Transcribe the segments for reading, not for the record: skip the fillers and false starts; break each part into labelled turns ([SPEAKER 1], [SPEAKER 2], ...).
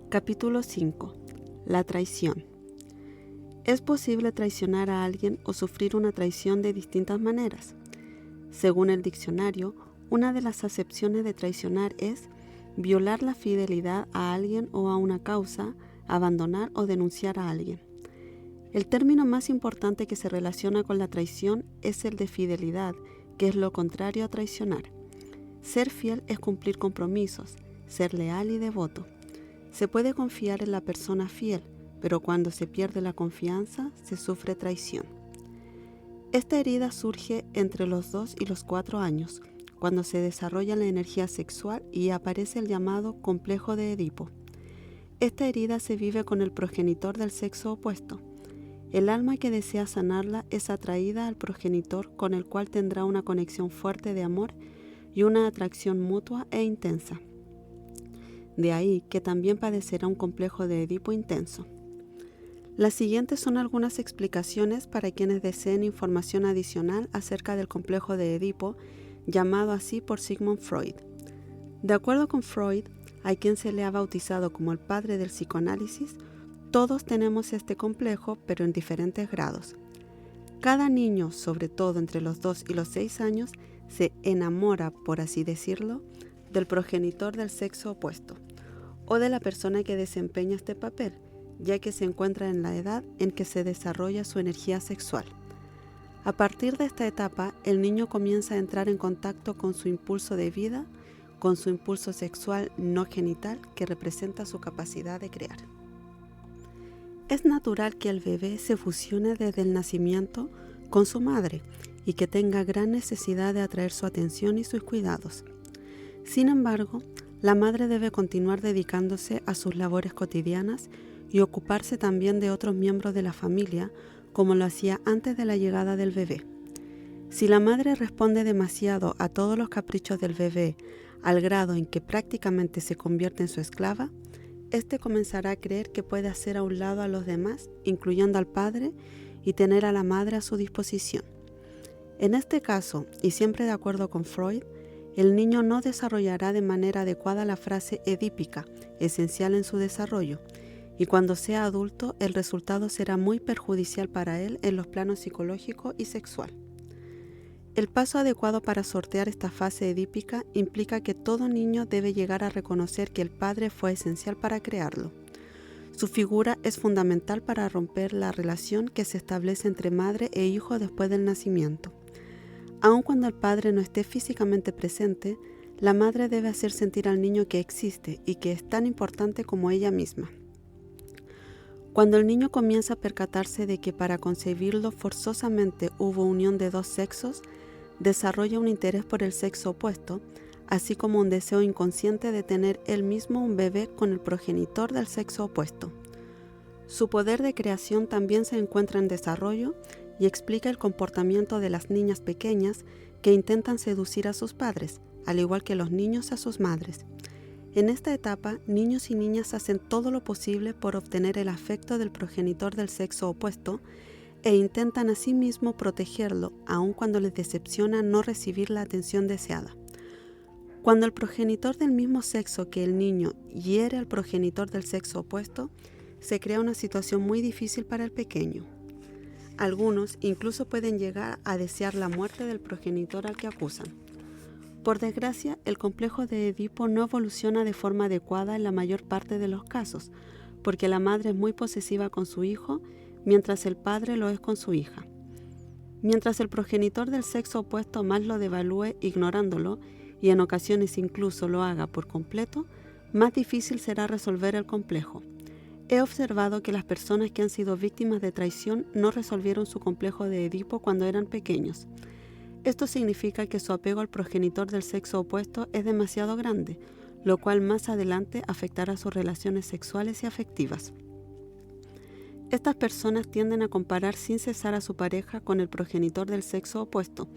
[SPEAKER 1] Capítulo 5. La traición. Es posible traicionar a alguien o sufrir una traición de distintas maneras. Según el diccionario, una de las acepciones de traicionar es violar la fidelidad a alguien o a una causa, abandonar o denunciar a alguien. El término más importante que se relaciona con la traición es el de fidelidad, que es lo contrario a traicionar. Ser fiel es cumplir compromisos, ser leal y devoto. Se puede confiar en la persona fiel, pero cuando se pierde la confianza, se sufre traición. Esta herida surge entre los 2 y los 4 años, cuando se desarrolla la energía sexual y aparece el llamado complejo de Edipo. Esta herida se vive con el progenitor del sexo opuesto. El alma que desea sanarla es atraída al progenitor, con el cual tendrá una conexión fuerte de amor y una atracción mutua e intensa. De ahí que también padecerá un complejo de Edipo intenso. Las siguientes son algunas explicaciones para quienes deseen información adicional acerca del complejo de Edipo, llamado así por Sigmund Freud. De acuerdo con Freud, a quien se le ha bautizado como el padre del psicoanálisis, todos tenemos este complejo, pero en diferentes grados. Cada niño, sobre todo entre los 2 y los 6 años, se enamora, por así decirlo, del progenitor del sexo opuesto, o de la persona que desempeña este papel, ya que se encuentra en la edad en que se desarrolla su energía sexual. A partir de esta etapa, el niño comienza a entrar en contacto con su impulso de vida, con su impulso sexual no genital, que representa su capacidad de crear. Es natural que el bebé se fusione desde el nacimiento con su madre y que tenga gran necesidad de atraer su atención y sus cuidados. Sin embargo, la madre debe continuar dedicándose a sus labores cotidianas y ocuparse también de otros miembros de la familia, como lo hacía antes de la llegada del bebé. Si la madre responde demasiado a todos los caprichos del bebé, al grado en que prácticamente se convierte en su esclava, éste comenzará a creer que puede hacer a un lado a los demás, incluyendo al padre, y tener a la madre a su disposición. En este caso, y siempre de acuerdo con Freud, el niño no desarrollará de manera adecuada la fase edípica, esencial en su desarrollo, y cuando sea adulto, el resultado será muy perjudicial para él en los planos psicológico y sexual. El paso adecuado para sortear esta fase edípica implica que todo niño debe llegar a reconocer que el padre fue esencial para crearlo. Su figura es fundamental para romper la relación que se establece entre madre e hijo después del nacimiento. Aun cuando el padre no esté físicamente presente, la madre debe hacer sentir al niño que existe y que es tan importante como ella misma. Cuando el niño comienza a percatarse de que para concebirlo forzosamente hubo unión de 2 sexos, desarrolla un interés por el sexo opuesto, así como un deseo inconsciente de tener él mismo un bebé con el progenitor del sexo opuesto. Su poder de creación también se encuentra en desarrollo y explica el comportamiento de las niñas pequeñas que intentan seducir a sus padres, al igual que los niños a sus madres. En esta etapa, niños y niñas hacen todo lo posible por obtener el afecto del progenitor del sexo opuesto e intentan asimismo protegerlo, aun cuando les decepciona no recibir la atención deseada. Cuando el progenitor del mismo sexo que el niño hiere al progenitor del sexo opuesto, se crea una situación muy difícil para el pequeño. Algunos incluso pueden llegar a desear la muerte del progenitor al que acusan. Por desgracia, el complejo de Edipo no evoluciona de forma adecuada en la mayor parte de los casos, porque la madre es muy posesiva con su hijo, mientras el padre lo es con su hija. Mientras el progenitor del sexo opuesto más lo devalúe ignorándolo, y en ocasiones incluso lo haga por completo, más difícil será resolver el complejo. He observado que las personas que han sido víctimas de traición no resolvieron su complejo de Edipo cuando eran pequeños. Esto significa que su apego al progenitor del sexo opuesto es demasiado grande, lo cual más adelante afectará sus relaciones sexuales y afectivas. Estas personas tienden a comparar sin cesar a su pareja con el progenitor del sexo opuesto,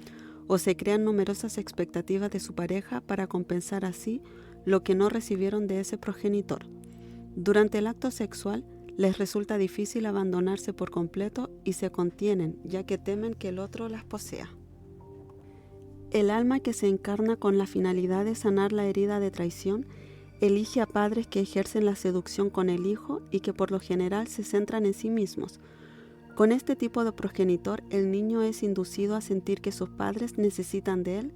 [SPEAKER 1] o se crean numerosas expectativas de su pareja para compensar así lo que no recibieron de ese progenitor. Durante el acto sexual, les resulta difícil abandonarse por completo y se contienen, ya que temen que el otro las posea. El alma que se encarna con la finalidad de sanar la herida de traición elige a padres que ejercen la seducción con el hijo y que por lo general se centran en sí mismos. Con este tipo de progenitor, el niño es inducido a sentir que sus padres necesitan de él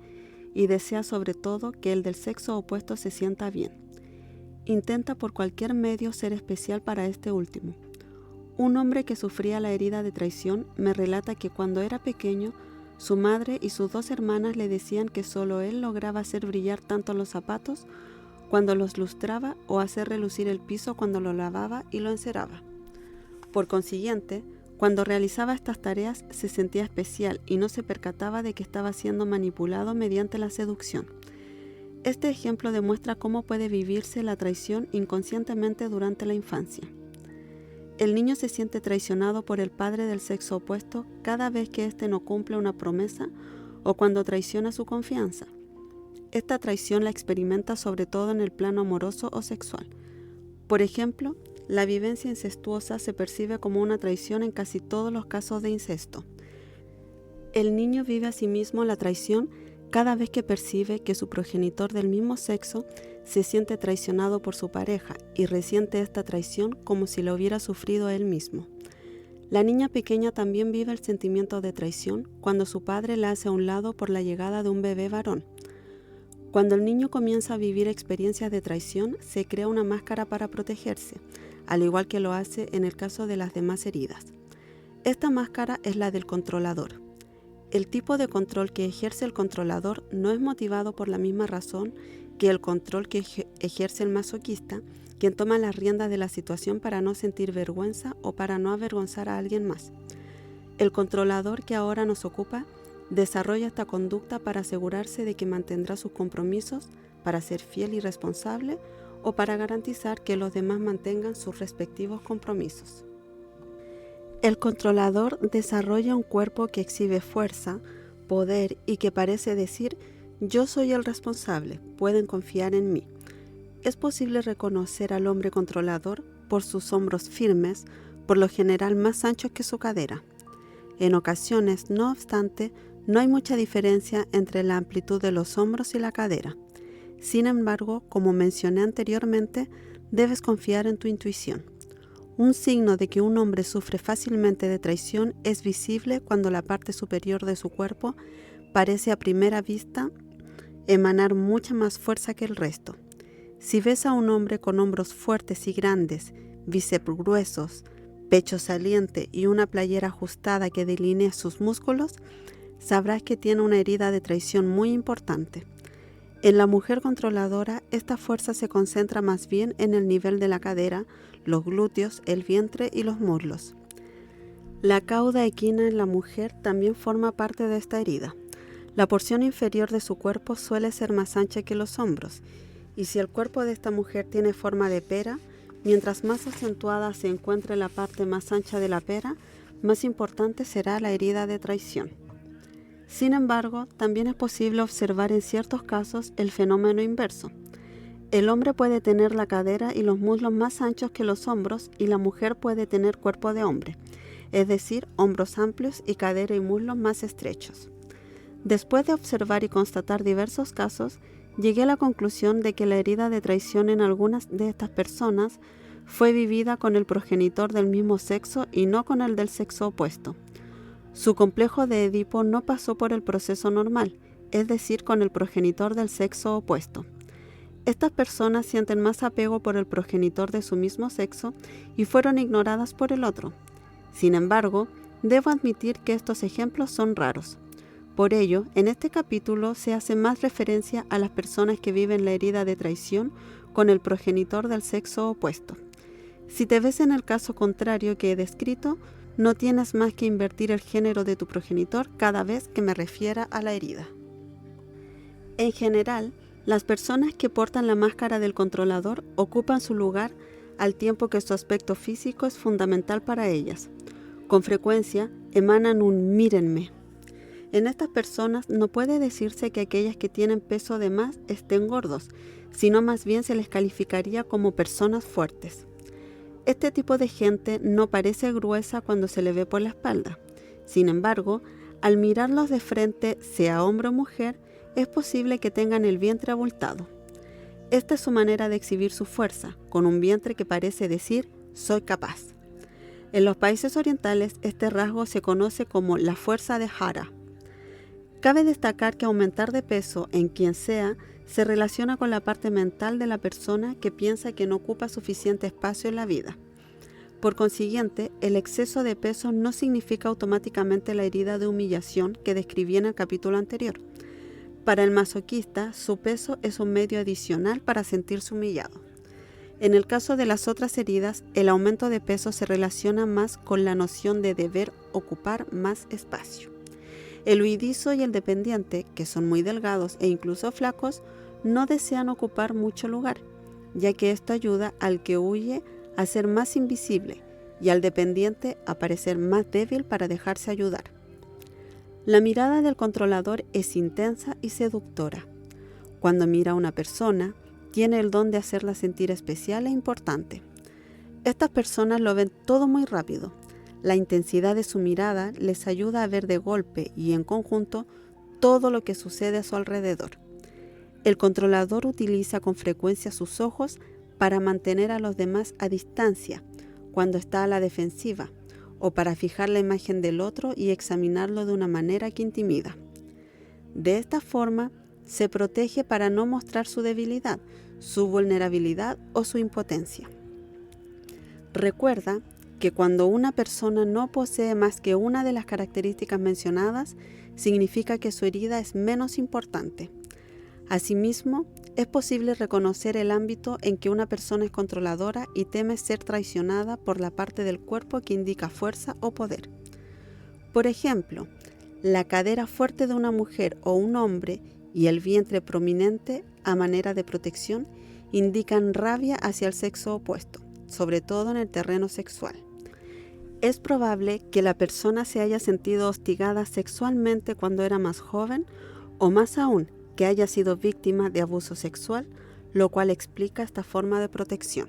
[SPEAKER 1] y desea sobre todo que el del sexo opuesto se sienta bien. Intenta por cualquier medio ser especial para este último. Un hombre que sufría la herida de traición me relata que cuando era pequeño, su madre y sus 2 hermanas le decían que solo él lograba hacer brillar tanto los zapatos cuando los lustraba o hacer relucir el piso cuando lo lavaba y lo enceraba. Por consiguiente, cuando realizaba estas tareas se sentía especial y no se percataba de que estaba siendo manipulado mediante la seducción. Este ejemplo demuestra cómo puede vivirse la traición inconscientemente durante la infancia. El niño se siente traicionado por el padre del sexo opuesto cada vez que éste no cumple una promesa o cuando traiciona su confianza. Esta traición la experimenta sobre todo en el plano amoroso o sexual. Por ejemplo, la vivencia incestuosa se percibe como una traición en casi todos los casos de incesto. El niño vive asimismo la traición cada vez que percibe que su progenitor del mismo sexo se siente traicionado por su pareja y resiente esta traición como si la hubiera sufrido él mismo. La niña pequeña también vive el sentimiento de traición cuando su padre la hace a un lado por la llegada de un bebé varón. Cuando el niño comienza a vivir experiencias de traición, se crea una máscara para protegerse, al igual que lo hace en el caso de las demás heridas. Esta máscara es la del controlador. El tipo de control que ejerce el controlador no es motivado por la misma razón que el control que ejerce el masoquista, quien toma las riendas de la situación para no sentir vergüenza o para no avergonzar a alguien más. El controlador que ahora nos ocupa desarrolla esta conducta para asegurarse de que mantendrá sus compromisos, para ser fiel y responsable o para garantizar que los demás mantengan sus respectivos compromisos. El controlador desarrolla un cuerpo que exhibe fuerza, poder y que parece decir: yo soy el responsable, pueden confiar en mí. Es posible reconocer al hombre controlador por sus hombros firmes, por lo general más anchos que su cadera. En ocasiones, no obstante, no hay mucha diferencia entre la amplitud de los hombros y la cadera. Sin embargo, como mencioné anteriormente, debes confiar en tu intuición. Un signo de que un hombre sufre fácilmente de traición es visible cuando la parte superior de su cuerpo parece a primera vista emanar mucha más fuerza que el resto. Si ves a un hombre con hombros fuertes y grandes, bíceps gruesos, pecho saliente y una playera ajustada que delinea sus músculos, sabrás que tiene una herida de traición muy importante. En la mujer controladora, esta fuerza se concentra más bien en el nivel de la cadera, los glúteos, el vientre y los muslos. La cauda equina en la mujer también forma parte de esta herida. La porción inferior de su cuerpo suele ser más ancha que los hombros, y si el cuerpo de esta mujer tiene forma de pera, mientras más acentuada se encuentre la parte más ancha de la pera, más importante será la herida de traición. Sin embargo, también es posible observar en ciertos casos el fenómeno inverso. El hombre puede tener la cadera y los muslos más anchos que los hombros y la mujer puede tener cuerpo de hombre, es decir, hombros amplios y cadera y muslos más estrechos. Después de observar y constatar diversos casos, llegué a la conclusión de que la herida de traición en algunas de estas personas fue vivida con el progenitor del mismo sexo y no con el del sexo opuesto. Su complejo de Edipo no pasó por el proceso normal, es decir, con el progenitor del sexo opuesto. Estas personas sienten más apego por el progenitor de su mismo sexo y fueron ignoradas por el otro. Sin embargo, debo admitir que estos ejemplos son raros. Por ello, en este capítulo se hace más referencia a las personas que viven la herida de traición con el progenitor del sexo opuesto. Si te ves en el caso contrario que he descrito, no tienes más que invertir el género de tu progenitor cada vez que me refiera a la herida. En general, las personas que portan la máscara del controlador ocupan su lugar al tiempo que su aspecto físico es fundamental para ellas. Con frecuencia emanan un mírenme. En estas personas no puede decirse que aquellas que tienen peso de más estén gordos, sino más bien se les calificaría como personas fuertes. Este tipo de gente no parece gruesa cuando se le ve por la espalda. Sin embargo, al mirarlos de frente, sea hombre o mujer, es posible que tengan el vientre abultado. Esta es su manera de exhibir su fuerza, con un vientre que parece decir «soy capaz». En los países orientales, este rasgo se conoce como la fuerza de Hara. Cabe destacar que aumentar de peso en quien sea se relaciona con la parte mental de la persona que piensa que no ocupa suficiente espacio en la vida. Por consiguiente, el exceso de peso no significa automáticamente la herida de humillación que describí en el capítulo anterior. Para el masoquista, su peso es un medio adicional para sentirse humillado. En el caso de las otras heridas, el aumento de peso se relaciona más con la noción de deber ocupar más espacio. El huidizo y el dependiente, que son muy delgados e incluso flacos, no desean ocupar mucho lugar, ya que esto ayuda al que huye a ser más invisible y al dependiente a parecer más débil para dejarse ayudar. La mirada del controlador es intensa y seductora. Cuando mira a una persona, tiene el don de hacerla sentir especial e importante. Estas personas lo ven todo muy rápido. La intensidad de su mirada les ayuda a ver de golpe y en conjunto todo lo que sucede a su alrededor. El controlador utiliza con frecuencia sus ojos para mantener a los demás a distancia cuando está a la defensiva o para fijar la imagen del otro y examinarlo de una manera que intimida. De esta forma, se protege para no mostrar su debilidad, su vulnerabilidad o su impotencia. Recuerda que cuando una persona no posee más que una de las características mencionadas, significa que su herida es menos importante. Asimismo, es posible reconocer el ámbito en que una persona es controladora y teme ser traicionada por la parte del cuerpo que indica fuerza o poder. Por ejemplo, la cadera fuerte de una mujer o un hombre y el vientre prominente a manera de protección indican rabia hacia el sexo opuesto, sobre todo en el terreno sexual. Es probable que la persona se haya sentido hostigada sexualmente cuando era más joven o más aún que haya sido víctima de abuso sexual, lo cual explica esta forma de protección.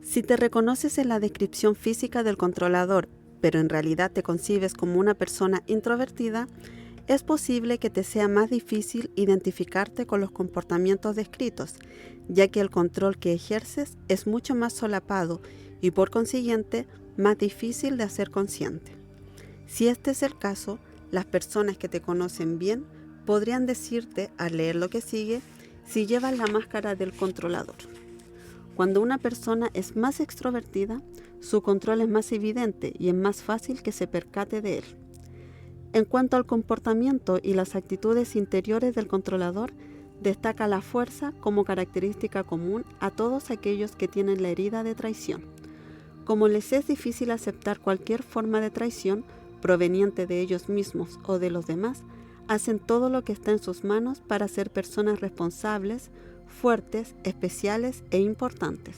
[SPEAKER 1] Si te reconoces en la descripción física del controlador, pero en realidad te concibes como una persona introvertida, es posible que te sea más difícil identificarte con los comportamientos descritos, ya que el control que ejerces es mucho más solapado y por consiguiente más difícil de hacer consciente. Si este es el caso, las personas que te conocen bien podrían decirte, al leer lo que sigue, si llevas la máscara del controlador. Cuando una persona es más extrovertida, su control es más evidente y es más fácil que se percate de él. En cuanto al comportamiento y las actitudes interiores del controlador, destaca la fuerza como característica común a todos aquellos que tienen la herida de traición. Como les es difícil aceptar cualquier forma de traición proveniente de ellos mismos o de los demás, hacen todo lo que está en sus manos para ser personas responsables, fuertes, especiales e importantes.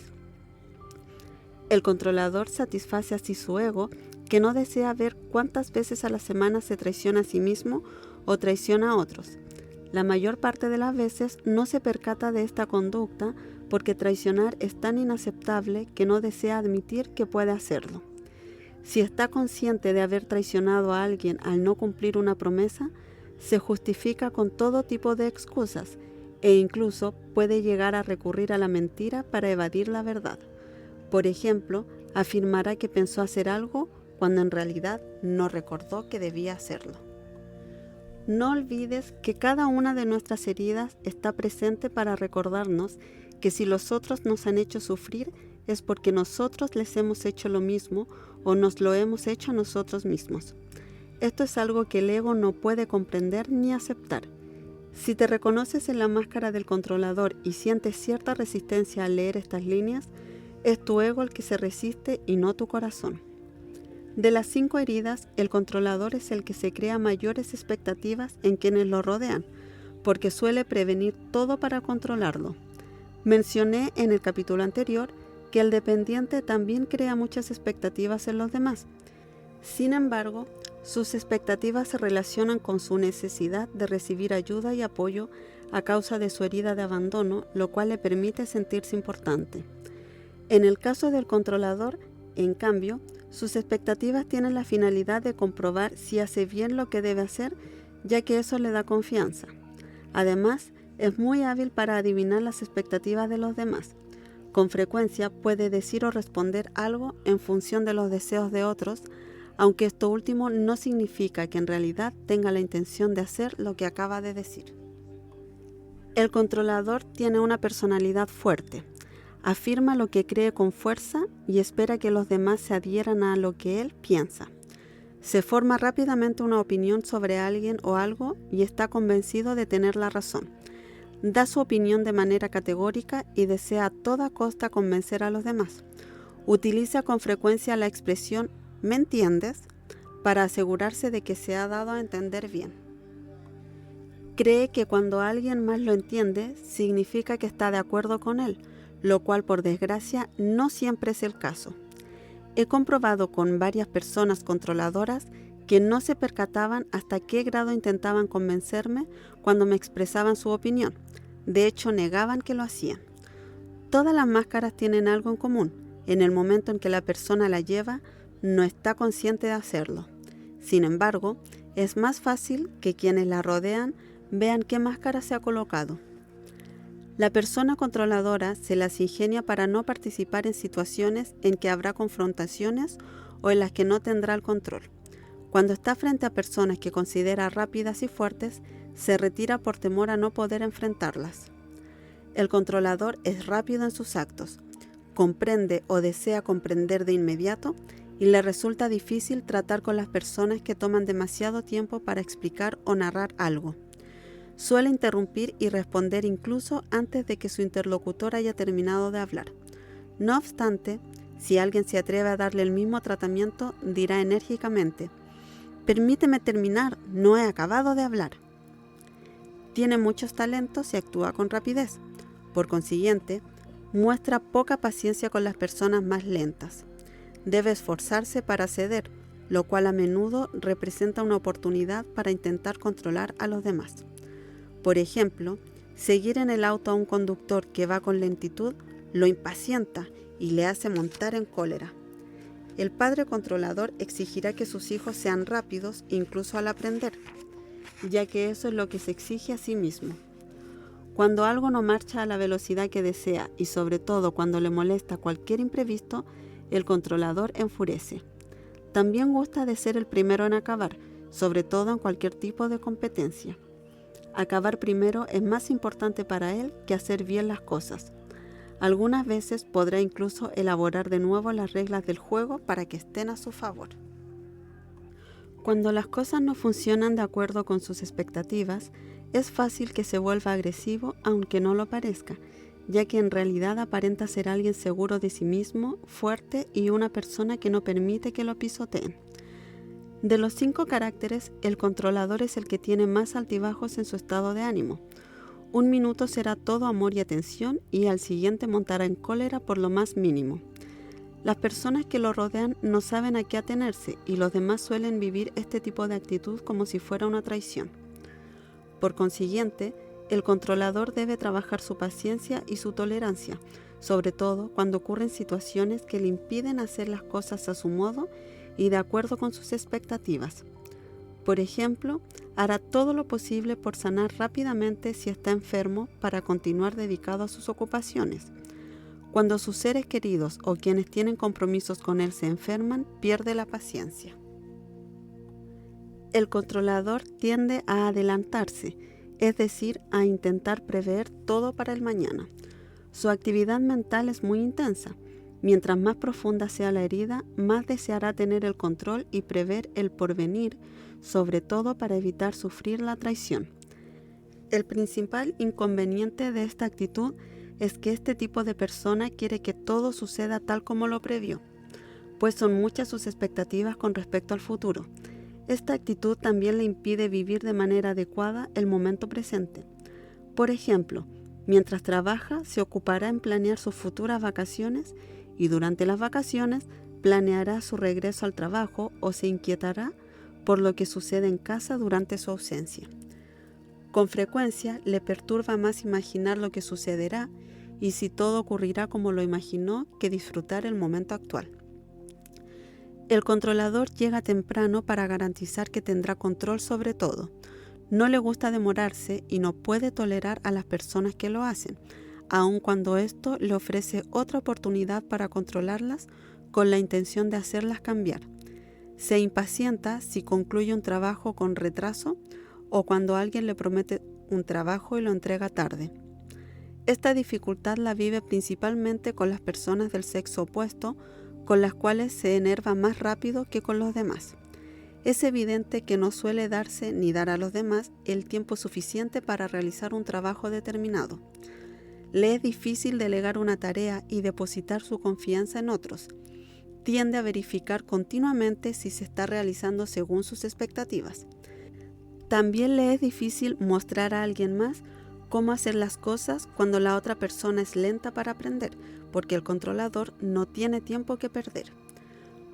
[SPEAKER 1] El controlador satisface así su ego, que no desea ver cuántas veces a la semana se traiciona a sí mismo o traiciona a otros. La mayor parte de las veces no se percata de esta conducta porque traicionar es tan inaceptable que no desea admitir que puede hacerlo. Si está consciente de haber traicionado a alguien al no cumplir una promesa, se justifica con todo tipo de excusas e incluso puede llegar a recurrir a la mentira para evadir la verdad. Por ejemplo, afirmará que pensó hacer algo cuando en realidad no recordó que debía hacerlo. No olvides que cada una de nuestras heridas está presente para recordarnos que si los otros nos han hecho sufrir es porque nosotros les hemos hecho lo mismo o nos lo hemos hecho a nosotros mismos. Esto es algo que el ego no puede comprender ni aceptar. Si te reconoces en la máscara del controlador y sientes cierta resistencia al leer estas líneas, es tu ego el que se resiste y no tu corazón. De las 5 heridas, el controlador es el que se crea mayores expectativas en quienes lo rodean, porque suele prevenir todo para controlarlo. Mencioné en el capítulo anterior que el dependiente también crea muchas expectativas en los demás. Sin embargo, sus expectativas se relacionan con su necesidad de recibir ayuda y apoyo a causa de su herida de abandono, lo cual le permite sentirse importante. En el caso del controlador, en cambio, sus expectativas tienen la finalidad de comprobar si hace bien lo que debe hacer, ya que eso le da confianza. Además, Es muy hábil para adivinar las expectativas de los demás. Con frecuencia puede decir o responder algo en función de los deseos de otros, aunque esto último no significa que en realidad tenga la intención de hacer lo que acaba de decir. El controlador tiene una personalidad fuerte. Afirma lo que cree con fuerza y espera que los demás se adhieran a lo que él piensa. Se forma rápidamente una opinión sobre alguien o algo y está convencido de tener la razón. Da su opinión de manera categórica y desea a toda costa convencer a los demás. Utiliza con frecuencia la expresión ¿me entiendes?, para asegurarse de que se ha dado a entender bien. Cree que cuando alguien más lo entiende, significa que está de acuerdo con él, lo cual por desgracia no siempre es el caso. He comprobado con varias personas controladoras que no se percataban hasta qué grado intentaban convencerme cuando me expresaban su opinión. De hecho, negaban que lo hacían. Todas las máscaras tienen algo en común. En el momento en que la persona la lleva, no está consciente de hacerlo. Sin embargo, es más fácil que quienes la rodean vean qué máscara se ha colocado. La persona controladora se las ingenia para no participar en situaciones en que habrá confrontaciones o en las que no tendrá el control. Cuando está frente a personas que considera rápidas y fuertes, se retira por temor a no poder enfrentarlas. El controlador es rápido en sus actos, comprende o desea comprender de inmediato y le resulta difícil tratar con las personas que toman demasiado tiempo para explicar o narrar algo. Suele interrumpir y responder incluso antes de que su interlocutor haya terminado de hablar. No obstante, si alguien se atreve a darle el mismo tratamiento, dirá enérgicamente: «Permíteme terminar, no he acabado de hablar». Tiene muchos talentos y actúa con rapidez. Por consiguiente, muestra poca paciencia con las personas más lentas. Debe esforzarse para ceder, lo cual a menudo representa una oportunidad para intentar controlar a los demás. Por ejemplo, seguir en el auto a un conductor que va con lentitud lo impacienta y le hace montar en cólera. El padre controlador exigirá que sus hijos sean rápidos incluso al aprender, ya que eso es lo que se exige a sí mismo. Cuando algo no marcha a la velocidad que desea y sobre todo cuando le molesta cualquier imprevisto, el controlador enfurece. También gusta de ser el primero en acabar, sobre todo en cualquier tipo de competencia. Acabar primero es más importante para él que hacer bien las cosas. Algunas veces podrá incluso elaborar de nuevo las reglas del juego para que estén a su favor. Cuando las cosas no funcionan de acuerdo con sus expectativas, es fácil que se vuelva agresivo aunque no lo parezca, ya que en realidad aparenta ser alguien seguro de sí mismo, fuerte y una persona que no permite que lo pisoteen. De los 5 caracteres, el controlador es el que tiene más altibajos en su estado de ánimo. Un minuto será todo amor y atención y al siguiente montará en cólera por lo más mínimo. Las personas que lo rodean no saben a qué atenerse y los demás suelen vivir este tipo de actitud como si fuera una traición. Por consiguiente, el controlador debe trabajar su paciencia y su tolerancia, sobre todo cuando ocurren situaciones que le impiden hacer las cosas a su modo y de acuerdo con sus expectativas. Por ejemplo, hará todo lo posible por sanar rápidamente si está enfermo para continuar dedicado a sus ocupaciones. Cuando sus seres queridos o quienes tienen compromisos con él se enferman, pierde la paciencia. El controlador tiende a adelantarse, es decir, a intentar prever todo para el mañana. Su actividad mental es muy intensa. Mientras más profunda sea la herida, más deseará tener el control y prever el porvenir, sobre todo para evitar sufrir la traición. El principal inconveniente de esta actitud es que este tipo de persona quiere que todo suceda tal como lo previó, pues son muchas sus expectativas con respecto al futuro. Esta actitud también le impide vivir de manera adecuada el momento presente. Por ejemplo, mientras trabaja, se ocupará en planear sus futuras vacaciones y durante las vacaciones planeará su regreso al trabajo o se inquietará por lo que sucede en casa durante su ausencia. Con frecuencia le perturba más imaginar lo que sucederá y si todo ocurrirá como lo imaginó que disfrutar el momento actual. El controlador llega temprano para garantizar que tendrá control sobre todo. No le gusta demorarse y no puede tolerar a las personas que lo hacen, aun cuando esto le ofrece otra oportunidad para controlarlas con la intención de hacerlas cambiar. Se impacienta si concluye un trabajo con retraso o cuando alguien le promete un trabajo y lo entrega tarde. Esta dificultad la vive principalmente con las personas del sexo opuesto, con las cuales se enerva más rápido que con los demás. Es evidente que no suele darse ni dar a los demás el tiempo suficiente para realizar un trabajo determinado. Le es difícil delegar una tarea y depositar su confianza en otros. Tiende a verificar continuamente si se está realizando según sus expectativas. También le es difícil mostrar a alguien más cómo hacer las cosas cuando la otra persona es lenta para aprender, porque el controlador no tiene tiempo que perder.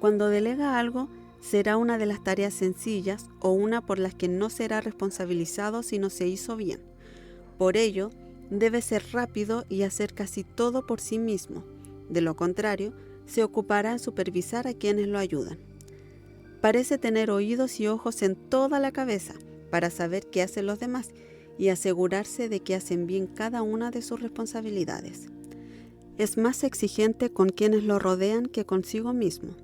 [SPEAKER 1] Cuando delega algo, será una de las tareas sencillas o una por las que no será responsabilizado si no se hizo bien. Por ello, debe ser rápido y hacer casi todo por sí mismo. De lo contrario, se ocupará en supervisar a quienes lo ayudan. Parece tener oídos y ojos en toda la cabeza para saber qué hacen los demás y asegurarse de que hacen bien cada una de sus responsabilidades. Es más exigente con quienes lo rodean que consigo mismo.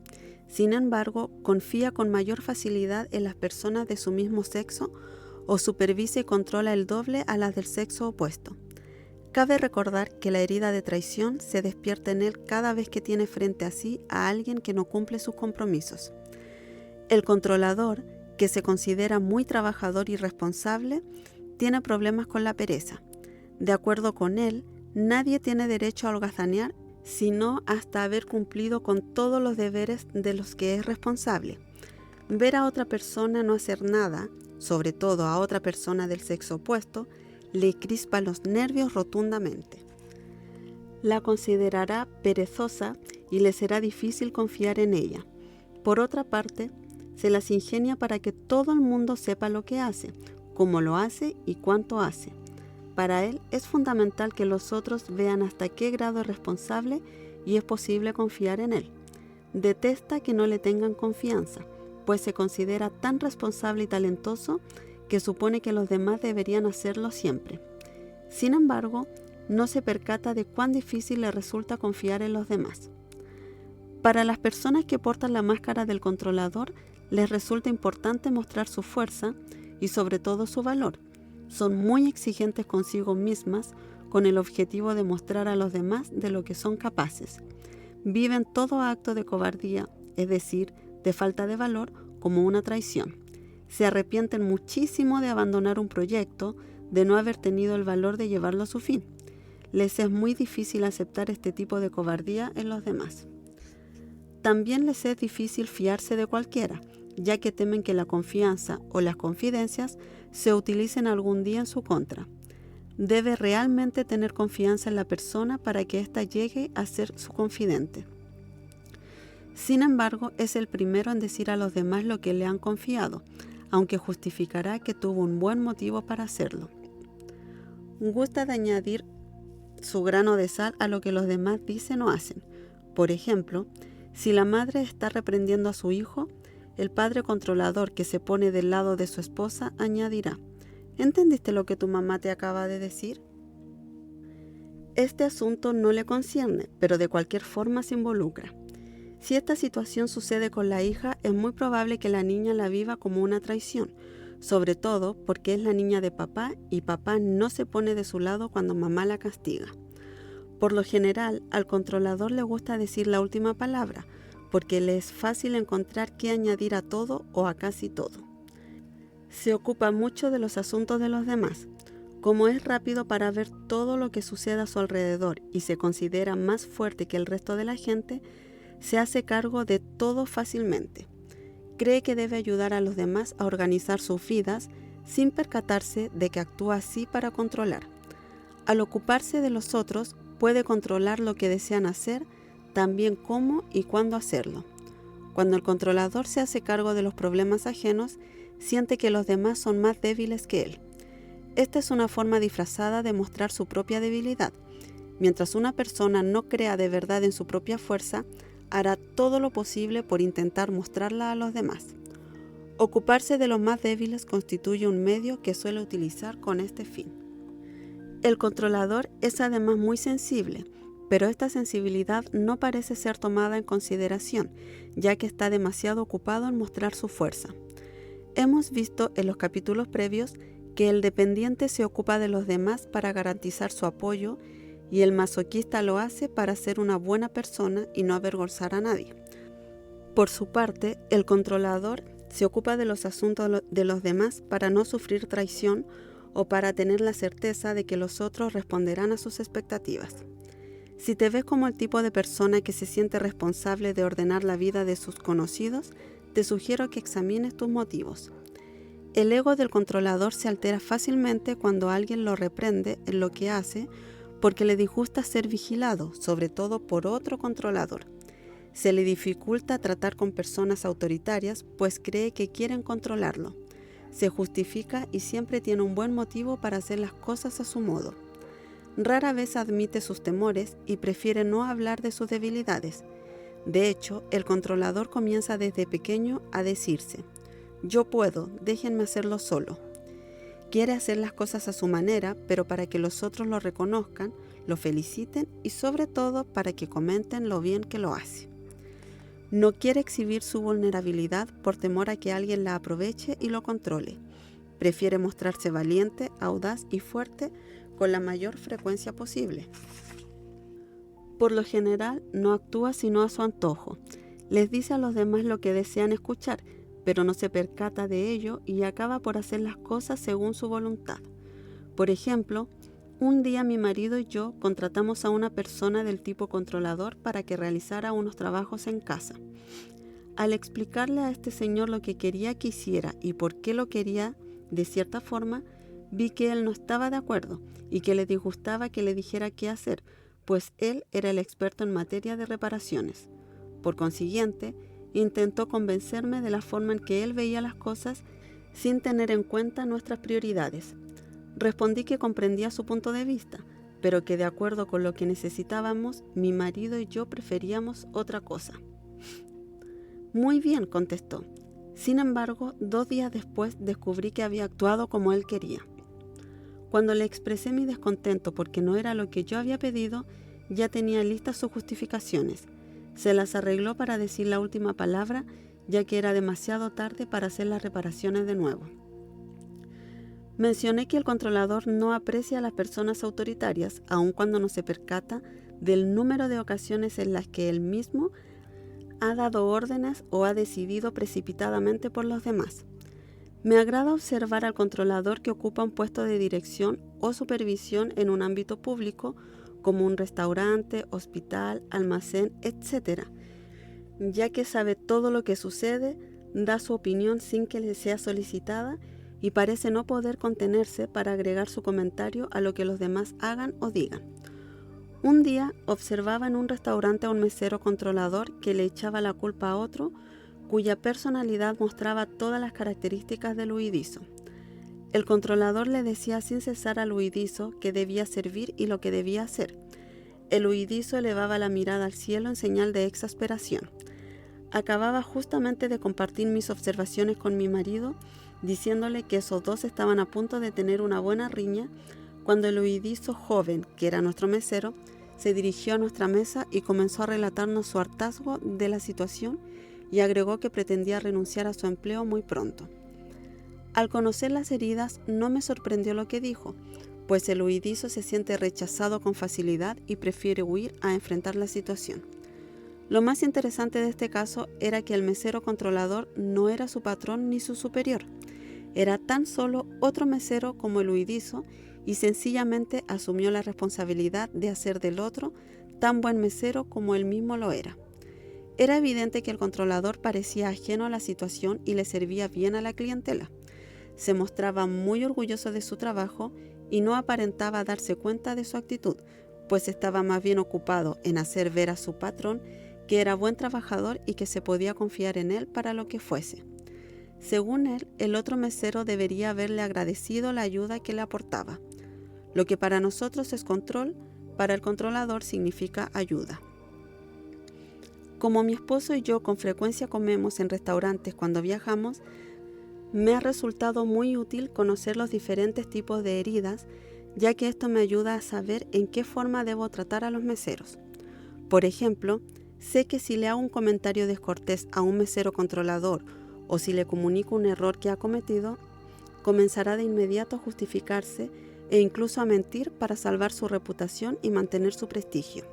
[SPEAKER 1] Sin embargo, confía con mayor facilidad en las personas de su mismo sexo o supervisa y controla el doble a las del sexo opuesto. Cabe recordar que la herida de traición se despierta en él cada vez que tiene frente a sí a alguien que no cumple sus compromisos. El controlador, que se considera muy trabajador y responsable, tiene problemas con la pereza. De acuerdo con él, nadie tiene derecho a holgazanear sino hasta haber cumplido con todos los deberes de los que es responsable. Ver a otra persona no hacer nada, sobre todo a otra persona del sexo opuesto, le crispa los nervios rotundamente. La considerará perezosa y le será difícil confiar en ella. Por otra parte, se las ingenia para que todo el mundo sepa lo que hace, cómo lo hace y cuánto hace. Para él es fundamental que los otros vean hasta qué grado es responsable y es posible confiar en él. Detesta que no le tengan confianza, pues se considera tan responsable y talentoso que supone que los demás deberían hacerlo siempre. Sin embargo, no se percata de cuán difícil le resulta confiar en los demás. Para las personas que portan la máscara del controlador, les resulta importante mostrar su fuerza y sobre todo su valor. Son muy exigentes consigo mismas con el objetivo de mostrar a los demás de lo que son capaces. Viven todo acto de cobardía, es decir, de falta de valor, como una traición. Se arrepienten muchísimo de abandonar un proyecto, de no haber tenido el valor de llevarlo a su fin. Les es muy difícil aceptar este tipo de cobardía en los demás. También les es difícil fiarse de cualquiera, ya que temen que la confianza o las confidencias se utilicen algún día en su contra. Debe realmente tener confianza en la persona para que ésta llegue a ser su confidente. Sin embargo, es el primero en decir a los demás lo que le han confiado, aunque justificará que tuvo un buen motivo para hacerlo. Gusta de añadir su grano de sal a lo que los demás dicen o hacen. Por ejemplo, si la madre está reprendiendo a su hijo, el padre controlador que se pone del lado de su esposa añadirá: ¿entendiste lo que tu mamá te acaba de decir? Este asunto no le concierne, pero de cualquier forma se involucra. Si esta situación sucede con la hija, es muy probable que la niña la viva como una traición, sobre todo porque es la niña de papá y papá no se pone de su lado cuando mamá la castiga. Por lo general, al controlador le gusta decir la última palabra, porque le es fácil encontrar qué añadir a todo o a casi todo. Se ocupa mucho de los asuntos de los demás. Como es rápido para ver todo lo que sucede a su alrededor y se considera más fuerte que el resto de la gente, se hace cargo de todo fácilmente. Cree que debe ayudar a los demás a organizar sus vidas sin percatarse de que actúa así para controlar. Al ocuparse de los otros, puede controlar lo que desean hacer, también cómo y cuándo hacerlo. Cuando el controlador se hace cargo de los problemas ajenos, siente que los demás son más débiles que él. Esta es una forma disfrazada de mostrar su propia debilidad. Mientras una persona no crea de verdad en su propia fuerza, hará todo lo posible por intentar mostrarla a los demás. Ocuparse de los más débiles constituye un medio que suele utilizar con este fin. El controlador es además muy sensible, pero esta sensibilidad no parece ser tomada en consideración, ya que está demasiado ocupado en mostrar su fuerza. Hemos visto en los capítulos previos que el dependiente se ocupa de los demás para garantizar su apoyo y el masoquista lo hace para ser una buena persona y no avergonzar a nadie. Por su parte, el controlador se ocupa de los asuntos de los demás para no sufrir traición o para tener la certeza de que los otros responderán a sus expectativas. Si te ves como el tipo de persona que se siente responsable de ordenar la vida de sus conocidos, te sugiero que examines tus motivos. El ego del controlador se altera fácilmente cuando alguien lo reprende en lo que hace porque le disgusta ser vigilado, sobre todo por otro controlador. Se le dificulta tratar con personas autoritarias, pues cree que quieren controlarlo. Se justifica y siempre tiene un buen motivo para hacer las cosas a su modo. Rara vez admite sus temores y prefiere no hablar de sus debilidades. De hecho, el controlador comienza desde pequeño a decirse: yo puedo, déjenme hacerlo solo. Quiere hacer las cosas a su manera, pero para que los otros lo reconozcan, lo feliciten y sobre todo para que comenten lo bien que lo hace. No quiere exhibir su vulnerabilidad por temor a que alguien la aproveche y lo controle. Prefiere mostrarse valiente, audaz y fuerte con la mayor frecuencia posible. Por lo general, no actúa sino a su antojo. Les dice a los demás lo que desean escuchar, pero no se percata de ello y acaba por hacer las cosas según su voluntad. Por ejemplo, un día mi marido y yo contratamos a una persona del tipo controlador para que realizara unos trabajos en casa. Al explicarle a este señor lo que quería que hiciera y por qué lo quería de cierta forma, vi que él no estaba de acuerdo y que le disgustaba que le dijera qué hacer, pues él era el experto en materia de reparaciones. Por consiguiente, intentó convencerme de la forma en que él veía las cosas sin tener en cuenta nuestras prioridades. Respondí que comprendía su punto de vista, pero que de acuerdo con lo que necesitábamos, mi marido y yo preferíamos otra cosa. Muy bien, contestó. Sin embargo, 2 días después descubrí que había actuado como él quería. Cuando le expresé mi descontento porque no era lo que yo había pedido, ya tenía listas sus justificaciones. Se las arregló para decir la última palabra, ya que era demasiado tarde para hacer las reparaciones de nuevo. Mencioné que el controlador no aprecia a las personas autoritarias, aun cuando no se percata del número de ocasiones en las que él mismo ha dado órdenes o ha decidido precipitadamente por los demás. Me agrada observar al controlador que ocupa un puesto de dirección o supervisión en un ámbito público, como un restaurante, hospital, almacén, etc., ya que sabe todo lo que sucede, da su opinión sin que le sea solicitada y parece no poder contenerse para agregar su comentario a lo que los demás hagan o digan. Un día observaba en un restaurante a un mesero controlador que le echaba la culpa a otro, cuya personalidad mostraba todas las características del huidizo. El controlador le decía sin cesar al huidizo que debía servir y lo que debía hacer. El huidizo elevaba la mirada al cielo en señal de exasperación. Acababa justamente de compartir mis observaciones con mi marido, diciéndole que esos dos estaban a punto de tener una buena riña, cuando el huidizo joven, que era nuestro mesero, se dirigió a nuestra mesa y comenzó a relatarnos su hartazgo de la situación y agregó que pretendía renunciar a su empleo muy pronto. Al conocer las heridas, no me sorprendió lo que dijo, pues el huidizo se siente rechazado con facilidad y prefiere huir a enfrentar la situación. Lo más interesante de este caso era que el mesero controlador no era su patrón ni su superior. Era tan solo otro mesero como el huidizo y sencillamente asumió la responsabilidad de hacer del otro tan buen mesero como él mismo lo era. Era evidente que el controlador parecía ajeno a la situación y le servía bien a la clientela. Se mostraba muy orgulloso de su trabajo y no aparentaba darse cuenta de su actitud, pues estaba más bien ocupado en hacer ver a su patrón que era buen trabajador y que se podía confiar en él para lo que fuese. Según él, el otro mesero debería haberle agradecido la ayuda que le aportaba. Lo que para nosotros es control, para el controlador significa ayuda. Como mi esposo y yo con frecuencia comemos en restaurantes cuando viajamos, Me ha resultado muy útil conocer los diferentes tipos de heridas, ya que esto me ayuda a saber en qué forma debo tratar a los meseros. Por ejemplo, sé que si le hago un comentario descortés a un mesero controlador o si le comunico un error que ha cometido, comenzará de inmediato a justificarse e incluso a mentir para salvar su reputación y mantener su prestigio.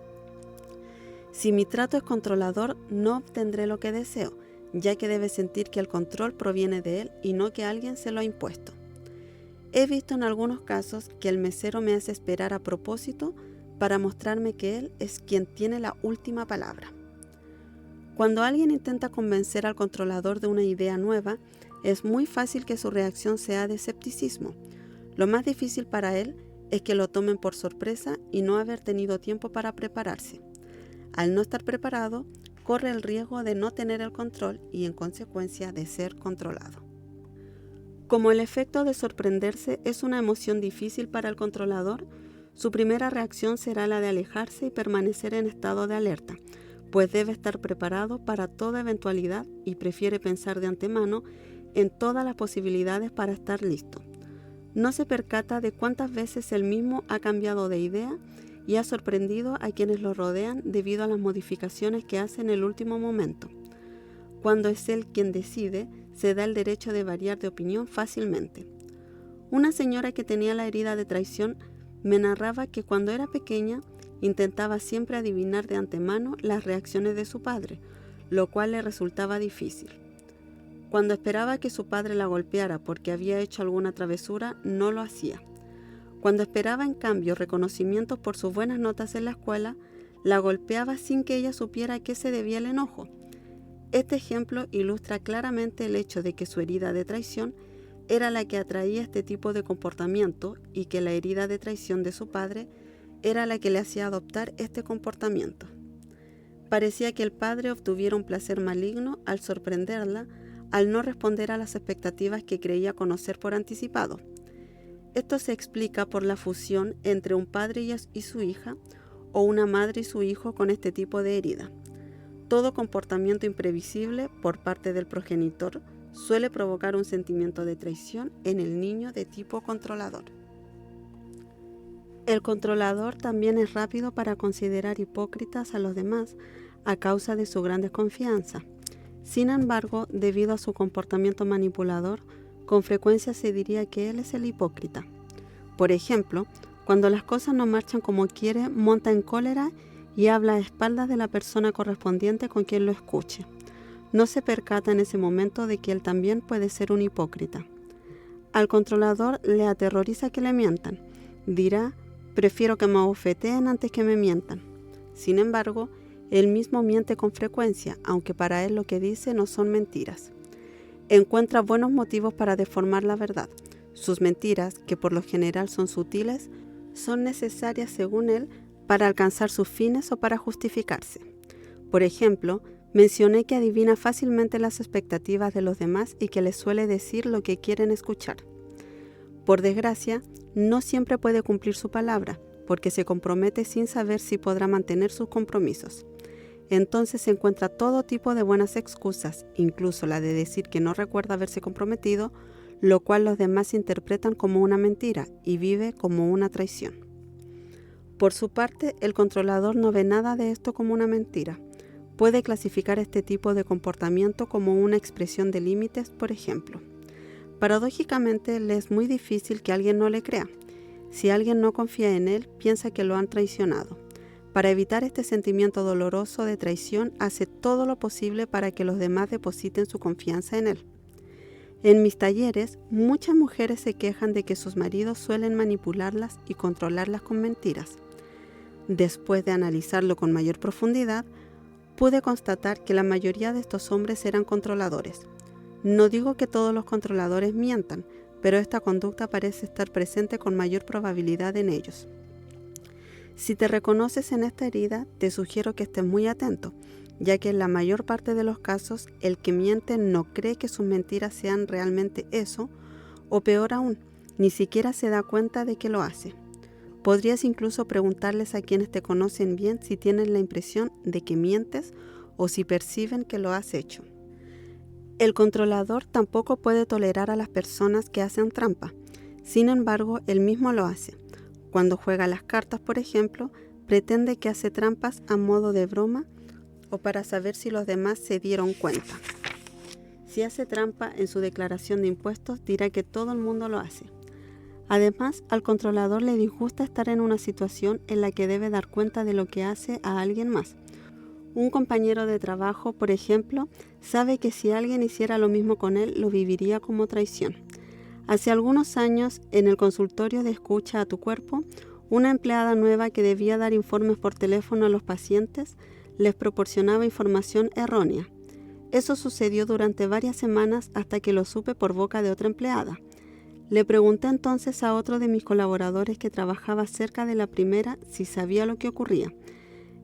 [SPEAKER 1] Si mi trato es controlador, no obtendré lo que deseo, ya que debe sentir que el control proviene de él y no que alguien se lo ha impuesto. He visto en algunos casos que el mesero me hace esperar a propósito para mostrarme que él es quien tiene la última palabra. Cuando alguien intenta convencer al controlador de una idea nueva, es muy fácil que su reacción sea de escepticismo. Lo más difícil para él es que lo tomen por sorpresa y no haber tenido tiempo para prepararse. Al no estar preparado, corre el riesgo de no tener el control y en consecuencia de ser controlado. Como el efecto de sorprenderse es una emoción difícil para el controlador, su primera reacción será la de alejarse y permanecer en estado de alerta, pues debe estar preparado para toda eventualidad y prefiere pensar de antemano en todas las posibilidades para estar listo. No se percata de cuántas veces él mismo ha cambiado de idea y ha sorprendido a quienes lo rodean debido a las modificaciones que hace en el último momento. Cuando es él quien decide, se da el derecho de variar de opinión fácilmente. Una señora que tenía la herida de traición me narraba que cuando era pequeña intentaba siempre adivinar de antemano las reacciones de su padre, lo cual le resultaba difícil. Cuando esperaba que su padre la golpeara porque había hecho alguna travesura, no lo hacía. Cuando esperaba en cambio reconocimientos por sus buenas notas en la escuela, la golpeaba sin que ella supiera a qué se debía el enojo. Este ejemplo ilustra claramente el hecho de que su herida de traición era la que atraía este tipo de comportamiento y que la herida de traición de su padre era la que le hacía adoptar este comportamiento. Parecía que el padre obtuviera un placer maligno al sorprenderla, al no responder a las expectativas que creía conocer por anticipado. Esto se explica por la fusión entre un padre y su hija o una madre y su hijo con este tipo de herida. Todo comportamiento imprevisible por parte del progenitor suele provocar un sentimiento de traición en el niño de tipo controlador. El controlador también es rápido para considerar hipócritas a los demás a causa de su gran desconfianza. Sin embargo, debido a su comportamiento manipulador, con frecuencia se diría que él es el hipócrita. Por ejemplo, cuando las cosas no marchan como quiere, monta en cólera y habla a espaldas de la persona correspondiente con quien lo escuche. No se percata en ese momento de que él también puede ser un hipócrita. Al controlador le aterroriza que le mientan. Dirá: prefiero que me abofeteen antes que me mientan. Sin embargo, él mismo miente con frecuencia, aunque para él lo que dice no son mentiras. Encuentra buenos motivos para deformar la verdad. Sus mentiras, que por lo general son sutiles, son necesarias según él para alcanzar sus fines o para justificarse. Por ejemplo, mencioné que adivina fácilmente las expectativas de los demás y que les suele decir lo que quieren escuchar. Por desgracia, no siempre puede cumplir su palabra, porque se compromete sin saber si podrá mantener sus compromisos. Entonces se encuentra todo tipo de buenas excusas, incluso la de decir que no recuerda haberse comprometido, lo cual los demás interpretan como una mentira y vive como una traición. Por su parte, el controlador no ve nada de esto como una mentira. Puede clasificar este tipo de comportamiento como una expresión de límites, por ejemplo. Paradójicamente, le es muy difícil que alguien no le crea. Si alguien no confía en él, piensa que lo han traicionado. Para evitar este sentimiento doloroso de traición, hace todo lo posible para que los demás depositen su confianza en él. En mis talleres, muchas mujeres se quejan de que sus maridos suelen manipularlas y controlarlas con mentiras. Después de analizarlo con mayor profundidad, pude constatar que la mayoría de estos hombres eran controladores. No digo que todos los controladores mientan, pero esta conducta parece estar presente con mayor probabilidad en ellos. Si te reconoces en esta herida, te sugiero que estés muy atento, ya que en la mayor parte de los casos el que miente no cree que sus mentiras sean realmente eso, o peor aún, ni siquiera se da cuenta de que lo hace. Podrías incluso preguntarles a quienes te conocen bien si tienen la impresión de que mientes o si perciben que lo has hecho. El controlador tampoco puede tolerar a las personas que hacen trampa. Sin embargo, él mismo lo hace. Cuando juega las cartas, por ejemplo, pretende que hace trampas a modo de broma o para saber si los demás se dieron cuenta. Si hace trampa en su declaración de impuestos, dirá que todo el mundo lo hace. Además, al controlador le disgusta estar en una situación en la que debe dar cuenta de lo que hace a alguien más. Un compañero de trabajo, por ejemplo, sabe que si alguien hiciera lo mismo con él, lo viviría como traición. Hace algunos años, en el consultorio de Escucha a tu Cuerpo, una empleada nueva que debía dar informes por teléfono a los pacientes les proporcionaba información errónea. Eso sucedió durante varias semanas hasta que lo supe por boca de otra empleada. Le pregunté entonces a otro de mis colaboradores que trabajaba cerca de la primera si sabía lo que ocurría.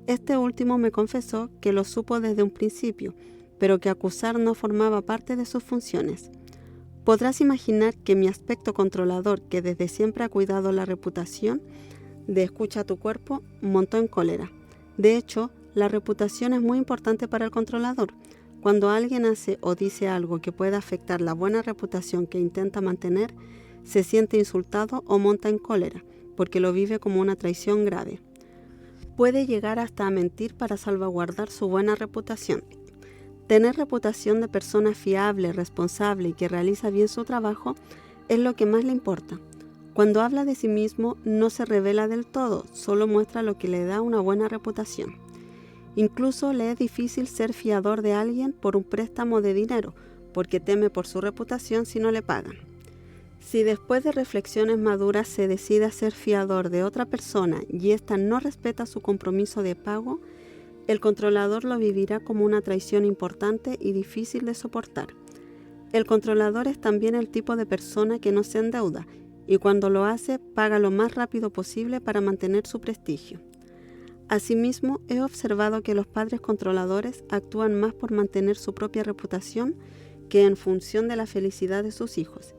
[SPEAKER 1] Este último me confesó que lo supo desde un principio, pero que acusar no formaba parte de sus funciones. Podrás imaginar que mi aspecto controlador, que desde siempre ha cuidado la reputación de Escucha a tu Cuerpo, montó en cólera. De hecho, la reputación es muy importante para el controlador. Cuando alguien hace o dice algo que pueda afectar la buena reputación que intenta mantener, se siente insultado o monta en cólera, porque lo vive como una traición grave. Puede llegar hasta a mentir para salvaguardar su buena reputación. Tener reputación de persona fiable, responsable y que realiza bien su trabajo es lo que más le importa. Cuando habla de sí mismo, no se revela del todo, solo muestra lo que le da una buena reputación. Incluso le es difícil ser fiador de alguien por un préstamo de dinero, porque teme por su reputación si no le pagan. Si después de reflexiones maduras se decide a ser fiador de otra persona y ésta no respeta su compromiso de pago, el controlador lo vivirá como una traición importante y difícil de soportar. El controlador es también el tipo de persona que no se endeuda y cuando lo hace paga lo más rápido posible para mantener su prestigio. Asimismo, he observado que los padres controladores actúan más por mantener su propia reputación que en función de la felicidad de sus hijos.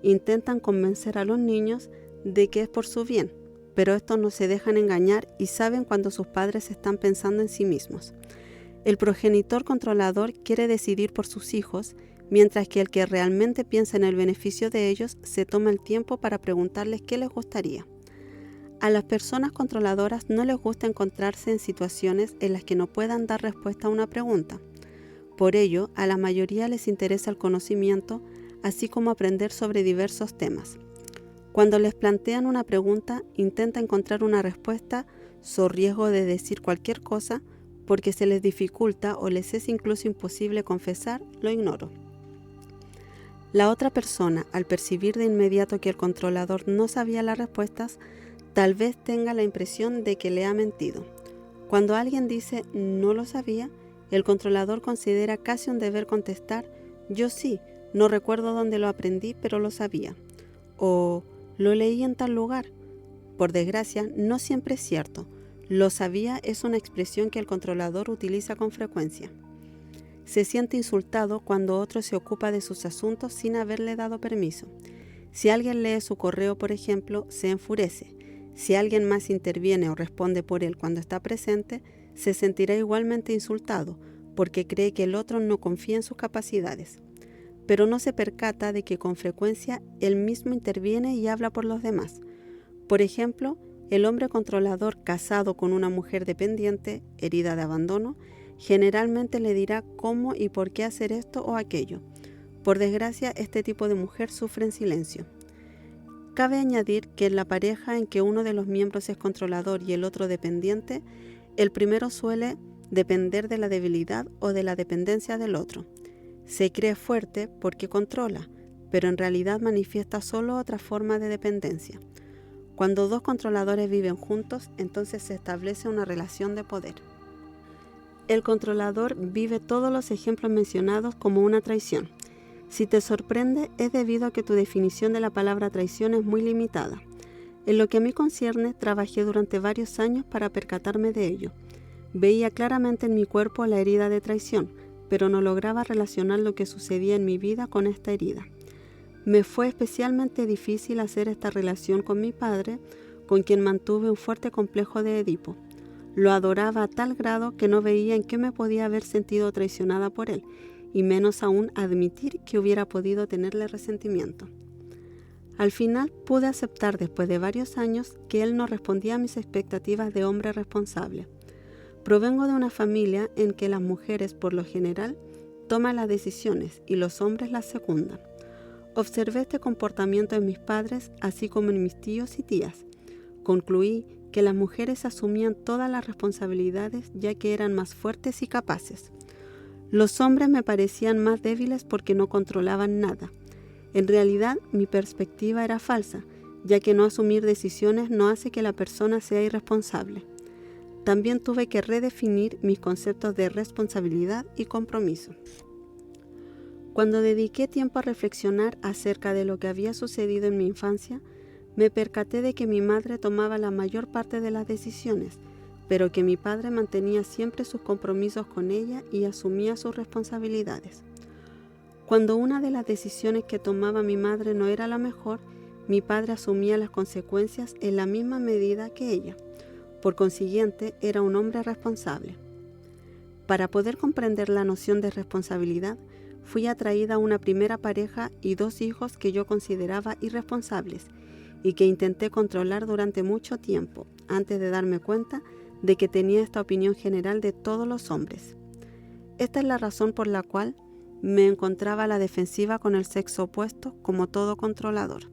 [SPEAKER 1] Intentan convencer a los niños de que es por su bien, pero estos no se dejan engañar y saben cuando sus padres están pensando en sí mismos. El progenitor controlador quiere decidir por sus hijos, mientras que el que realmente piensa en el beneficio de ellos se toma el tiempo para preguntarles qué les gustaría. A las personas controladoras no les gusta encontrarse en situaciones en las que no puedan dar respuesta a una pregunta. Por ello, a la mayoría les interesa el conocimiento, así como aprender sobre diversos temas. Cuando les plantean una pregunta, intenta encontrar una respuesta so riesgo de decir cualquier cosa, porque se les dificulta o les es incluso imposible confesar, lo ignoro. La otra persona, al percibir de inmediato que el controlador no sabía las respuestas, tal vez tenga la impresión de que le ha mentido. Cuando alguien dice no lo sabía, el controlador considera casi un deber contestar yo sí, no recuerdo dónde lo aprendí, pero lo sabía. O lo leí en tal lugar. Por desgracia, no siempre es cierto. Lo sabía es una expresión que el controlador utiliza con frecuencia. Se siente insultado cuando otro se ocupa de sus asuntos sin haberle dado permiso. Si alguien lee su correo, por ejemplo, se enfurece. Si alguien más interviene o responde por él cuando está presente, se sentirá igualmente insultado, porque cree que el otro no confía en sus capacidades. Pero no se percata de que con frecuencia él mismo interviene y habla por los demás. Por ejemplo, el hombre controlador casado con una mujer dependiente, herida de abandono, generalmente le dirá cómo y por qué hacer esto o aquello. Por desgracia, este tipo de mujer sufre en silencio. Cabe añadir que en la pareja en que uno de los miembros es controlador y el otro dependiente, el primero suele depender de la debilidad o de la dependencia del otro. Se cree fuerte porque controla, pero en realidad manifiesta solo otra forma de dependencia. Cuando dos controladores viven juntos, entonces se establece una relación de poder. El controlador vive todos los ejemplos mencionados como una traición. Si te sorprende, es debido a que tu definición de la palabra traición es muy limitada. En lo que a mí concierne, trabajé durante varios años para percatarme de ello. Veía claramente en mi cuerpo la herida de traición, pero no lograba relacionar lo que sucedía en mi vida con esta herida. Me fue especialmente difícil hacer esta relación con mi padre, con quien mantuve un fuerte complejo de Edipo. Lo adoraba a tal grado que no veía en qué me podía haber sentido traicionada por él, y menos aún admitir que hubiera podido tenerle resentimiento. Al final pude aceptar después de varios años que él no respondía a mis expectativas de hombre responsable. Provengo de una familia en que las mujeres, por lo general, toman las decisiones y los hombres las secundan. Observé este comportamiento en mis padres, así como en mis tíos y tías. Concluí que las mujeres asumían todas las responsabilidades ya que eran más fuertes y capaces. Los hombres me parecían más débiles porque no controlaban nada. En realidad, mi perspectiva era falsa, ya que no asumir decisiones no hace que la persona sea irresponsable. También tuve que redefinir mis conceptos de responsabilidad y compromiso. Cuando dediqué tiempo a reflexionar acerca de lo que había sucedido en mi infancia, me percaté de que mi madre tomaba la mayor parte de las decisiones, pero que mi padre mantenía siempre sus compromisos con ella y asumía sus responsabilidades. Cuando una de las decisiones que tomaba mi madre no era la mejor, mi padre asumía las consecuencias en la misma medida que ella. Por consiguiente, era un hombre responsable. Para poder comprender la noción de responsabilidad, fui atraída a una primera pareja y 2 hijos que yo consideraba irresponsables y que intenté controlar durante mucho tiempo, antes de darme cuenta de que tenía esta opinión general de todos los hombres. Esta es la razón por la cual me encontraba a la defensiva con el sexo opuesto como todo controlador.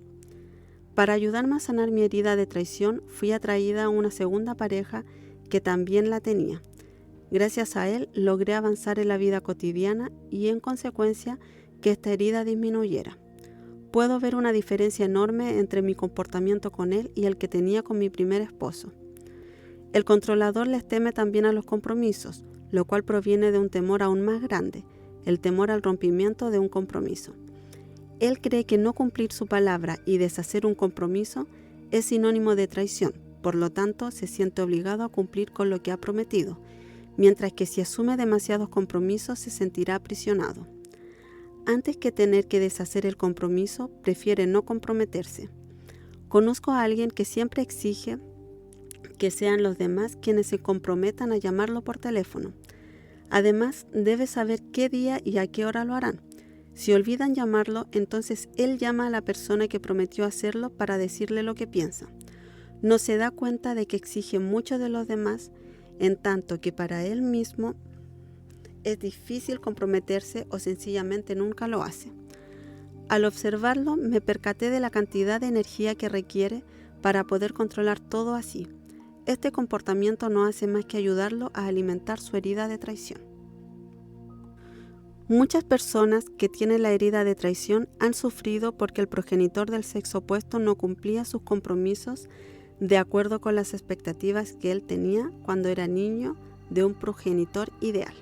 [SPEAKER 1] Para ayudarme a sanar mi herida de traición, fui atraída a una segunda pareja que también la tenía. Gracias a él logré avanzar en la vida cotidiana y en consecuencia que esta herida disminuyera. Puedo ver una diferencia enorme entre mi comportamiento con él y el que tenía con mi primer esposo. El controlador les teme también a los compromisos, lo cual proviene de un temor aún más grande, el temor al rompimiento de un compromiso. Él cree que no cumplir su palabra y deshacer un compromiso es sinónimo de traición, por lo tanto se siente obligado a cumplir con lo que ha prometido, mientras que si asume demasiados compromisos se sentirá aprisionado. Antes que tener que deshacer el compromiso, prefiere no comprometerse. Conozco a alguien que siempre exige que sean los demás quienes se comprometan a llamarlo por teléfono. Además, debe saber qué día y a qué hora lo harán. Si olvidan llamarlo, entonces él llama a la persona que prometió hacerlo para decirle lo que piensa. No se da cuenta de que exige mucho de los demás, en tanto que para él mismo es difícil comprometerse o sencillamente nunca lo hace. Al observarlo, me percaté de la cantidad de energía que requiere para poder controlar todo así. Este comportamiento no hace más que ayudarlo a alimentar su herida de traición. Muchas personas que tienen la herida de traición han sufrido porque el progenitor del sexo opuesto no cumplía sus compromisos de acuerdo con las expectativas que él tenía cuando era niño de un progenitor ideal.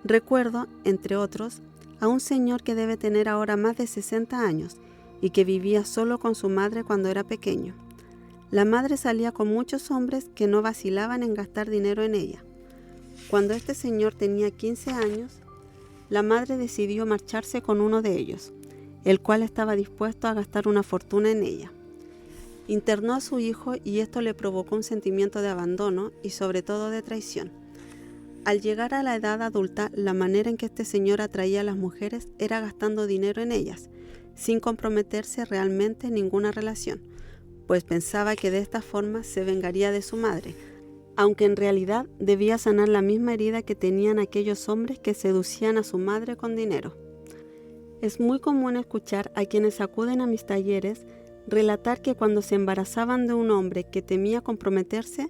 [SPEAKER 1] Recuerdo, entre otros, a un señor que debe tener ahora más de 60 años y que vivía solo con su madre cuando era pequeño. La madre salía con muchos hombres que no vacilaban en gastar dinero en ella. Cuando este señor tenía 15 años, la madre decidió marcharse con uno de ellos, el cual estaba dispuesto a gastar una fortuna en ella. Internó a su hijo y esto le provocó un sentimiento de abandono y sobre todo de traición. Al llegar a la edad adulta, la manera en que este señor atraía a las mujeres era gastando dinero en ellas, sin comprometerse realmente en ninguna relación, pues pensaba que de esta forma se vengaría de su madre, aunque en realidad debía sanar la misma herida que tenían aquellos hombres que seducían a su madre con dinero. Es muy común escuchar a quienes acuden a mis talleres relatar que cuando se embarazaban de un hombre que temía comprometerse,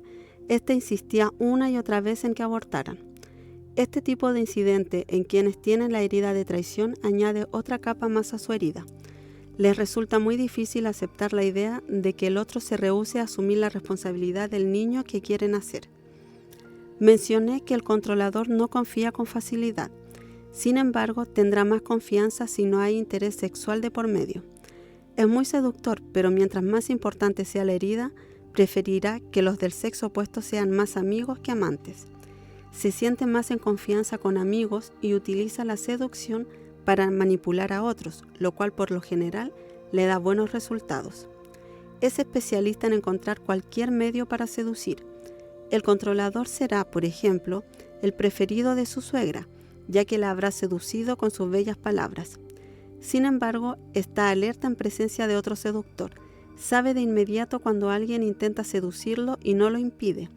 [SPEAKER 1] éste insistía una y otra vez en que abortaran. Este tipo de incidente en quienes tienen la herida de traición añade otra capa más a su herida. Les resulta muy difícil aceptar la idea de que el otro se rehúse a asumir la responsabilidad del niño que quiere nacer. Mencioné que el controlador no confía con facilidad. Sin embargo, tendrá más confianza si no hay interés sexual de por medio. Es muy seductor, pero mientras más importante sea la herida, preferirá que los del sexo opuesto sean más amigos que amantes. Se siente más en confianza con amigos y utiliza la seducción para manipular a otros, lo cual por lo general le da buenos resultados. Es especialista en encontrar cualquier medio para seducir. El controlador será, por ejemplo, el preferido de su suegra, ya que la habrá seducido con sus bellas palabras. Sin embargo, está alerta en presencia de otro seductor. Sabe de inmediato cuando alguien intenta seducirlo y no lo impide.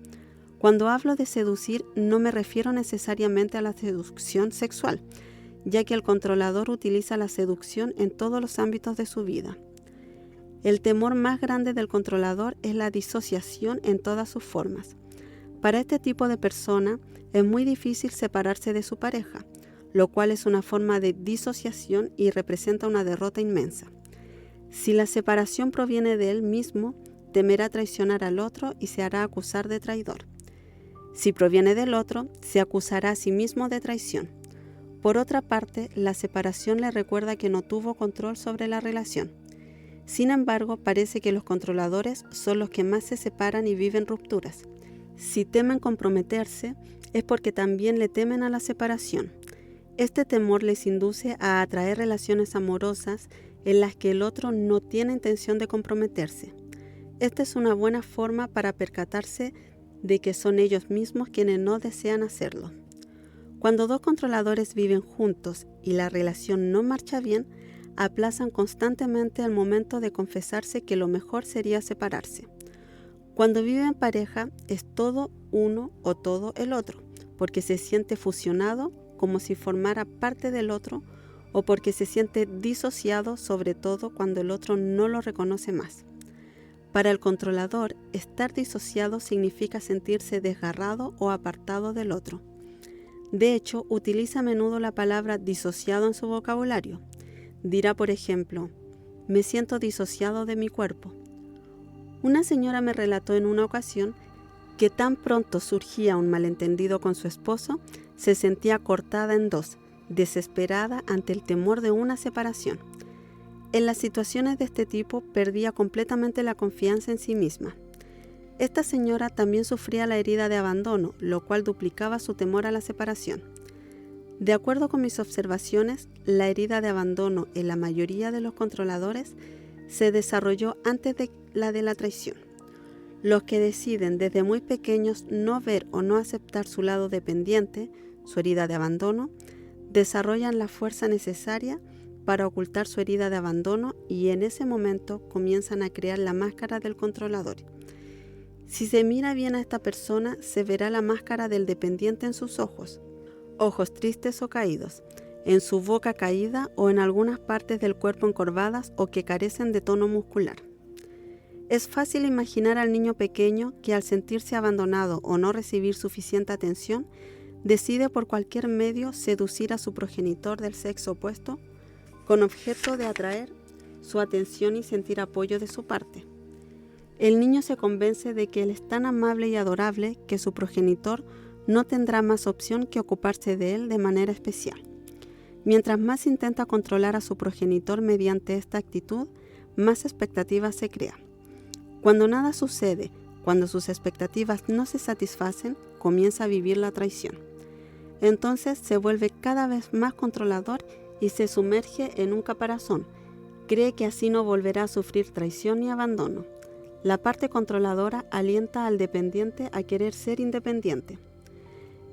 [SPEAKER 1] Cuando hablo de seducir, no me refiero necesariamente a la seducción sexual, ya que el controlador utiliza la seducción en todos los ámbitos de su vida. El temor más grande del controlador es la disociación en todas sus formas. Para este tipo de persona es muy difícil separarse de su pareja, lo cual es una forma de disociación y representa una derrota inmensa. Si la separación proviene de él mismo, temerá traicionar al otro y se hará acusar de traidor. Si proviene del otro, se acusará a sí mismo de traición. Por otra parte, la separación le recuerda que no tuvo control sobre la relación. Sin embargo, parece que los controladores son los que más se separan y viven rupturas. Si temen comprometerse, es porque también le temen a la separación. Este temor les induce a atraer relaciones amorosas en las que el otro no tiene intención de comprometerse. Esta es una buena forma para percatarse de que son ellos mismos quienes no desean hacerlo. Cuando dos controladores viven juntos y la relación no marcha bien, aplazan constantemente el momento de confesarse que lo mejor sería separarse. Cuando viven en pareja, es todo uno o todo el otro, porque se siente fusionado como si formara parte del otro o porque se siente disociado, sobre todo cuando el otro no lo reconoce más. Para el controlador, estar disociado significa sentirse desgarrado o apartado del otro. De hecho, utiliza a menudo la palabra disociado en su vocabulario. Dirá, por ejemplo, me siento disociado de mi cuerpo. Una señora me relató en una ocasión que tan pronto surgía un malentendido con su esposo, se sentía cortada en dos, desesperada ante el temor de una separación. En las situaciones de este tipo perdía completamente la confianza en sí misma. Esta señora también sufría la herida de abandono, lo cual duplicaba su temor a la separación. De acuerdo con mis observaciones, la herida de abandono en la mayoría de los controladores se desarrolló antes de la traición. Los que deciden desde muy pequeños no ver o no aceptar su lado dependiente, su herida de abandono, desarrollan la fuerza necesaria para ocultar su herida de abandono y en ese momento comienzan a crear la máscara del controlador. Si se mira bien a esta persona, se verá la máscara del dependiente en sus ojos tristes o caídos, en su boca caída o en algunas partes del cuerpo encorvadas o que carecen de tono muscular. Es fácil imaginar al niño pequeño que al sentirse abandonado o no recibir suficiente atención, decide por cualquier medio seducir a su progenitor del sexo opuesto con objeto de atraer su atención y sentir apoyo de su parte. El niño se convence de que él es tan amable y adorable que su progenitor no tendrá más opción que ocuparse de él de manera especial. Mientras más intenta controlar a su progenitor mediante esta actitud, más expectativas se crean. Cuando nada sucede, cuando sus expectativas no se satisfacen, comienza a vivir la traición. Entonces se vuelve cada vez más controlador y se sumerge en un caparazón. Cree que así no volverá a sufrir traición ni abandono. La parte controladora alienta al dependiente a querer ser independiente.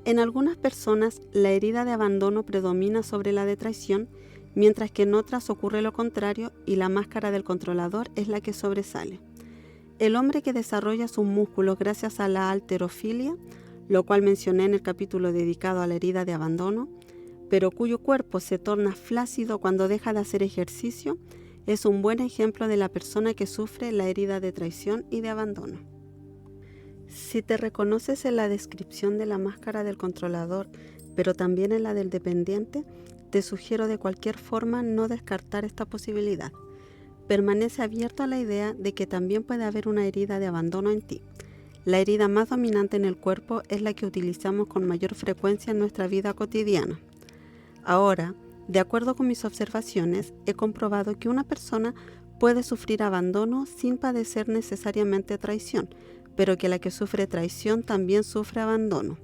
[SPEAKER 1] En algunas personas, la herida de abandono predomina sobre la de traición, mientras que en otras ocurre lo contrario y la máscara del controlador es la que sobresale. El hombre que desarrolla sus músculos gracias a la halterofilia, lo cual mencioné en el capítulo dedicado a la herida de abandono, pero cuyo cuerpo se torna flácido cuando deja de hacer ejercicio, es un buen ejemplo de la persona que sufre la herida de traición y de abandono. Si te reconoces en la descripción de la máscara del controlador, pero también en la del dependiente, te sugiero de cualquier forma no descartar esta posibilidad. Permanece abierto a la idea de que también puede haber una herida de abandono en ti. La herida más dominante en el cuerpo es la que utilizamos con mayor frecuencia en nuestra vida cotidiana. Ahora, de acuerdo con mis observaciones, he comprobado que una persona puede sufrir abandono sin padecer necesariamente traición, pero que la que sufre traición también sufre abandono.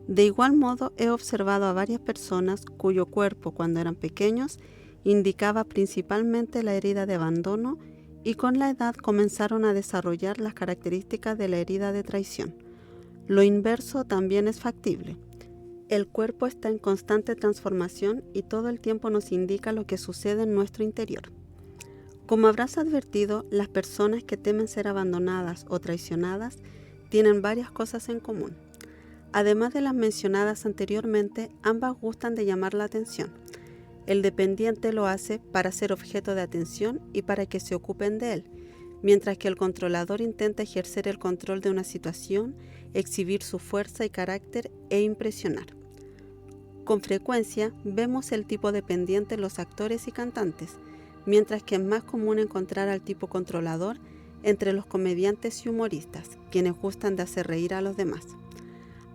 [SPEAKER 1] De igual modo, he observado a varias personas cuyo cuerpo, cuando eran pequeños, indicaba principalmente la herida de abandono y con la edad comenzaron a desarrollar las características de la herida de traición. Lo inverso también es factible. El cuerpo está en constante transformación y todo el tiempo nos indica lo que sucede en nuestro interior. Como habrás advertido, las personas que temen ser abandonadas o traicionadas tienen varias cosas en común. Además de las mencionadas anteriormente, ambas gustan de llamar la atención. El dependiente lo hace para ser objeto de atención y para que se ocupen de él, mientras que el controlador intenta ejercer el control de una situación, exhibir su fuerza y carácter e impresionar. Con frecuencia vemos el tipo dependiente en los actores y cantantes, mientras que es más común encontrar al tipo controlador entre los comediantes y humoristas, quienes gustan de hacer reír a los demás.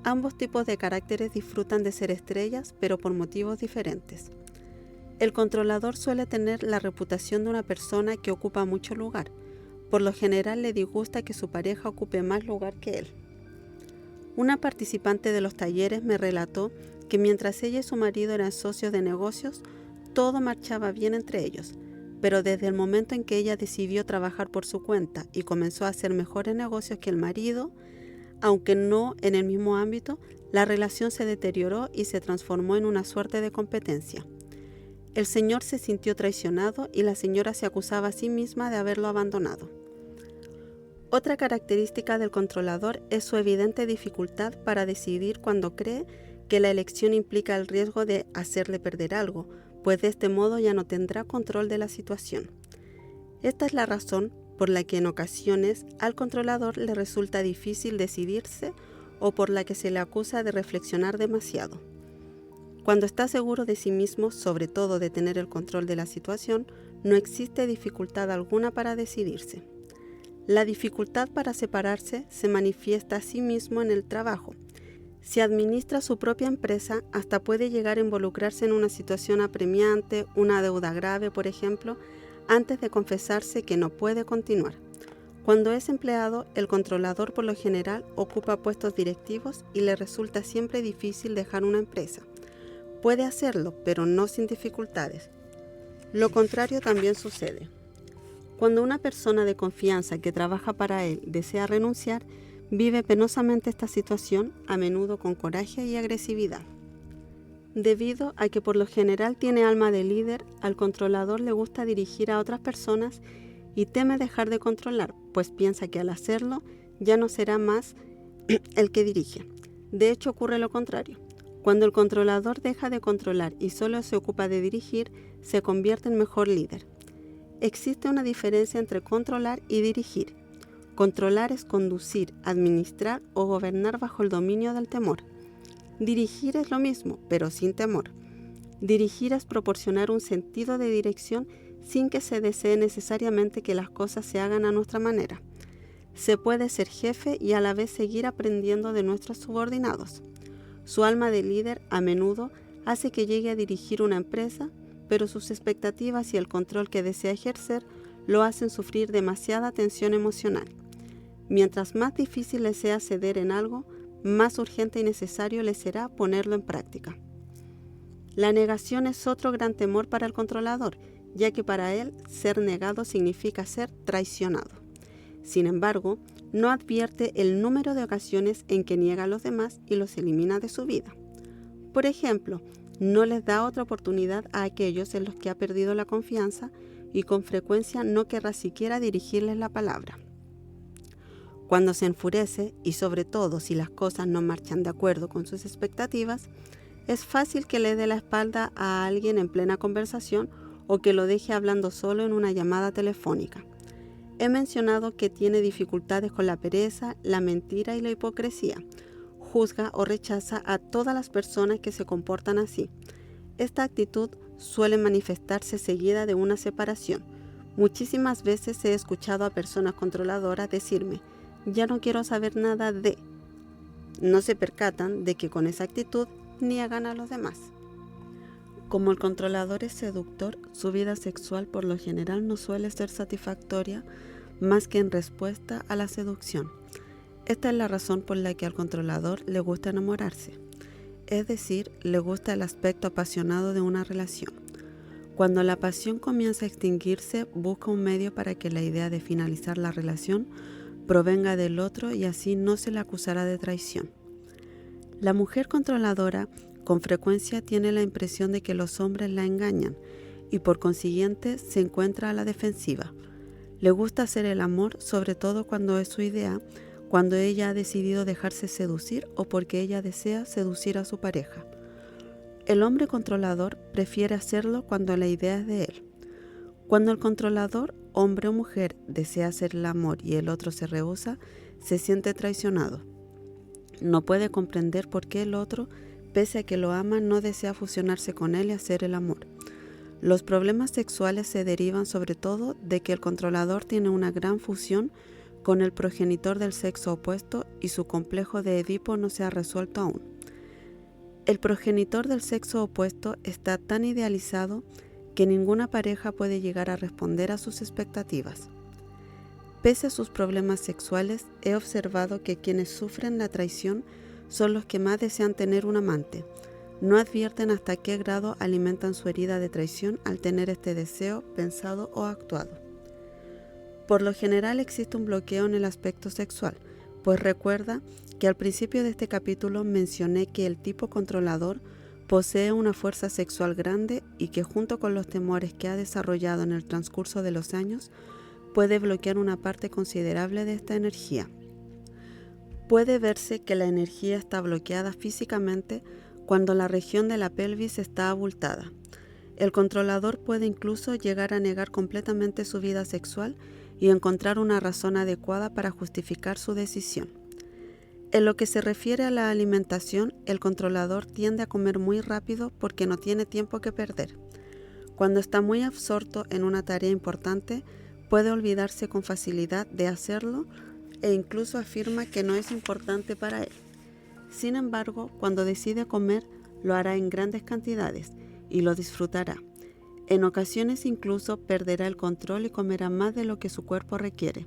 [SPEAKER 1] Ambos tipos de caracteres disfrutan de ser estrellas, pero por motivos diferentes. El controlador suele tener la reputación de una persona que ocupa mucho lugar. Por lo general le disgusta que su pareja ocupe más lugar que él. Una participante de los talleres me relató que mientras ella y su marido eran socios de negocios, todo marchaba bien entre ellos, pero desde el momento en que ella decidió trabajar por su cuenta y comenzó a hacer mejores negocios que el marido, aunque no en el mismo ámbito, la relación se deterioró y se transformó en una suerte de competencia. El señor se sintió traicionado y la señora se acusaba a sí misma de haberlo abandonado. Otra característica del controlador es su evidente dificultad para decidir cuando cree que la elección implica el riesgo de hacerle perder algo, pues de este modo ya no tendrá control de la situación. Esta es la razón por la que en ocasiones al controlador le resulta difícil decidirse o por la que se le acusa de reflexionar demasiado. Cuando está seguro de sí mismo, sobre todo de tener el control de la situación, no existe dificultad alguna para decidirse. La dificultad para separarse se manifiesta a sí mismo en el trabajo. Si administra su propia empresa, hasta puede llegar a involucrarse en una situación apremiante, una deuda grave, por ejemplo, antes de confesarse que no puede continuar. Cuando es empleado, el controlador por lo general ocupa puestos directivos y le resulta siempre difícil dejar una empresa. Puede hacerlo, pero no sin dificultades. Lo contrario también sucede. Cuando una persona de confianza que trabaja para él desea renunciar, vive penosamente esta situación, a menudo con coraje y agresividad. Debido a que por lo general tiene alma de líder, al controlador le gusta dirigir a otras personas y teme dejar de controlar, pues piensa que al hacerlo ya no será más el que dirige. De hecho, ocurre lo contrario. Cuando el controlador deja de controlar y solo se ocupa de dirigir, se convierte en mejor líder. Existe una diferencia entre controlar y dirigir. Controlar es conducir, administrar o gobernar bajo el dominio del temor. Dirigir es lo mismo, pero sin temor. Dirigir es proporcionar un sentido de dirección sin que se desee necesariamente que las cosas se hagan a nuestra manera. Se puede ser jefe y a la vez seguir aprendiendo de nuestros subordinados. Su alma de líder a menudo hace que llegue a dirigir una empresa, pero sus expectativas y el control que desea ejercer lo hacen sufrir demasiada tensión emocional. Mientras más difícil le sea ceder en algo, más urgente y necesario le será ponerlo en práctica. La negación es otro gran temor para el controlador, ya que para él ser negado significa ser traicionado. Sin embargo, no advierte el número de ocasiones en que niega a los demás y los elimina de su vida. Por ejemplo, no les da otra oportunidad a aquellos en los que ha perdido la confianza y con frecuencia no querrá siquiera dirigirles la palabra. Cuando se enfurece, y sobre todo si las cosas no marchan de acuerdo con sus expectativas, es fácil que le dé la espalda a alguien en plena conversación o que lo deje hablando solo en una llamada telefónica. He mencionado que tiene dificultades con la pereza, la mentira y la hipocresía. Juzga o rechaza a todas las personas que se comportan así. Esta actitud suele manifestarse seguida de una separación. Muchísimas veces he escuchado a personas controladoras decirme: ya no quiero saber nada de. No se percatan de que con esa actitud niegan a los demás. Como el controlador es seductor, su vida sexual por lo general no suele ser satisfactoria más que en respuesta a la seducción. Esta es la razón por la que al controlador le gusta enamorarse, es decir, le gusta el aspecto apasionado de una relación. Cuando la pasión comienza a extinguirse, busca un medio para que la idea de finalizar la relación provenga del otro y así no se le acusará de traición. La mujer controladora con frecuencia tiene la impresión de que los hombres la engañan y por consiguiente se encuentra a la defensiva. Le gusta hacer el amor, sobre todo cuando es su idea, cuando ella ha decidido dejarse seducir o porque ella desea seducir a su pareja. El hombre controlador prefiere hacerlo cuando la idea es de él. Cuando el controlador, hombre o mujer, desea hacer el amor y el otro se rehúsa, se siente traicionado. No puede comprender por qué el otro, pese a que lo ama, no desea fusionarse con él y hacer el amor. Los problemas sexuales se derivan sobre todo de que el controlador tiene una gran fusión con el progenitor del sexo opuesto y su complejo de Edipo no se ha resuelto aún. El progenitor del sexo opuesto está tan idealizado que ninguna pareja puede llegar a responder a sus expectativas. Pese a sus problemas sexuales, he observado que quienes sufren la traición son los que más desean tener un amante. No advierten hasta qué grado alimentan su herida de traición al tener este deseo pensado o actuado. Por lo general existe un bloqueo en el aspecto sexual, pues recuerda que al principio de este capítulo mencioné que el tipo controlador posee una fuerza sexual grande y que junto con los temores que ha desarrollado en el transcurso de los años, puede bloquear una parte considerable de esta energía. Puede verse que la energía está bloqueada físicamente cuando la región de la pelvis está abultada. El controlador puede incluso llegar a negar completamente su vida sexual y encontrar una razón adecuada para justificar su decisión. En lo que se refiere a la alimentación, el controlador tiende a comer muy rápido porque no tiene tiempo que perder. Cuando está muy absorto en una tarea importante, puede olvidarse con facilidad de hacerlo e incluso afirma que no es importante para él. Sin embargo, cuando decide comer, lo hará en grandes cantidades y lo disfrutará. En ocasiones incluso perderá el control y comerá más de lo que su cuerpo requiere.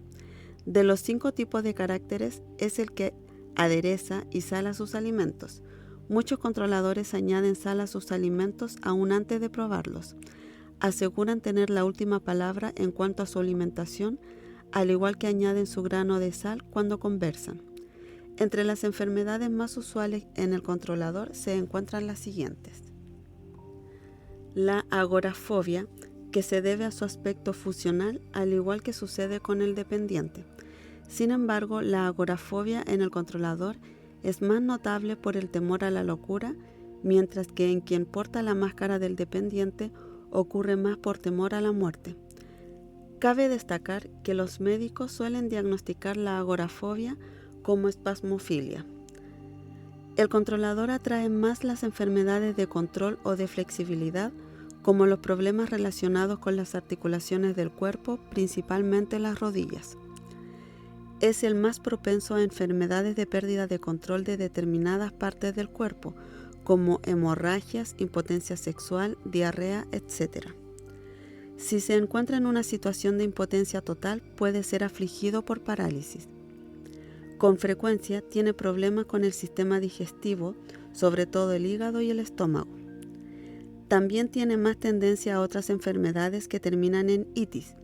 [SPEAKER 1] De los 5 tipos de caracteres, es el que adereza y sala sus alimentos. Muchos controladores añaden sal a sus alimentos aún antes de probarlos. Aseguran tener la última palabra en cuanto a su alimentación, al igual que añaden su grano de sal cuando conversan. Entre las enfermedades más usuales en el controlador se encuentran las siguientes. La agorafobia, que se debe a su aspecto fusional, al igual que sucede con el dependiente. Sin embargo, la agorafobia en el controlador es más notable por el temor a la locura, mientras que en quien porta la máscara del dependiente ocurre más por temor a la muerte. Cabe destacar que los médicos suelen diagnosticar la agorafobia como espasmofilia. El controlador atrae más las enfermedades de control o de flexibilidad, como los problemas relacionados con las articulaciones del cuerpo, principalmente las rodillas. Es el más propenso a enfermedades de pérdida de control de determinadas partes del cuerpo, como hemorragias, impotencia sexual, diarrea, etc. Si se encuentra en una situación de impotencia total, puede ser afligido por parálisis. Con frecuencia tiene problemas con el sistema digestivo, sobre todo el hígado y el estómago. También tiene más tendencia a otras enfermedades que terminan en itis.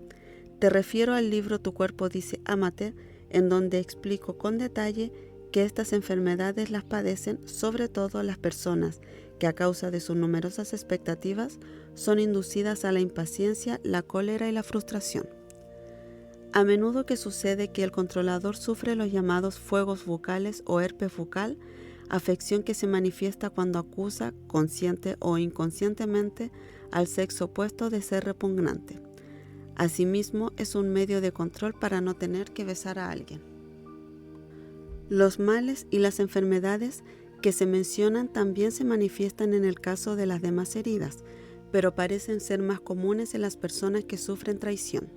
[SPEAKER 1] Te refiero al libro Tu cuerpo dice ámate, en donde explico con detalle que estas enfermedades las padecen sobre todo las personas que a causa de sus numerosas expectativas son inducidas a la impaciencia, la cólera y la frustración. A menudo que sucede que el controlador sufre los llamados fuegos bucales o herpes bucal, afección que se manifiesta cuando acusa, consciente o inconscientemente, al sexo opuesto de ser repugnante. Asimismo, es un medio de control para no tener que besar a alguien. Los males y las enfermedades que se mencionan también se manifiestan en el caso de las demás heridas, pero parecen ser más comunes en las personas que sufren traición.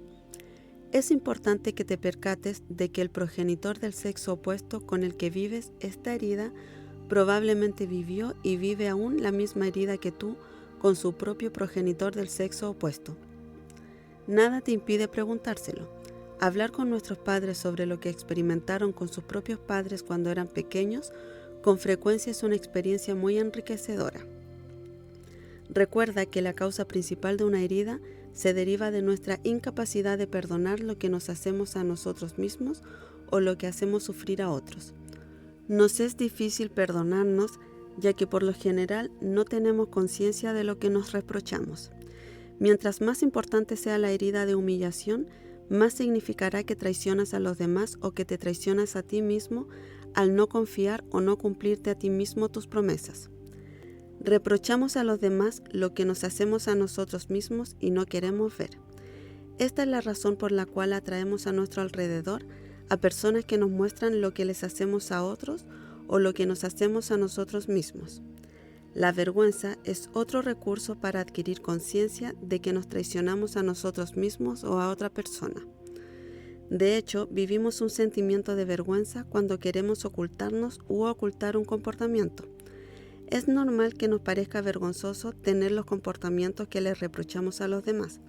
[SPEAKER 1] Es importante que te percates de que el progenitor del sexo opuesto con el que vives esta herida probablemente vivió y vive aún la misma herida que tú con su propio progenitor del sexo opuesto. Nada te impide preguntárselo. Hablar con nuestros padres sobre lo que experimentaron con sus propios padres cuando eran pequeños con frecuencia es una experiencia muy enriquecedora. Recuerda que la causa principal de una herida se deriva de nuestra incapacidad de perdonar lo que nos hacemos a nosotros mismos o lo que hacemos sufrir a otros. Nos es difícil perdonarnos, ya que por lo general no tenemos conciencia de lo que nos reprochamos. Mientras más importante sea la herida de humillación, más significará que traicionas a los demás o que te traicionas a ti mismo al no confiar o no cumplirte a ti mismo tus promesas. Reprochamos a los demás lo que nos hacemos a nosotros mismos y no queremos ver. Esta es la razón por la cual atraemos a nuestro alrededor a personas que nos muestran lo que les hacemos a otros o lo que nos hacemos a nosotros mismos. La vergüenza es otro recurso para adquirir conciencia de que nos traicionamos a nosotros mismos o a otra persona. De hecho, vivimos un sentimiento de vergüenza cuando queremos ocultarnos u ocultar un comportamiento. Es normal que nos parezca vergonzoso tener los comportamientos que les reprochamos a los demás.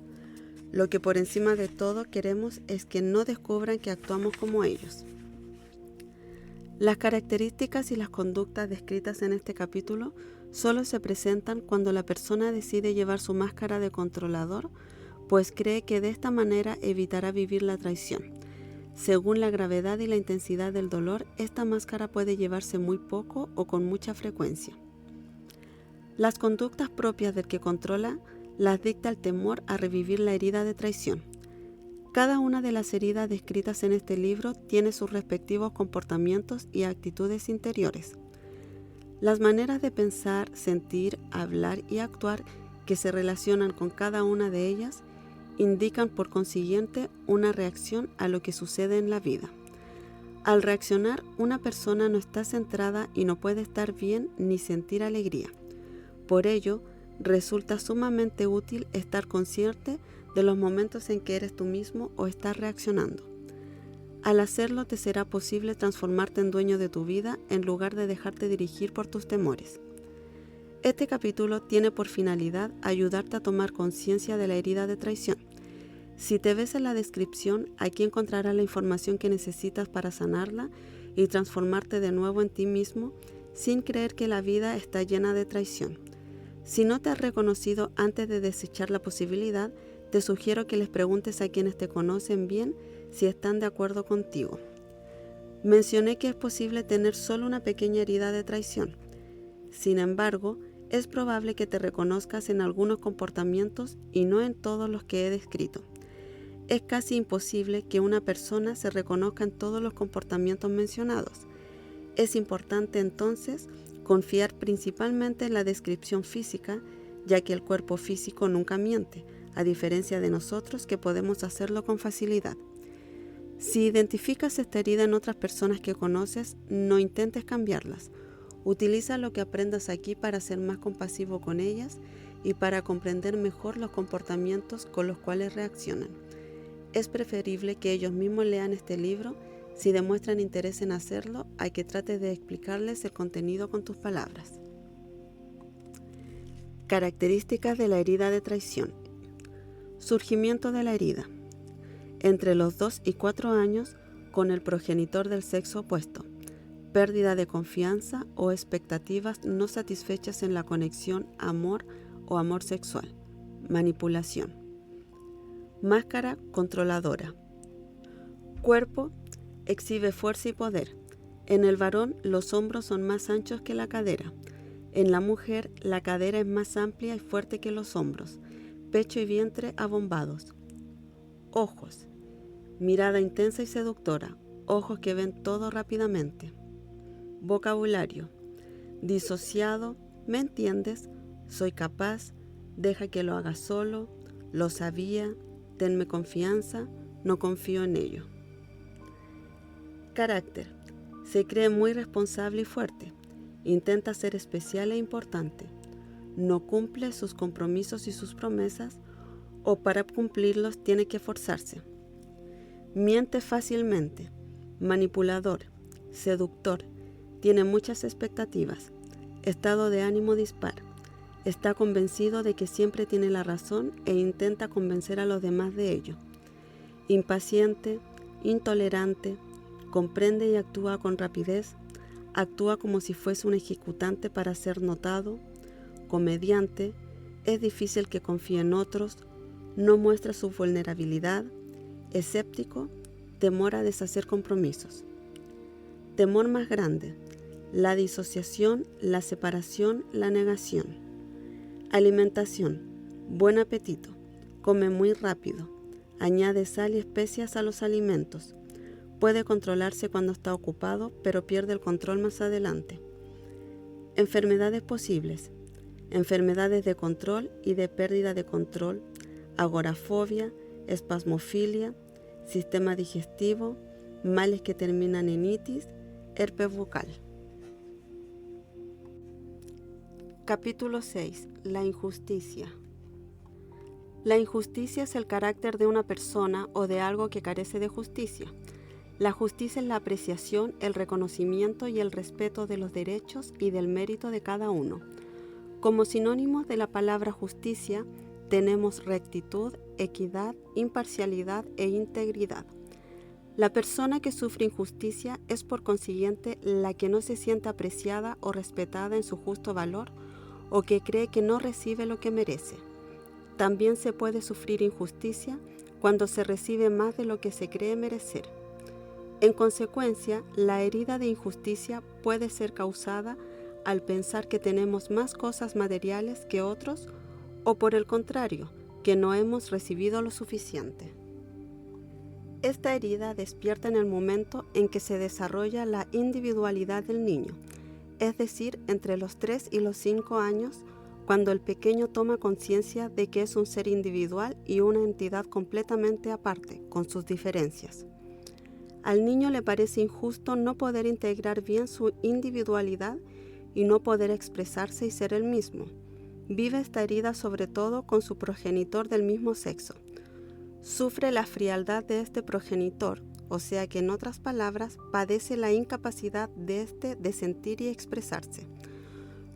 [SPEAKER 1] Lo que por encima de todo queremos es que no descubran que actuamos como ellos. Las características y las conductas descritas en este capítulo solo se presentan cuando la persona decide llevar su máscara de controlador, pues cree que de esta manera evitará vivir la traición. Según la gravedad y la intensidad del dolor, esta máscara puede llevarse muy poco o con mucha frecuencia. Las conductas propias del que controla las dicta el temor a revivir la herida de traición. Cada una de las heridas descritas en este libro tiene sus respectivos comportamientos y actitudes interiores. Las maneras de pensar, sentir, hablar y actuar que se relacionan con cada una de ellas indican por consiguiente una reacción a lo que sucede en la vida. Al reaccionar, una persona no está centrada y no puede estar bien ni sentir alegría. Por ello, resulta sumamente útil estar consciente de los momentos en que eres tú mismo o estás reaccionando. Al hacerlo te será posible transformarte en dueño de tu vida en lugar de dejarte dirigir por tus temores. Este capítulo tiene por finalidad ayudarte a tomar conciencia de la herida de traición. Si te ves en la descripción, aquí encontrarás la información que necesitas para sanarla y transformarte de nuevo en ti mismo sin creer que la vida está llena de traición. Si no te has reconocido antes de desechar la posibilidad, te sugiero que les preguntes a quienes te conocen bien si están de acuerdo contigo. Mencioné que es posible tener solo una pequeña herida de traición. Sin embargo, es probable que te reconozcas en algunos comportamientos y no en todos los que he descrito. Es casi imposible que una persona se reconozca en todos los comportamientos mencionados. Es importante entonces confiar principalmente en la descripción física, ya que el cuerpo físico nunca miente, a diferencia de nosotros que podemos hacerlo con facilidad. Si identificas esta herida en otras personas que conoces, no intentes cambiarlas. Utiliza lo que aprendas aquí para ser más compasivo con ellas y para comprender mejor los comportamientos con los cuales reaccionan. Es preferible que ellos mismos lean este libro si demuestran interés en hacerlo, a que trates de explicarles el contenido con tus palabras. Características de la herida de traición. Surgimiento de la herida. Entre los 2 y 4 años con el progenitor del sexo opuesto. Pérdida de confianza o expectativas no satisfechas en la conexión amor o amor sexual. Manipulación. Máscara controladora. Cuerpo exhibe fuerza y poder. En el varón los hombros son más anchos que la cadera. En la mujer la cadera es más amplia y fuerte que los hombros. Pecho y vientre abombados. Ojos. Mirada intensa y seductora. Ojos que ven todo rápidamente. Vocabulario. Disociado. ¿Me entiendes? Soy capaz. Deja que lo haga solo. Lo sabía. Tenme confianza. No confío en ello. Carácter. Se cree muy responsable y fuerte. Intenta ser especial e importante. No cumple sus compromisos y sus promesas, o para cumplirlos tiene que forzarse. Miente fácilmente. Manipulador. Seductor. Tiene muchas expectativas. Estado de ánimo dispar. Está convencido de que siempre tiene la razón e intenta convencer a los demás de ello. Impaciente. Intolerante. Comprende y actúa con rapidez, actúa como si fuese un ejecutante para ser notado, comediante, es difícil que confíe en otros, no muestra su vulnerabilidad, escéptico, temor a deshacer compromisos. Temor más grande, la disociación, la separación, la negación. Alimentación. Buen apetito. Come muy rápido. Añade sal y especias a los alimentos. Puede controlarse cuando está ocupado, pero pierde el control más adelante. Enfermedades posibles. Enfermedades de control y de pérdida de control, agorafobia, espasmofilia, sistema digestivo, males que terminan en itis, herpes bucal. Capítulo 6. La injusticia. La injusticia es el carácter de una persona o de algo que carece de justicia. La justicia es la apreciación, el reconocimiento y el respeto de los derechos y del mérito de cada uno. Como sinónimos de la palabra justicia, tenemos rectitud, equidad, imparcialidad e integridad. La persona que sufre injusticia es por consiguiente la que no se siente apreciada o respetada en su justo valor o que cree que no recibe lo que merece. También se puede sufrir injusticia cuando se recibe más de lo que se cree merecer. En consecuencia, la herida de injusticia puede ser causada al pensar que tenemos más cosas materiales que otros o por el contrario, que no hemos recibido lo suficiente. Esta herida despierta en el momento en que se desarrolla la individualidad del niño, es decir, entre los 3 y los 5 años, cuando el pequeño toma conciencia de que es un ser individual y una entidad completamente aparte, con sus diferencias. Al niño le parece injusto no poder integrar bien su individualidad y no poder expresarse y ser el mismo. Vive esta herida sobre todo con su progenitor del mismo sexo. Sufre la frialdad de este progenitor, o sea que en otras palabras, padece la incapacidad de este de sentir y expresarse.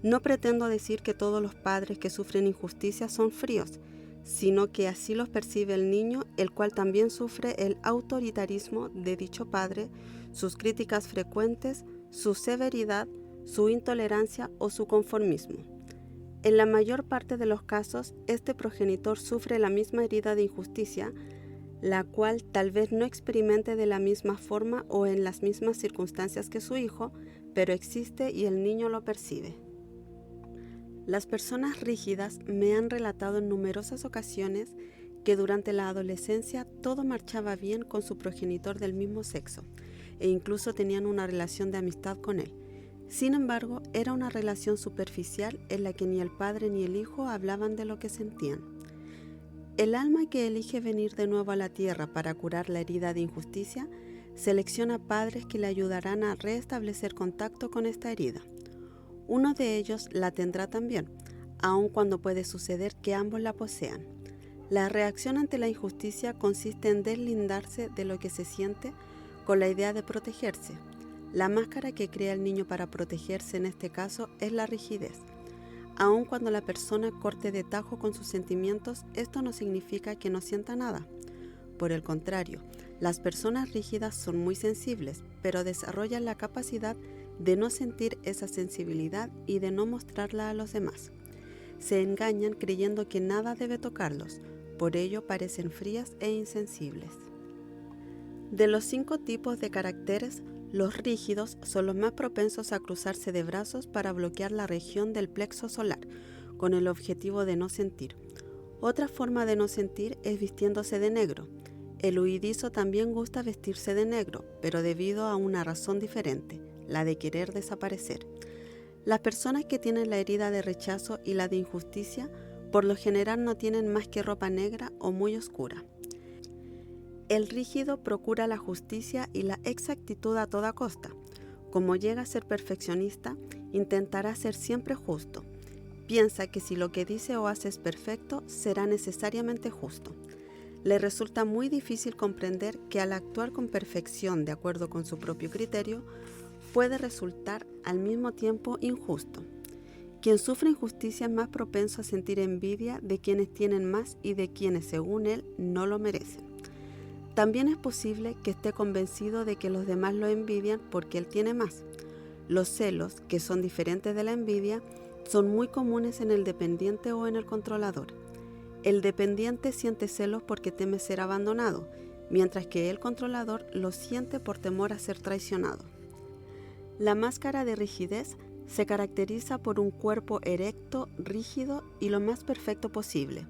[SPEAKER 1] No pretendo decir que todos los padres que sufren injusticia son fríos, sino que así los percibe el niño, el cual también sufre el autoritarismo de dicho padre, sus críticas frecuentes, su severidad, su intolerancia o su conformismo. En la mayor parte de los casos, este progenitor sufre la misma herida de injusticia, la cual tal vez no experimente de la misma forma o en las mismas circunstancias que su hijo, pero existe y el niño lo percibe. Las personas rígidas me han relatado en numerosas ocasiones que durante la adolescencia todo marchaba bien con su progenitor del mismo sexo e incluso tenían una relación de amistad con él. Sin embargo, era una relación superficial en la que ni el padre ni el hijo hablaban de lo que sentían. El alma que elige venir de nuevo a la tierra para curar la herida de injusticia selecciona padres que le ayudarán a restablecer contacto con esta herida. Uno de ellos la tendrá también, aun cuando puede suceder que ambos la posean. La reacción ante la injusticia consiste en deslindarse de lo que se siente con la idea de protegerse. La máscara que crea el niño para protegerse en este caso es la rigidez. Aun cuando la persona corte de tajo con sus sentimientos, esto no significa que no sienta nada. Por el contrario, las personas rígidas son muy sensibles, pero desarrollan la capacidad de no sentir esa sensibilidad y de no mostrarla a los demás. Se engañan creyendo que nada debe tocarlos, por ello parecen frías e insensibles. De los 5 tipos de caracteres, los rígidos son los más propensos a cruzarse de brazos para bloquear la región del plexo solar, con el objetivo de no sentir. Otra forma de no sentir es vistiéndose de negro. El huidizo también gusta vestirse de negro, pero debido a una razón diferente, la de querer desaparecer. Las personas que tienen la herida de rechazo y la de injusticia, por lo general no tienen más que ropa negra o muy oscura. El rígido procura la justicia y la exactitud a toda costa. Como llega a ser perfeccionista, intentará ser siempre justo. Piensa que si lo que dice o hace es perfecto, será necesariamente justo. Le resulta muy difícil comprender que al actuar con perfección de acuerdo con su propio criterio, puede resultar al mismo tiempo injusto. Quien sufre injusticia es más propenso a sentir envidia de quienes tienen más y de quienes, según él, no lo merecen. También es posible que esté convencido de que los demás lo envidian porque él tiene más. Los celos, que son diferentes de la envidia, son muy comunes en el dependiente o en el controlador. El dependiente siente celos porque teme ser abandonado, mientras que el controlador lo siente por temor a ser traicionado. La máscara de rigidez se caracteriza por un cuerpo erecto, rígido y lo más perfecto posible.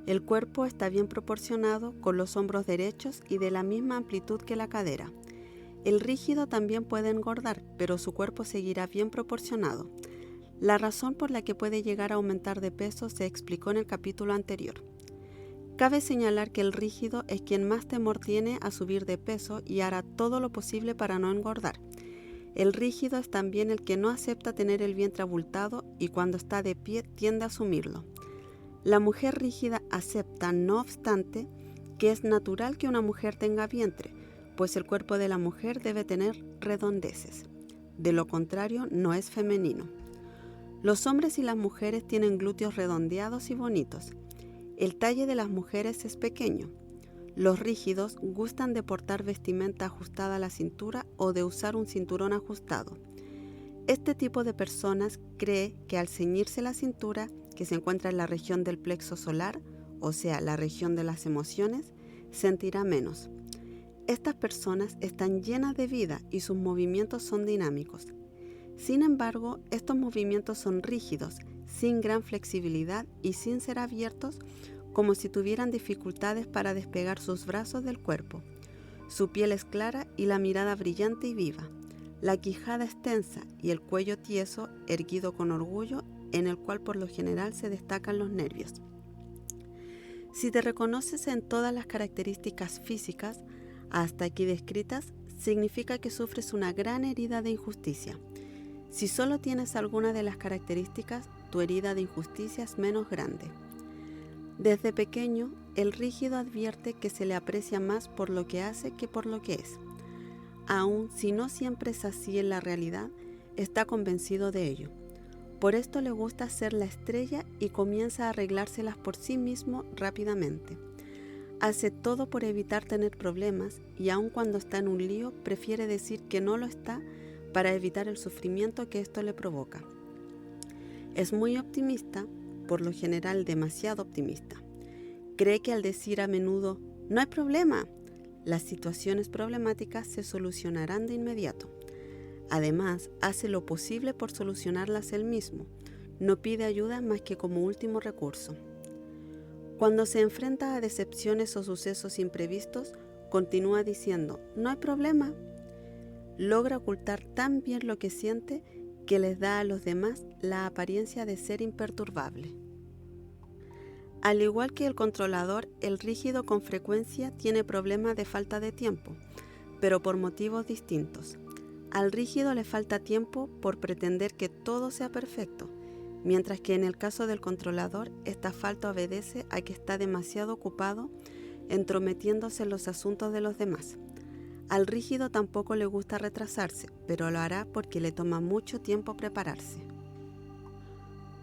[SPEAKER 1] El cuerpo está bien proporcionado, con los hombros derechos y de la misma amplitud que la cadera. El rígido también puede engordar, pero su cuerpo seguirá bien proporcionado. La razón por la que puede llegar a aumentar de peso se explicó en el capítulo anterior. Cabe señalar que el rígido es quien más temor tiene a subir de peso y hará todo lo posible para no engordar. El rígido es también el que no acepta tener el vientre abultado y cuando está de pie tiende a asumirlo. La mujer rígida acepta, no obstante, que es natural que una mujer tenga vientre, pues el cuerpo de la mujer debe tener redondeces. De lo contrario, no es femenino. Los hombres y las mujeres tienen glúteos redondeados y bonitos. El talle de las mujeres es pequeño. Los rígidos gustan de portar vestimenta ajustada a la cintura o de usar un cinturón ajustado. Este tipo de personas cree que al ceñirse la cintura, que se encuentra en la región del plexo solar, o sea, la región de las emociones, sentirá menos. Estas personas están llenas de vida y sus movimientos son dinámicos. Sin embargo, estos movimientos son rígidos, sin gran flexibilidad y sin ser abiertos, como si tuvieran dificultades para despegar sus brazos del cuerpo. Su piel es clara y la mirada brillante y viva. La quijada es tensa y el cuello tieso, erguido con orgullo, en el cual por lo general se destacan los nervios. Si te reconoces en todas las características físicas hasta aquí descritas, significa que sufres una gran herida de injusticia. Si solo tienes alguna de las características, tu herida de injusticia es menos grande. Desde pequeño, el rígido advierte que se le aprecia más por lo que hace que por lo que es. Aun si no siempre es así en la realidad, está convencido de ello. Por esto le gusta ser la estrella y comienza a arreglárselas por sí mismo rápidamente. Hace todo por evitar tener problemas y aun cuando está en un lío, prefiere decir que no lo está para evitar el sufrimiento que esto le provoca. Es muy optimista, por lo general demasiado optimista. Cree que al decir a menudo, no hay problema, las situaciones problemáticas se solucionarán de inmediato. Además, hace lo posible por solucionarlas él mismo. No pide ayuda más que como último recurso. Cuando se enfrenta a decepciones o sucesos imprevistos, continúa diciendo, no hay problema. Logra ocultar tan bien lo que siente que les da a los demás la apariencia de ser imperturbable. Al igual que el controlador, el rígido con frecuencia tiene problemas de falta de tiempo, pero por motivos distintos. Al rígido le falta tiempo por pretender que todo sea perfecto, mientras que en el caso del controlador, esta falta obedece a que está demasiado ocupado entrometiéndose en los asuntos de los demás. Al rígido tampoco le gusta retrasarse, pero lo hará porque le toma mucho tiempo prepararse.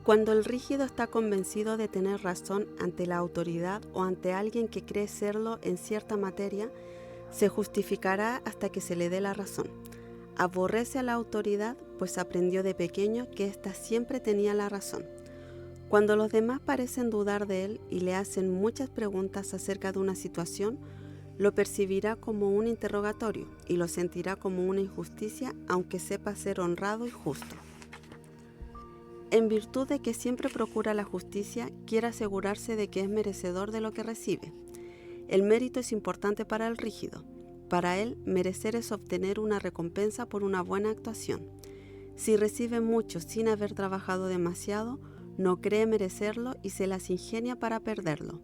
[SPEAKER 1] Cuando el rígido está convencido de tener razón ante la autoridad o ante alguien que cree serlo en cierta materia, se justificará hasta que se le dé la razón. Aborrece a la autoridad, pues aprendió de pequeño que ésta siempre tenía la razón. Cuando los demás parecen dudar de él y le hacen muchas preguntas acerca de una situación, lo percibirá como un interrogatorio y lo sentirá como una injusticia, aunque sepa ser honrado y justo. En virtud de que siempre procura la justicia, quiere asegurarse de que es merecedor de lo que recibe. El mérito es importante para el rígido. Para él, merecer es obtener una recompensa por una buena actuación. Si recibe mucho sin haber trabajado demasiado, no cree merecerlo y se las ingenia para perderlo.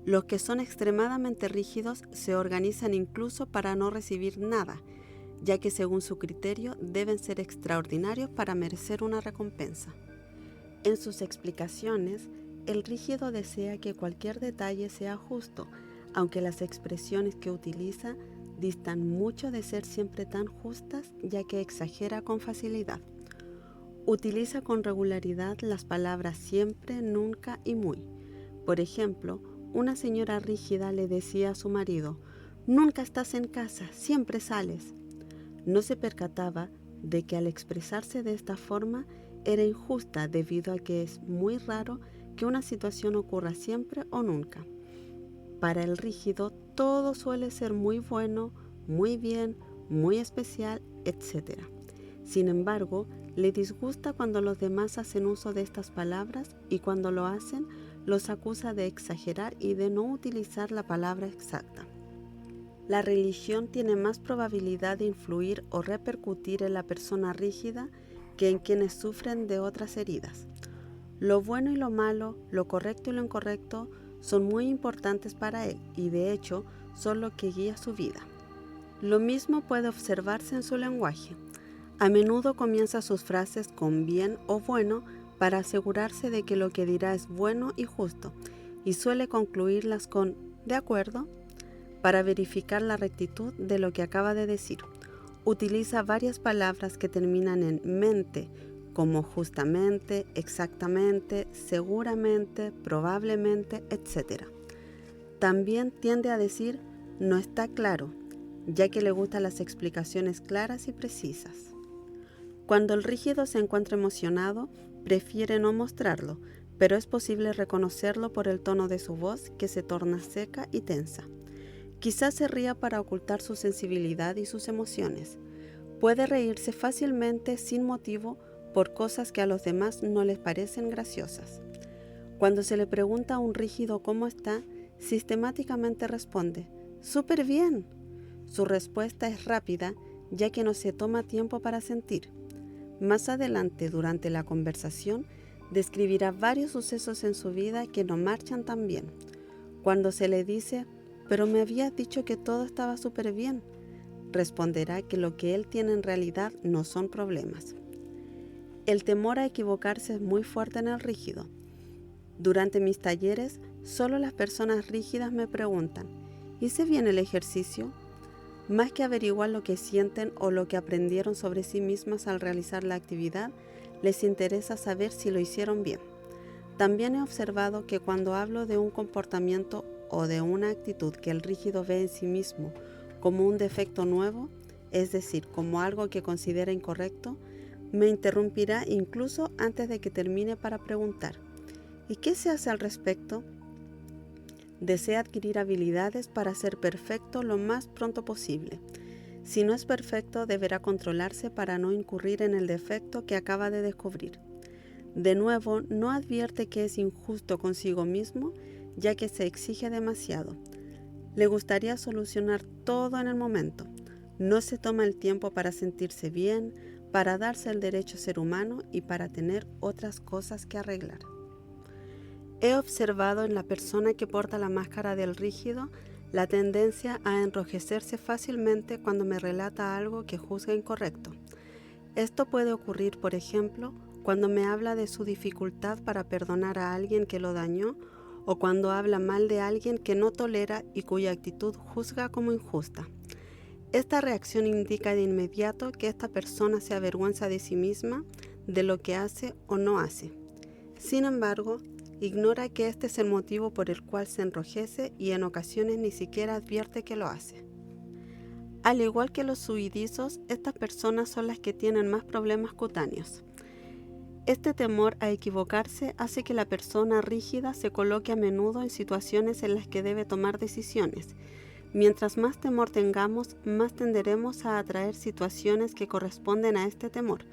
[SPEAKER 1] Los que son extremadamente rígidos se organizan incluso para no recibir nada, ya que según su criterio deben ser extraordinarios para merecer una recompensa. En sus explicaciones, el rígido desea que cualquier detalle sea justo, aunque las expresiones que utiliza distan mucho de ser siempre tan justas, ya que exagera con facilidad. Utiliza con regularidad las palabras siempre, nunca y muy. Por ejemplo, una señora rígida le decía a su marido, «Nunca estás en casa, siempre sales». No se percataba de que al expresarse de esta forma era injusta debido a que es muy raro que una situación ocurra siempre o nunca. Para el rígido todo suele ser muy bueno, muy bien, muy especial, etc. Sin embargo, le disgusta cuando los demás hacen uso de estas palabras y cuando lo hacen, los acusa de exagerar y de no utilizar la palabra exacta. La religión tiene más probabilidad de influir o repercutir en la persona rígida que en quienes sufren de otras heridas. Lo bueno y lo malo, lo correcto y lo incorrecto son muy importantes para él y de hecho son lo que guía su vida. Lo mismo puede observarse en su lenguaje. A menudo comienza sus frases con bien o bueno para asegurarse de que lo que dirá es bueno y justo, y suele concluirlas con «de acuerdo» para verificar la rectitud de lo que acaba de decir. Utiliza varias palabras que terminan en mente, como justamente, exactamente, seguramente, probablemente, etc. También tiende a decir «no está claro», ya que le gustan las explicaciones claras y precisas. Cuando el rígido se encuentra emocionado, prefiere no mostrarlo, pero es posible reconocerlo por el tono de su voz que se torna seca y tensa. Quizás se ría para ocultar su sensibilidad y sus emociones. Puede reírse fácilmente sin motivo por cosas que a los demás no les parecen graciosas. Cuando se le pregunta a un rígido cómo está, sistemáticamente responde, «súper bien». Su respuesta es rápida, ya que no se toma tiempo para sentir. Más adelante, durante la conversación, describirá varios sucesos en su vida que no marchan tan bien. Cuando se le dice, «pero me habías dicho que todo estaba súper bien», responderá que lo que él tiene en realidad no son problemas. El temor a equivocarse es muy fuerte en el rígido. Durante mis talleres, solo las personas rígidas me preguntan, ¿hice bien el ejercicio? Más que averiguar lo que sienten o lo que aprendieron sobre sí mismas al realizar la actividad, les interesa saber si lo hicieron bien. También he observado que cuando hablo de un comportamiento o de una actitud que el rígido ve en sí mismo como un defecto nuevo, es decir, como algo que considera incorrecto, me interrumpirá incluso antes de que termine para preguntar, ¿y qué se hace al respecto? Desea adquirir habilidades para ser perfecto lo más pronto posible. Si no es perfecto, deberá controlarse para no incurrir en el defecto que acaba de descubrir. De nuevo, no advierte que es injusto consigo mismo, ya que se exige demasiado. Le gustaría solucionar todo en el momento. No se toma el tiempo para sentirse bien, para darse el derecho a ser humano y para tener otras cosas que arreglar. He observado en la persona que porta la máscara del rígido la tendencia a enrojecerse fácilmente cuando me relata algo que juzga incorrecto. Esto puede ocurrir, por ejemplo, cuando me habla de su dificultad para perdonar a alguien que lo dañó o cuando habla mal de alguien que no tolera y cuya actitud juzga como injusta. Esta reacción indica de inmediato que esta persona se avergüenza de sí misma, de lo que hace o no hace. Sin embargo, ignora que este es el motivo por el cual se enrojece y en ocasiones ni siquiera advierte que lo hace. Al igual que los suidizos, estas personas son las que tienen más problemas cutáneos. Este temor a equivocarse hace que la persona rígida se coloque a menudo en situaciones en las que debe tomar decisiones. Mientras más temor tengamos, más tenderemos a atraer situaciones que corresponden a este temor.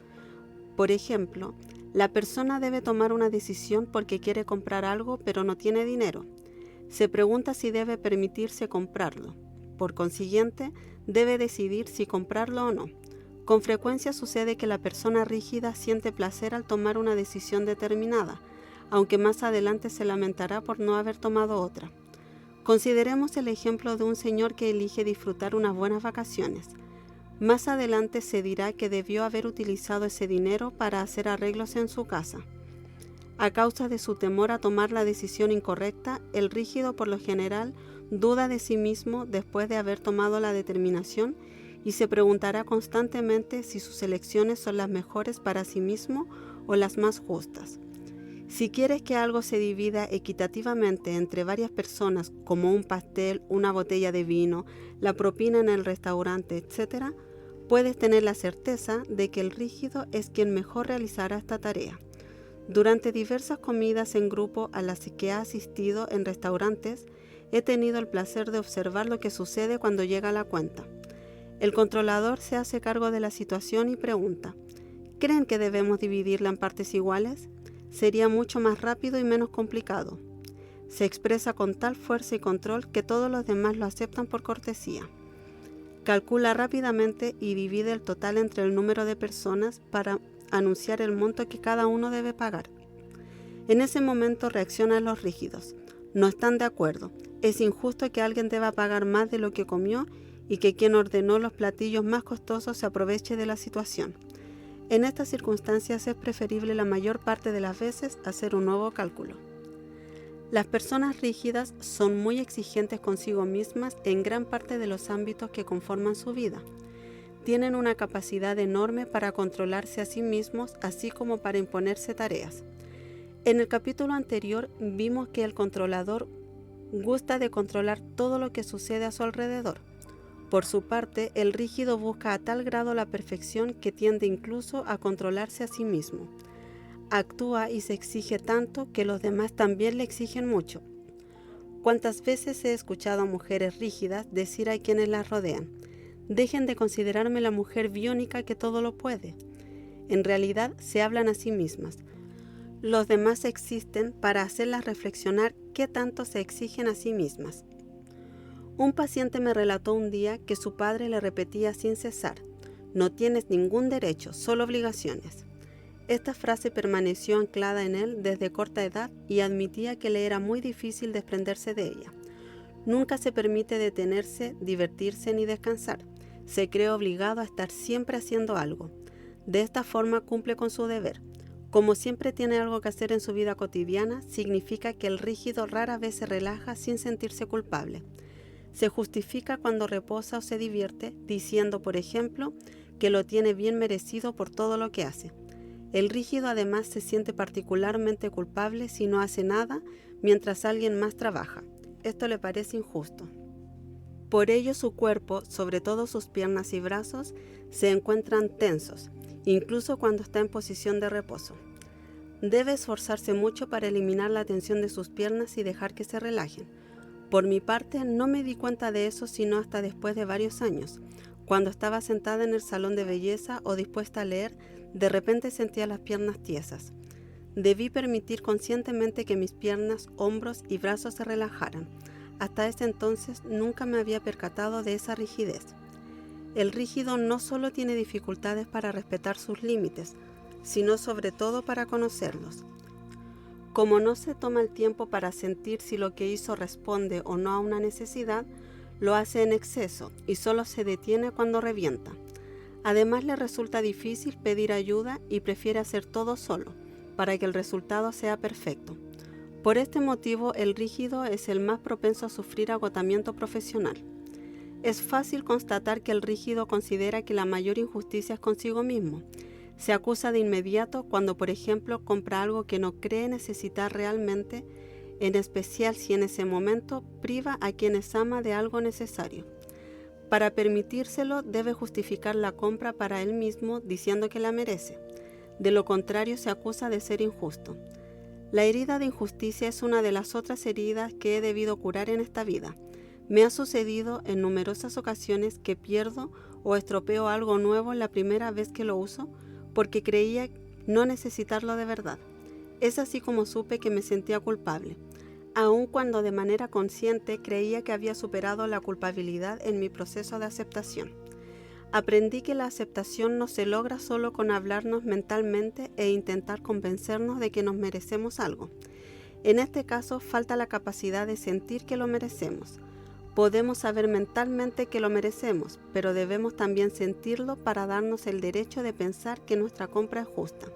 [SPEAKER 1] Por ejemplo, la persona debe tomar una decisión porque quiere comprar algo pero no tiene dinero. Se pregunta si debe permitirse comprarlo. Por consiguiente, debe decidir si comprarlo o no. Con frecuencia sucede que la persona rígida siente placer al tomar una decisión determinada, aunque más adelante se lamentará por no haber tomado otra. Consideremos el ejemplo de un señor que elige disfrutar unas buenas vacaciones. Más adelante se dirá que debió haber utilizado ese dinero para hacer arreglos en su casa. A causa de su temor a tomar la decisión incorrecta, el rígido por lo general duda de sí mismo después de haber tomado la determinación y se preguntará constantemente si sus elecciones son las mejores para sí mismo o las más justas. Si quieres que algo se divida equitativamente entre varias personas, como un pastel, una botella de vino, la propina en el restaurante, etc., puedes tener la certeza de que el rígido es quien mejor realizará esta tarea. Durante diversas comidas en grupo a las que he asistido en restaurantes, he tenido el placer de observar lo que sucede cuando llega la cuenta. El controlador se hace cargo de la situación y pregunta: ¿creen que debemos dividirla en partes iguales? Sería mucho más rápido y menos complicado. Se expresa con tal fuerza y control que todos los demás lo aceptan por cortesía. Calcula rápidamente y divide el total entre el número de personas para anunciar el monto que cada uno debe pagar. En ese momento reaccionan los rígidos. No están de acuerdo. Es injusto que alguien deba pagar más de lo que comió y que quien ordenó los platillos más costosos se aproveche de la situación. En estas circunstancias es preferible la mayor parte de las veces hacer un nuevo cálculo. Las personas rígidas son muy exigentes consigo mismas en gran parte de los ámbitos que conforman su vida. Tienen una capacidad enorme para controlarse a sí mismos, así como para imponerse tareas. En el capítulo anterior vimos que el controlador gusta de controlar todo lo que sucede a su alrededor. Por su parte, el rígido busca a tal grado la perfección que tiende incluso a controlarse a sí mismo. Actúa y se exige tanto que los demás también le exigen mucho. ¿Cuántas veces he escuchado a mujeres rígidas decir a quienes las rodean: dejen de considerarme la mujer biónica que todo lo puede? En realidad se hablan a sí mismas. Los demás existen para hacerlas reflexionar qué tanto se exigen a sí mismas. Un paciente me relató un día que su padre le repetía sin cesar: no tienes ningún derecho, solo obligaciones. Esta frase permaneció anclada en él desde corta edad y admitía que le era muy difícil desprenderse de ella. Nunca se permite detenerse, divertirse ni descansar. Se cree obligado a estar siempre haciendo algo. De esta forma cumple con su deber. Como siempre tiene algo que hacer en su vida cotidiana, significa que el rígido rara vez se relaja sin sentirse culpable. Se justifica cuando reposa o se divierte, diciendo, por ejemplo, que lo tiene bien merecido por todo lo que hace. El rígido además se siente particularmente culpable si no hace nada mientras alguien más trabaja. Esto le parece injusto. Por ello su cuerpo, sobre todo sus piernas y brazos, se encuentran tensos, incluso cuando está en posición de reposo. Debe esforzarse mucho para eliminar la tensión de sus piernas y dejar que se relajen. Por mi parte, no me di cuenta de eso sino hasta después de varios años. Cuando estaba sentada en el salón de belleza o dispuesta a leer, de repente sentía las piernas tiesas. Debí permitir conscientemente que mis piernas, hombros y brazos se relajaran. Hasta ese entonces nunca me había percatado de esa rigidez. El rígido no solo tiene dificultades para respetar sus límites, sino sobre todo para conocerlos. Como no se toma el tiempo para sentir si lo que hizo responde o no a una necesidad, lo hace en exceso y solo se detiene cuando revienta. Además, le resulta difícil pedir ayuda y prefiere hacer todo solo, para que el resultado sea perfecto. Por este motivo, el rígido es el más propenso a sufrir agotamiento profesional. Es fácil constatar que el rígido considera que la mayor injusticia es consigo mismo. Se acusa de inmediato cuando, por ejemplo, compra algo que no cree necesitar realmente, en especial si en ese momento priva a quienes ama de algo necesario. Para permitírselo, debe justificar la compra para él mismo diciendo que la merece. De lo contrario, se acusa de ser injusto. La herida de injusticia es una de las otras heridas que he debido curar en esta vida. Me ha sucedido en numerosas ocasiones que pierdo o estropeo algo nuevo la primera vez que lo uso porque creía no necesitarlo de verdad. Es así como supe que me sentía culpable, aun cuando de manera consciente creía que había superado la culpabilidad en mi proceso de aceptación. Aprendí que la aceptación no se logra solo con hablarnos mentalmente e intentar convencernos de que nos merecemos algo. En este caso, falta la capacidad de sentir que lo merecemos. Podemos saber mentalmente que lo merecemos, pero debemos también sentirlo para darnos el derecho de pensar que nuestra compra es justa.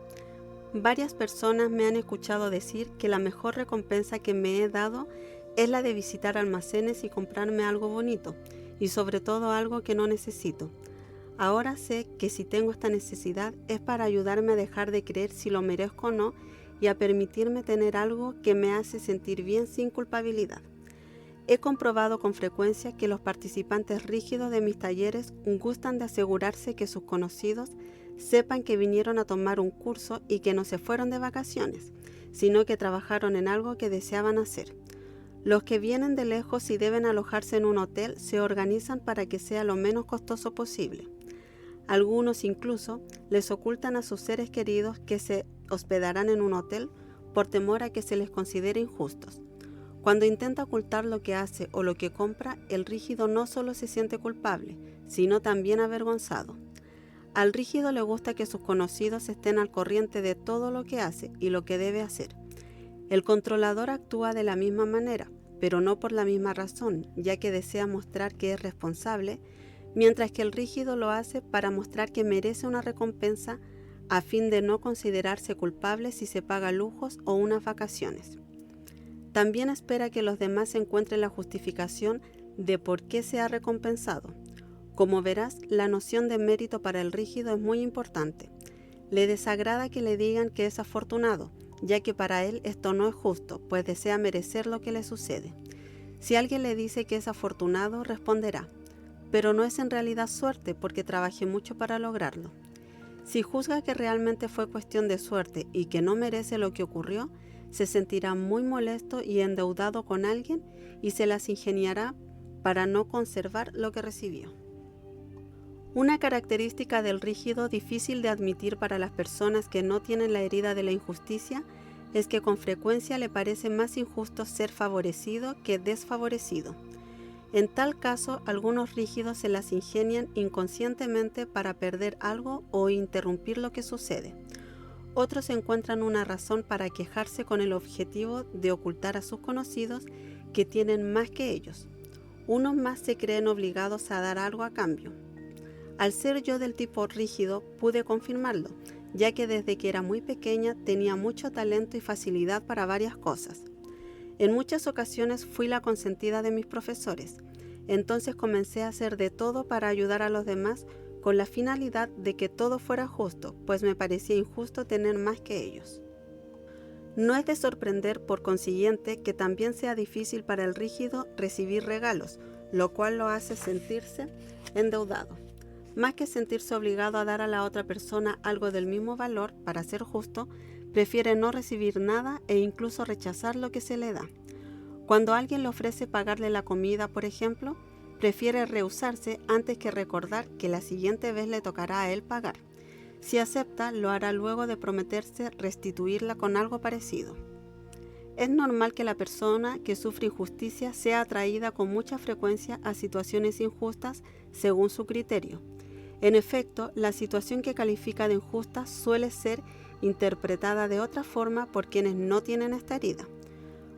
[SPEAKER 1] Varias personas me han escuchado decir que la mejor recompensa que me he dado es la de visitar almacenes y comprarme algo bonito, y sobre todo algo que no necesito. Ahora sé que si tengo esta necesidad es para ayudarme a dejar de creer si lo merezco o no y a permitirme tener algo que me hace sentir bien sin culpabilidad. He comprobado con frecuencia que los participantes rígidos de mis talleres gustan de asegurarse que sus conocidos sepan que vinieron a tomar un curso y que no se fueron de vacaciones, sino que trabajaron en algo que deseaban hacer. Los que vienen de lejos y deben alojarse en un hotel se organizan para que sea lo menos costoso posible. Algunos incluso les ocultan a sus seres queridos que se hospedarán en un hotel por temor a que se les considere injustos. Cuando intenta ocultar lo que hace o lo que compra, el rígido no solo se siente culpable, sino también avergonzado. Al rígido le gusta que sus conocidos estén al corriente de todo lo que hace y lo que debe hacer. El controlador actúa de la misma manera, pero no por la misma razón, ya que desea mostrar que es responsable, mientras que el rígido lo hace para mostrar que merece una recompensa a fin de no considerarse culpable si se paga lujos o unas vacaciones. También espera que los demás encuentren la justificación de por qué se ha recompensado. Como verás, la noción de mérito para el rígido es muy importante. Le desagrada que le digan que es afortunado, ya que para él esto no es justo, pues desea merecer lo que le sucede. Si alguien le dice que es afortunado, responderá: pero no es en realidad suerte porque trabajé mucho para lograrlo. Si juzga que realmente fue cuestión de suerte y que no merece lo que ocurrió, se sentirá muy molesto y endeudado con alguien y se las ingeniará para no conservar lo que recibió. Una característica del rígido difícil de admitir para las personas que no tienen la herida de la injusticia es que con frecuencia le parece más injusto ser favorecido que desfavorecido. En tal caso, algunos rígidos se las ingenian inconscientemente para perder algo o interrumpir lo que sucede. Otros encuentran una razón para quejarse con el objetivo de ocultar a sus conocidos que tienen más que ellos. Unos más se creen obligados a dar algo a cambio. Al ser yo del tipo rígido, pude confirmarlo, ya que desde que era muy pequeña tenía mucho talento y facilidad para varias cosas. En muchas ocasiones fui la consentida de mis profesores, entonces comencé a hacer de todo para ayudar a los demás con la finalidad de que todo fuera justo, pues me parecía injusto tener más que ellos. No es de sorprender, por consiguiente, que también sea difícil para el rígido recibir regalos, lo cual lo hace sentirse endeudado. Más que sentirse obligado a dar a la otra persona algo del mismo valor, para ser justo, prefiere no recibir nada e incluso rechazar lo que se le da. Cuando alguien le ofrece pagarle la comida, por ejemplo, prefiere rehusarse antes que recordar que la siguiente vez le tocará a él pagar. Si acepta, lo hará luego de prometerse restituirla con algo parecido. Es normal que la persona que sufre injusticia sea atraída con mucha frecuencia a situaciones injustas según su criterio. En efecto, la situación que califica de injusta suele ser interpretada de otra forma por quienes no tienen esta herida.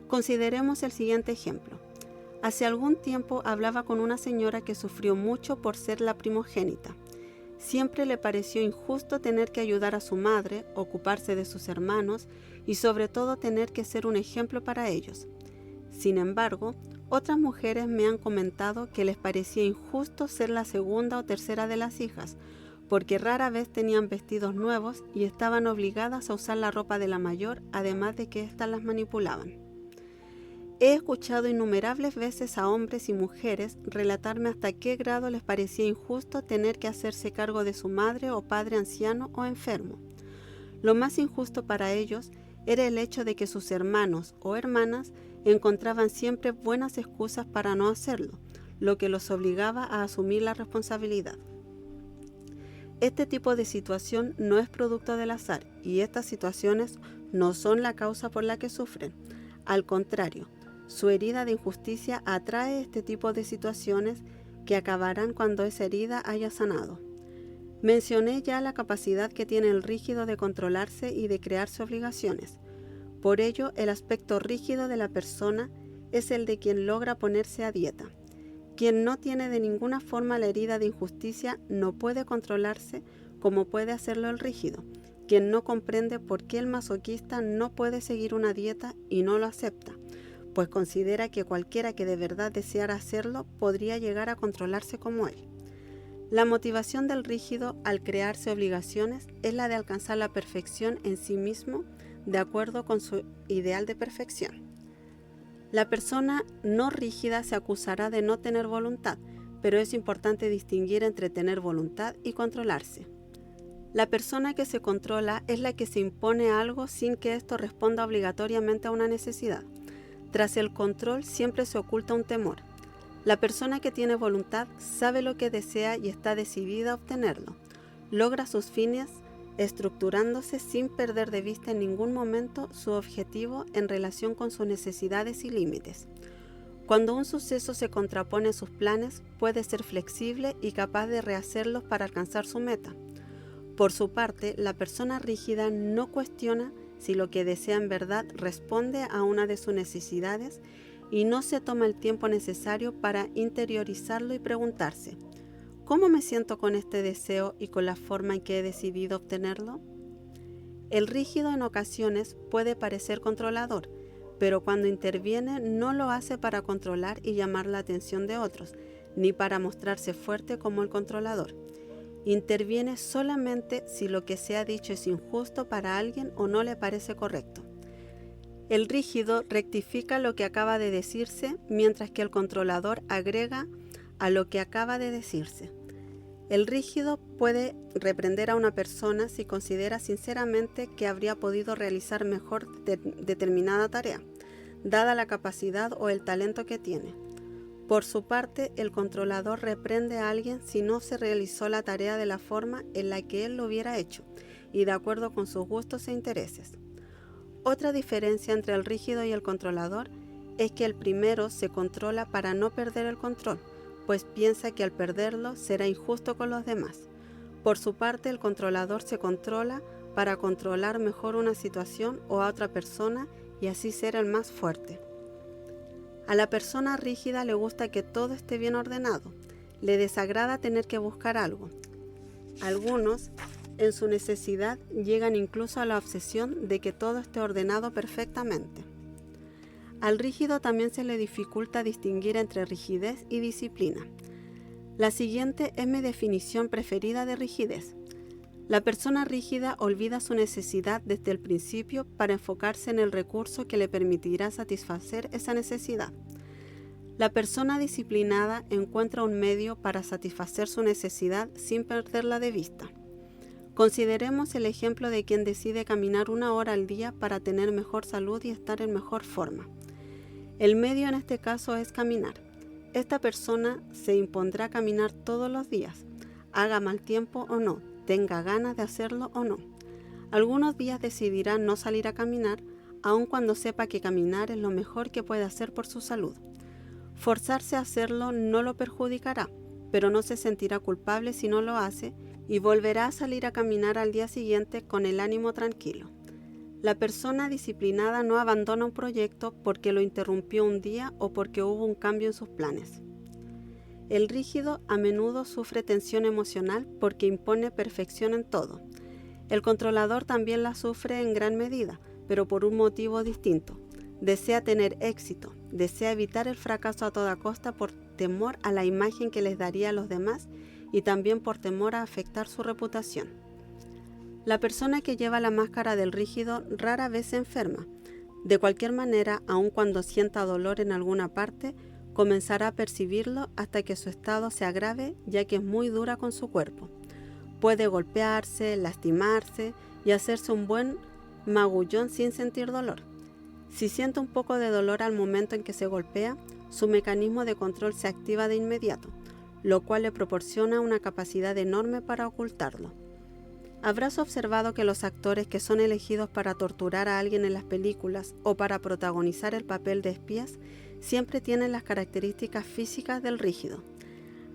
[SPEAKER 1] Consideremos el siguiente ejemplo. Hace algún tiempo hablaba con una señora que sufrió mucho por ser la primogénita. Siempre le pareció injusto tener que ayudar a su madre, ocuparse de sus hermanos y sobre todo tener que ser un ejemplo para ellos. Sin embargo, otras mujeres me han comentado que les parecía injusto ser la segunda o tercera de las hijas, porque rara vez tenían vestidos nuevos y estaban obligadas a usar la ropa de la mayor, además de que éstas las manipulaban. He escuchado innumerables veces a hombres y mujeres relatarme hasta qué grado les parecía injusto tener que hacerse cargo de su madre o padre anciano o enfermo. Lo más injusto para ellos era el hecho de que sus hermanos o hermanas encontraban siempre buenas excusas para no hacerlo, lo que los obligaba a asumir la responsabilidad. Este tipo de situación no es producto del azar y estas situaciones no son la causa por la que sufren. Al contrario, su herida de injusticia atrae este tipo de situaciones que acabarán cuando esa herida haya sanado. Mencioné ya la capacidad que tiene el rígido de controlarse y de crearse obligaciones. Por ello, el aspecto rígido de la persona es el de quien logra ponerse a dieta. Quien no tiene de ninguna forma la herida de injusticia no puede controlarse como puede hacerlo el rígido. Quien no comprende por qué el masoquista no puede seguir una dieta y no lo acepta, pues considera que cualquiera que de verdad deseara hacerlo podría llegar a controlarse como él. La motivación del rígido al crearse obligaciones es la de alcanzar la perfección en sí mismo de acuerdo con su ideal de perfección. La persona no rígida se acusará de no tener voluntad, pero es importante distinguir entre tener voluntad y controlarse. La persona que se controla es la que se impone algo sin que esto responda obligatoriamente a una necesidad. Tras el control siempre se oculta un temor. La persona que tiene voluntad sabe lo que desea y está decidida a obtenerlo. Logra sus fines estructurándose sin perder de vista en ningún momento su objetivo en relación con sus necesidades y límites. Cuando un suceso se contrapone a sus planes, puede ser flexible y capaz de rehacerlos para alcanzar su meta. Por su parte, la persona rígida no cuestiona si lo que desea en verdad responde a una de sus necesidades y no se toma el tiempo necesario para interiorizarlo y preguntarse: ¿cómo me siento con este deseo y con la forma en que he decidido obtenerlo? El rígido en ocasiones puede parecer controlador, pero cuando interviene no lo hace para controlar y llamar la atención de otros, ni para mostrarse fuerte como el controlador. Interviene solamente si lo que se ha dicho es injusto para alguien o no le parece correcto. El rígido rectifica lo que acaba de decirse, mientras que el controlador agrega a lo que acaba de decirse. El rígido puede reprender a una persona si considera sinceramente que habría podido realizar mejor determinada tarea, dada la capacidad o el talento que tiene. Por su parte, el controlador reprende a alguien si no se realizó la tarea de la forma en la que él lo hubiera hecho y de acuerdo con sus gustos e intereses. Otra diferencia entre el rígido y el controlador es que el primero se controla para no perder el control, pues piensa que al perderlo será injusto con los demás. Por su parte, el controlador se controla para controlar mejor una situación o a otra persona y así ser el más fuerte. A la persona rígida le gusta que todo esté bien ordenado, le desagrada tener que buscar algo. Algunos, en su necesidad, llegan incluso a la obsesión de que todo esté ordenado perfectamente. Al rígido también se le dificulta distinguir entre rigidez y disciplina. La siguiente es mi definición preferida de rigidez. La persona rígida olvida su necesidad desde el principio para enfocarse en el recurso que le permitirá satisfacer esa necesidad. La persona disciplinada encuentra un medio para satisfacer su necesidad sin perderla de vista. Consideremos el ejemplo de quien decide caminar 1 hora al día para tener mejor salud y estar en mejor forma. El medio en este caso es caminar. Esta persona se impondrá caminar todos los días, haga mal tiempo o no, tenga ganas de hacerlo o no. Algunos días decidirá no salir a caminar, aun cuando sepa que caminar es lo mejor que puede hacer por su salud. Forzarse a hacerlo no lo perjudicará, pero no se sentirá culpable si no lo hace y volverá a salir a caminar al día siguiente con el ánimo tranquilo. La persona disciplinada no abandona un proyecto porque lo interrumpió un día o porque hubo un cambio en sus planes. El rígido a menudo sufre tensión emocional porque impone perfección en todo. El controlador también la sufre en gran medida, pero por un motivo distinto. Desea tener éxito, desea evitar el fracaso a toda costa por temor a la imagen que les daría a los demás y también por temor a afectar su reputación. La persona que lleva la máscara del rígido rara vez se enferma. De cualquier manera, aun cuando sienta dolor en alguna parte, comenzará a percibirlo hasta que su estado se agrave, ya que es muy dura con su cuerpo. Puede golpearse, lastimarse y hacerse un buen magullón sin sentir dolor. Si siente un poco de dolor al momento en que se golpea, su mecanismo de control se activa de inmediato, lo cual le proporciona una capacidad enorme para ocultarlo. Habrás observado que los actores que son elegidos para torturar a alguien en las películas o para protagonizar el papel de espías siempre tienen las características físicas del rígido.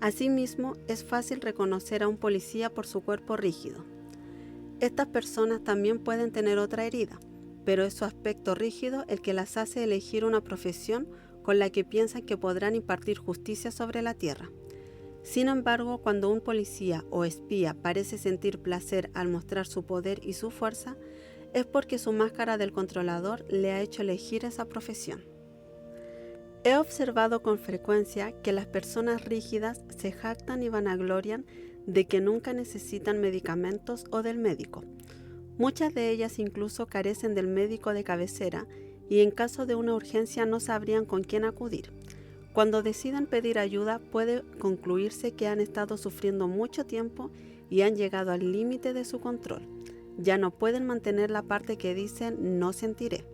[SPEAKER 1] Asimismo, es fácil reconocer a un policía por su cuerpo rígido. Estas personas también pueden tener otra herida, pero es su aspecto rígido el que las hace elegir una profesión con la que piensan que podrán impartir justicia sobre la tierra. Sin embargo, cuando un policía o espía parece sentir placer al mostrar su poder y su fuerza, es porque su máscara del controlador le ha hecho elegir esa profesión. He observado con frecuencia que las personas rígidas se jactan y vanaglorian de que nunca necesitan medicamentos o del médico. Muchas de ellas incluso carecen del médico de cabecera y en caso de una urgencia no sabrían con quién acudir. Cuando deciden pedir ayuda, puede concluirse que han estado sufriendo mucho tiempo y han llegado al límite de su control. Ya no pueden mantener la parte que dicen no sentiré.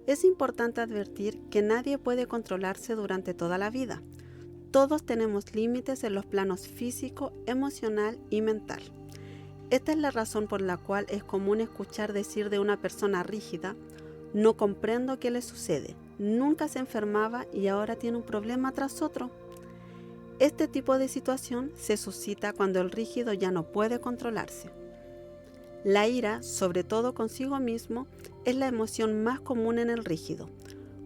[SPEAKER 1] Es importante advertir que nadie puede controlarse durante toda la vida. Todos tenemos límites en los planos físico, emocional y mental. Esta es la razón por la cual es común escuchar decir de una persona rígida: no comprendo qué le sucede, nunca se enfermaba y ahora tiene un problema tras otro. Este tipo de situación se suscita cuando el rígido ya no puede controlarse. La ira, sobre todo consigo mismo, es la emoción más común en el rígido.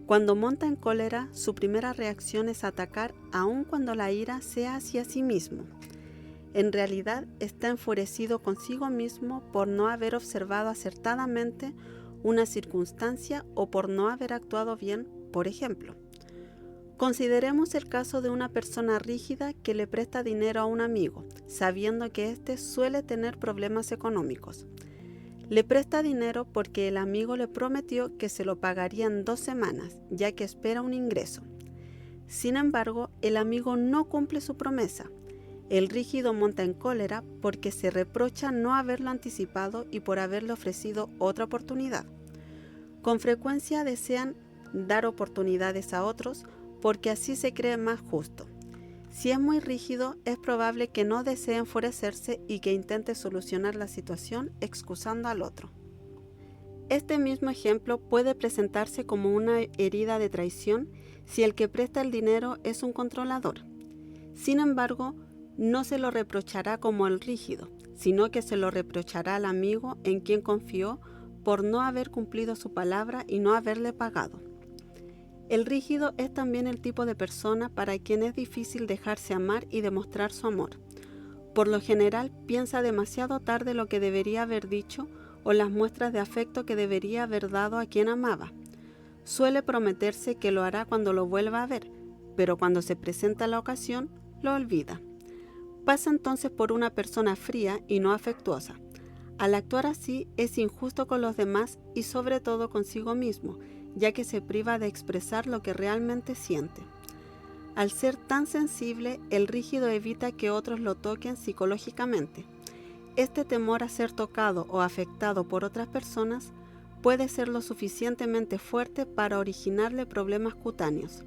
[SPEAKER 1] Cuando monta en cólera, su primera reacción es atacar, aun cuando la ira sea hacia sí mismo. En realidad, está enfurecido consigo mismo por no haber observado acertadamente una circunstancia o por no haber actuado bien, por ejemplo. Consideremos el caso de una persona rígida que le presta dinero a un amigo, sabiendo que éste suele tener problemas económicos. Le presta dinero porque el amigo le prometió que se lo pagaría en 2 semanas, ya que espera un ingreso. Sin embargo, el amigo no cumple su promesa. El rígido monta en cólera porque se reprocha no haberlo anticipado y por haberle ofrecido otra oportunidad. Con frecuencia desean dar oportunidades a otros porque así se cree más justo. Si es muy rígido, es probable que no desee enfurecerse y que intente solucionar la situación excusando al otro. Este mismo ejemplo puede presentarse como una herida de traición si el que presta el dinero es un controlador. Sin embargo, no se lo reprochará como el rígido, sino que se lo reprochará al amigo en quien confió por no haber cumplido su palabra y no haberle pagado. El rígido es también el tipo de persona para quien es difícil dejarse amar y demostrar su amor. Por lo general, piensa demasiado tarde lo que debería haber dicho o las muestras de afecto que debería haber dado a quien amaba. Suele prometerse que lo hará cuando lo vuelva a ver, pero cuando se presenta la ocasión, lo olvida. Pasa entonces por una persona fría y no afectuosa. Al actuar así, es injusto con los demás y sobre todo consigo mismo, ya que se priva de expresar lo que realmente siente. Al ser tan sensible, el rígido evita que otros lo toquen psicológicamente. Este temor a ser tocado o afectado por otras personas puede ser lo suficientemente fuerte para originarle problemas cutáneos.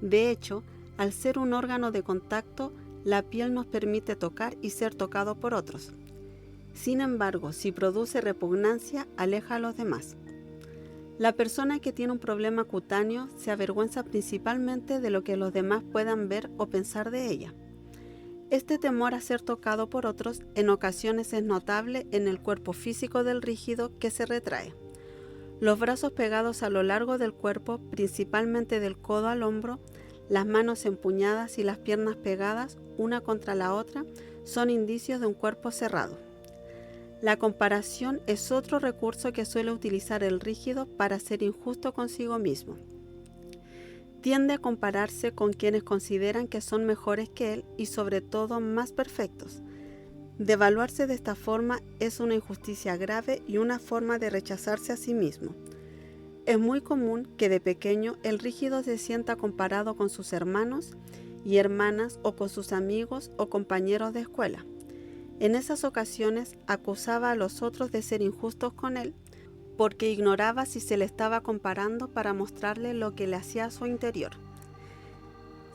[SPEAKER 1] De hecho, al ser un órgano de contacto, la piel nos permite tocar y ser tocado por otros. Sin embargo, si produce repugnancia, aleja a los demás. La persona que tiene un problema cutáneo se avergüenza principalmente de lo que los demás puedan ver o pensar de ella. Este temor a ser tocado por otros en ocasiones es notable en el cuerpo físico del rígido que se retrae. Los brazos pegados a lo largo del cuerpo, principalmente del codo al hombro, las manos empuñadas y las piernas pegadas una contra la otra, son indicios de un cuerpo cerrado. La comparación es otro recurso que suele utilizar el rígido para ser injusto consigo mismo. Tiende a compararse con quienes consideran que son mejores que él y sobre todo más perfectos. Devaluarse de esta forma es una injusticia grave y una forma de rechazarse a sí mismo. Es muy común que de pequeño el rígido se sienta comparado con sus hermanos y hermanas o con sus amigos o compañeros de escuela. En esas ocasiones acusaba a los otros de ser injustos con él porque ignoraba si se le estaba comparando para mostrarle lo que le hacía a su interior.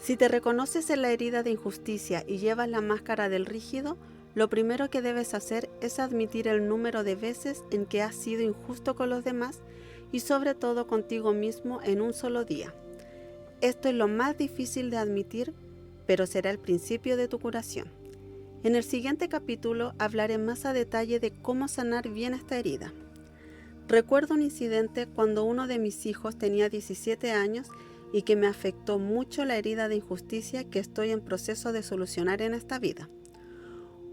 [SPEAKER 1] Si te reconoces en la herida de injusticia y llevas la máscara del rígido, lo primero que debes hacer es admitir el número de veces en que has sido injusto con los demás y sobre todo contigo mismo en un solo día. Esto es lo más difícil de admitir, pero será el principio de tu curación. En el siguiente capítulo hablaré más a detalle de cómo sanar bien esta herida. Recuerdo un incidente cuando uno de mis hijos tenía 17 años y que me afectó mucho la herida de injusticia que estoy en proceso de solucionar en esta vida.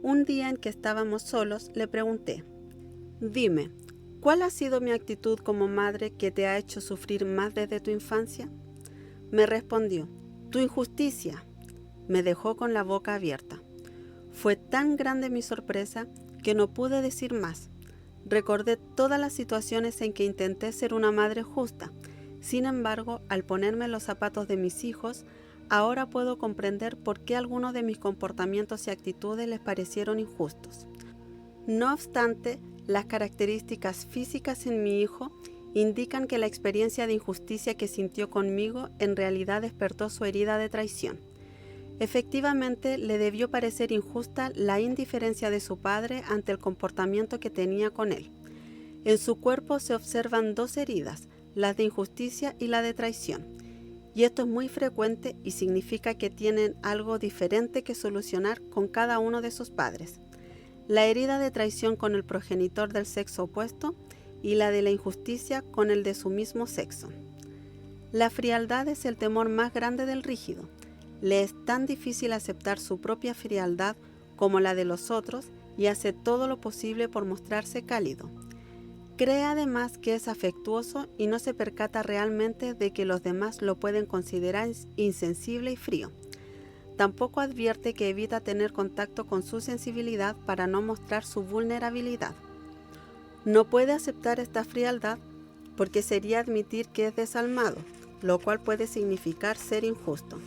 [SPEAKER 1] Un día en que estábamos solos, le pregunté: dime, ¿cuál ha sido mi actitud como madre que te ha hecho sufrir más desde tu infancia? Me respondió: tu injusticia. Me dejó con la boca abierta. Fue tan grande mi sorpresa que no pude decir más. Recordé todas las situaciones en que intenté ser una madre justa. Sin embargo, al ponerme en los zapatos de mis hijos, ahora puedo comprender por qué algunos de mis comportamientos y actitudes les parecieron injustos. No obstante, las características físicas en mi hijo indican que la experiencia de injusticia que sintió conmigo en realidad despertó su herida de traición. Efectivamente, le debió parecer injusta la indiferencia de su padre ante el comportamiento que tenía con él. En su cuerpo se observan dos heridas, las de injusticia y la de traición. Y esto es muy frecuente y significa que tienen algo diferente que solucionar con cada uno de sus padres. La herida de traición con el progenitor del sexo opuesto y la de la injusticia con el de su mismo sexo. La frialdad es el temor más grande del rígido. Le es tan difícil aceptar su propia frialdad como la de los otros y hace todo lo posible por mostrarse cálido. Cree además que es afectuoso y no se percata realmente de que los demás lo pueden considerar insensible y frío. Tampoco advierte que evita tener contacto con su sensibilidad para no mostrar su vulnerabilidad. No puede aceptar esta frialdad porque sería admitir que es desalmado, lo cual puede significar ser injusto.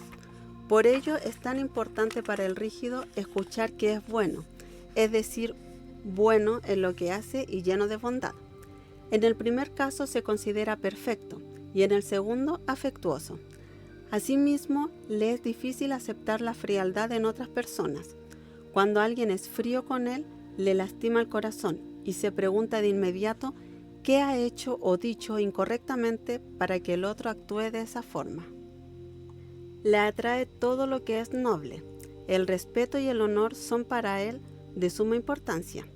[SPEAKER 1] Por ello es tan importante para el rígido escuchar que es bueno, es decir, bueno en lo que hace y lleno de bondad. En el primer caso se considera perfecto y en el segundo afectuoso. Asimismo, le es difícil aceptar la frialdad en otras personas. Cuando alguien es frío con él, le lastima el corazón y se pregunta de inmediato qué ha hecho o dicho incorrectamente para que el otro actúe de esa forma. Le atrae todo lo que es noble. El respeto y el honor son para él de suma importancia.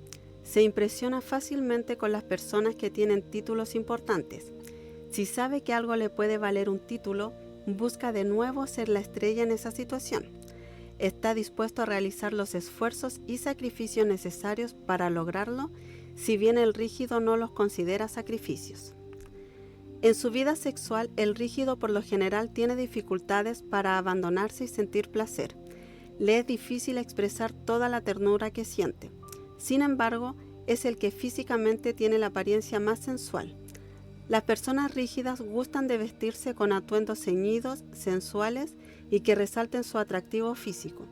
[SPEAKER 1] Se impresiona fácilmente con las personas que tienen títulos importantes. Si sabe que algo le puede valer un título, busca de nuevo ser la estrella en esa situación. Está dispuesto a realizar los esfuerzos y sacrificios necesarios para lograrlo, si bien el rígido no los considera sacrificios. En su vida sexual, el rígido por lo general tiene dificultades para abandonarse y sentir placer. Le es difícil expresar toda la ternura que siente. Sin embargo, es el que físicamente tiene la apariencia más sensual. Las personas rígidas gustan de vestirse con atuendos ceñidos, sensuales y que resalten su atractivo físico.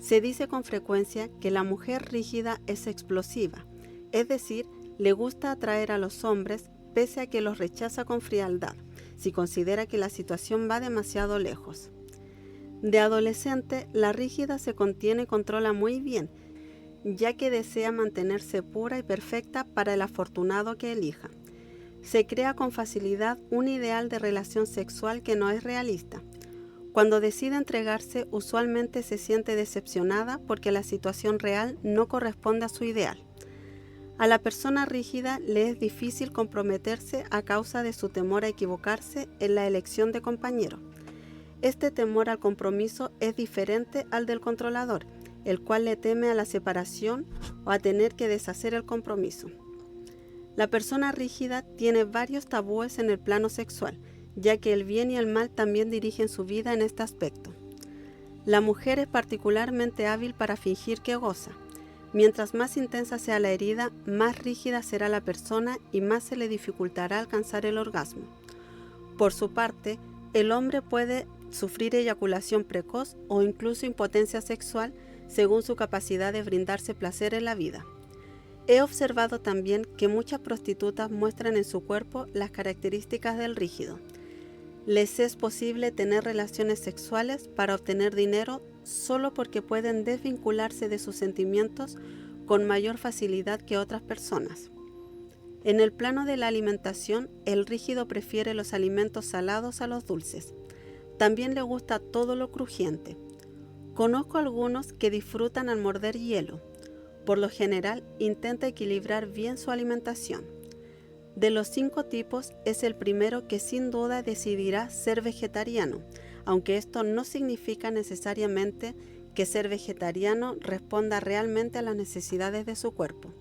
[SPEAKER 1] Se dice con frecuencia que la mujer rígida es explosiva, es decir, le gusta atraer a los hombres pese a que los rechaza con frialdad, si considera que la situación va demasiado lejos. De adolescente, la rígida se contiene y controla muy bien, ya que desea mantenerse pura y perfecta para el afortunado que elija. Se crea con facilidad un ideal de relación sexual que no es realista. Cuando decide entregarse, usualmente se siente decepcionada porque la situación real no corresponde a su ideal. A la persona rígida le es difícil comprometerse a causa de su temor a equivocarse en la elección de compañero. Este temor al compromiso es diferente al del controlador, el cual le teme a la separación o a tener que deshacer el compromiso. La persona rígida tiene varios tabúes en el plano sexual, ya que el bien y el mal también dirigen su vida en este aspecto. La mujer es particularmente hábil para fingir que goza. Mientras más intensa sea la herida, más rígida será la persona y más se le dificultará alcanzar el orgasmo. Por su parte, el hombre puede sufrir eyaculación precoz o incluso impotencia sexual según su capacidad de brindarse placer en la vida. He observado también que muchas prostitutas muestran en su cuerpo las características del rígido. Les es posible tener relaciones sexuales para obtener dinero solo porque pueden desvincularse de sus sentimientos con mayor facilidad que otras personas. En el plano de la alimentación, el rígido prefiere los alimentos salados a los dulces. También le gusta todo lo crujiente. Conozco algunos que disfrutan al morder hielo. Por lo general, intenta equilibrar bien su alimentación. De los 5 tipos, es el primero que sin duda decidirá ser vegetariano, aunque esto no significa necesariamente que ser vegetariano responda realmente a las necesidades de su cuerpo.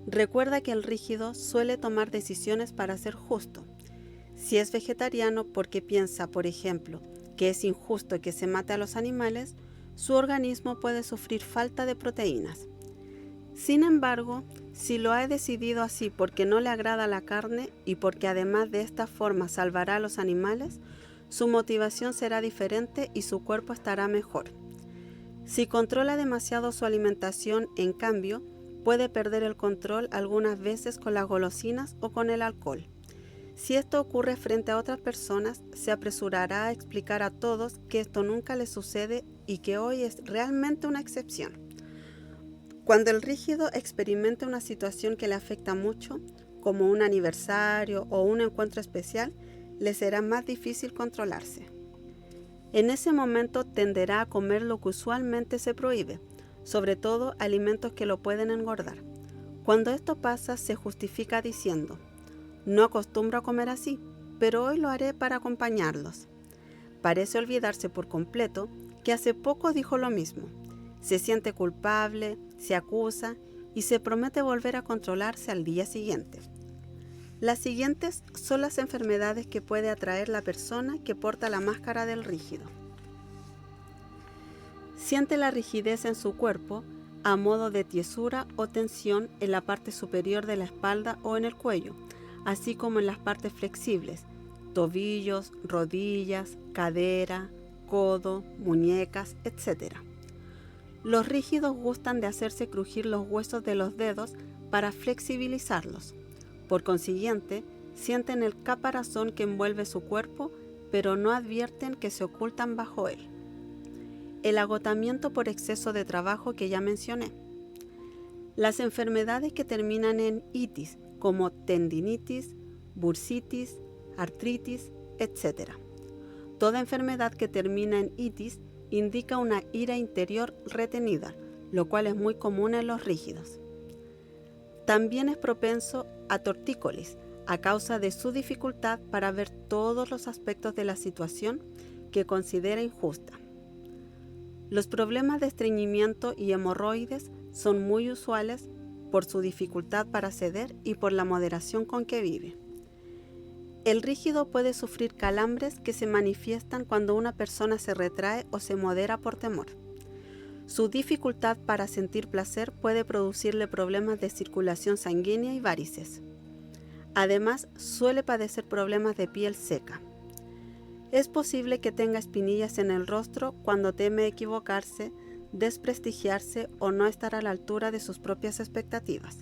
[SPEAKER 1] Recuerda que el rígido suele tomar decisiones para ser justo. Si es vegetariano porque piensa, por ejemplo, que es injusto que se mate a los animales, su organismo puede sufrir falta de proteínas. Sin embargo, si lo ha decidido así porque no le agrada la carne y porque además de esta forma salvará a los animales, su motivación será diferente y su cuerpo estará mejor. Si controla demasiado su alimentación, en cambio, puede perder el control algunas veces con las golosinas o con el alcohol. Si esto ocurre frente a otras personas, se apresurará a explicar a todos que esto nunca le sucede y que hoy es realmente una excepción. Cuando el rígido experimente una situación que le afecta mucho, como un aniversario o un encuentro especial, le será más difícil controlarse. En ese momento tenderá a comer lo que usualmente se prohíbe, sobre todo alimentos que lo pueden engordar. Cuando esto pasa, se justifica diciendo: no acostumbro a comer así, pero hoy lo haré para acompañarlos. Parece olvidarse por completo que hace poco dijo lo mismo. Se siente culpable, se acusa y se promete volver a controlarse al día siguiente. Las siguientes son las enfermedades que puede atraer la persona que porta la máscara del rígido. Siente la rigidez en su cuerpo a modo de tiesura o tensión en la parte superior de la espalda o en el cuello, así como en las partes flexibles, tobillos, rodillas, cadera, codo, muñecas, etc. Los rígidos gustan de hacerse crujir los huesos de los dedos para flexibilizarlos. Por consiguiente, sienten el caparazón que envuelve su cuerpo, pero no advierten que se ocultan bajo él. El agotamiento por exceso de trabajo que ya mencioné. Las enfermedades que terminan en itis, como tendinitis, bursitis, artritis, etc. Toda enfermedad que termina en itis indica una ira interior retenida, lo cual es muy común en los rígidos. También es propenso a tortícolis a causa de su dificultad para ver todos los aspectos de la situación que considera injusta. Los problemas de estreñimiento y hemorroides son muy usuales por su dificultad para ceder y por la moderación con que vive. El rígido puede sufrir calambres que se manifiestan cuando una persona se retrae o se modera por temor. Su dificultad para sentir placer puede producirle problemas de circulación sanguínea y varices. Además, suele padecer problemas de piel seca. Es posible que tenga espinillas en el rostro cuando teme equivocarse, desprestigiarse o no estar a la altura de sus propias expectativas.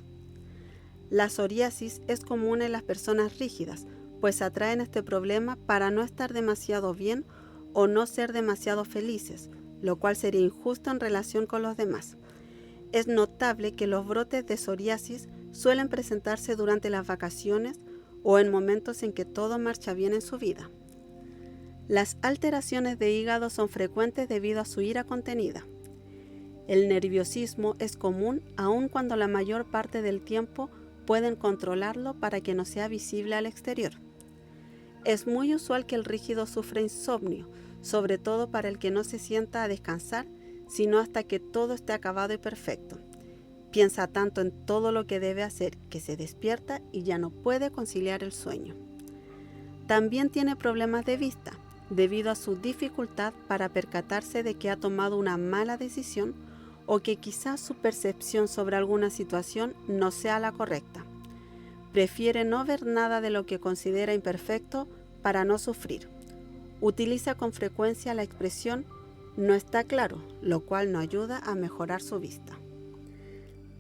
[SPEAKER 1] La psoriasis es común en las personas rígidas, pues atraen este problema para no estar demasiado bien o no ser demasiado felices, lo cual sería injusto en relación con los demás. Es notable que los brotes de psoriasis suelen presentarse durante las vacaciones o en momentos en que todo marcha bien en su vida. Las alteraciones de hígado son frecuentes debido a su ira contenida. El nerviosismo es común aun cuando la mayor parte del tiempo pueden controlarlo para que no sea visible al exterior. Es muy usual que el rígido sufra insomnio, sobre todo para el que no se sienta a descansar, sino hasta que todo esté acabado y perfecto. Piensa tanto en todo lo que debe hacer que se despierta y ya no puede conciliar el sueño. También tiene problemas de vista, debido a su dificultad para percatarse de que ha tomado una mala decisión o que quizás su percepción sobre alguna situación no sea la correcta. Prefiere no ver nada de lo que considera imperfecto para no sufrir. Utiliza con frecuencia la expresión "no está claro", lo cual no ayuda a mejorar su vista.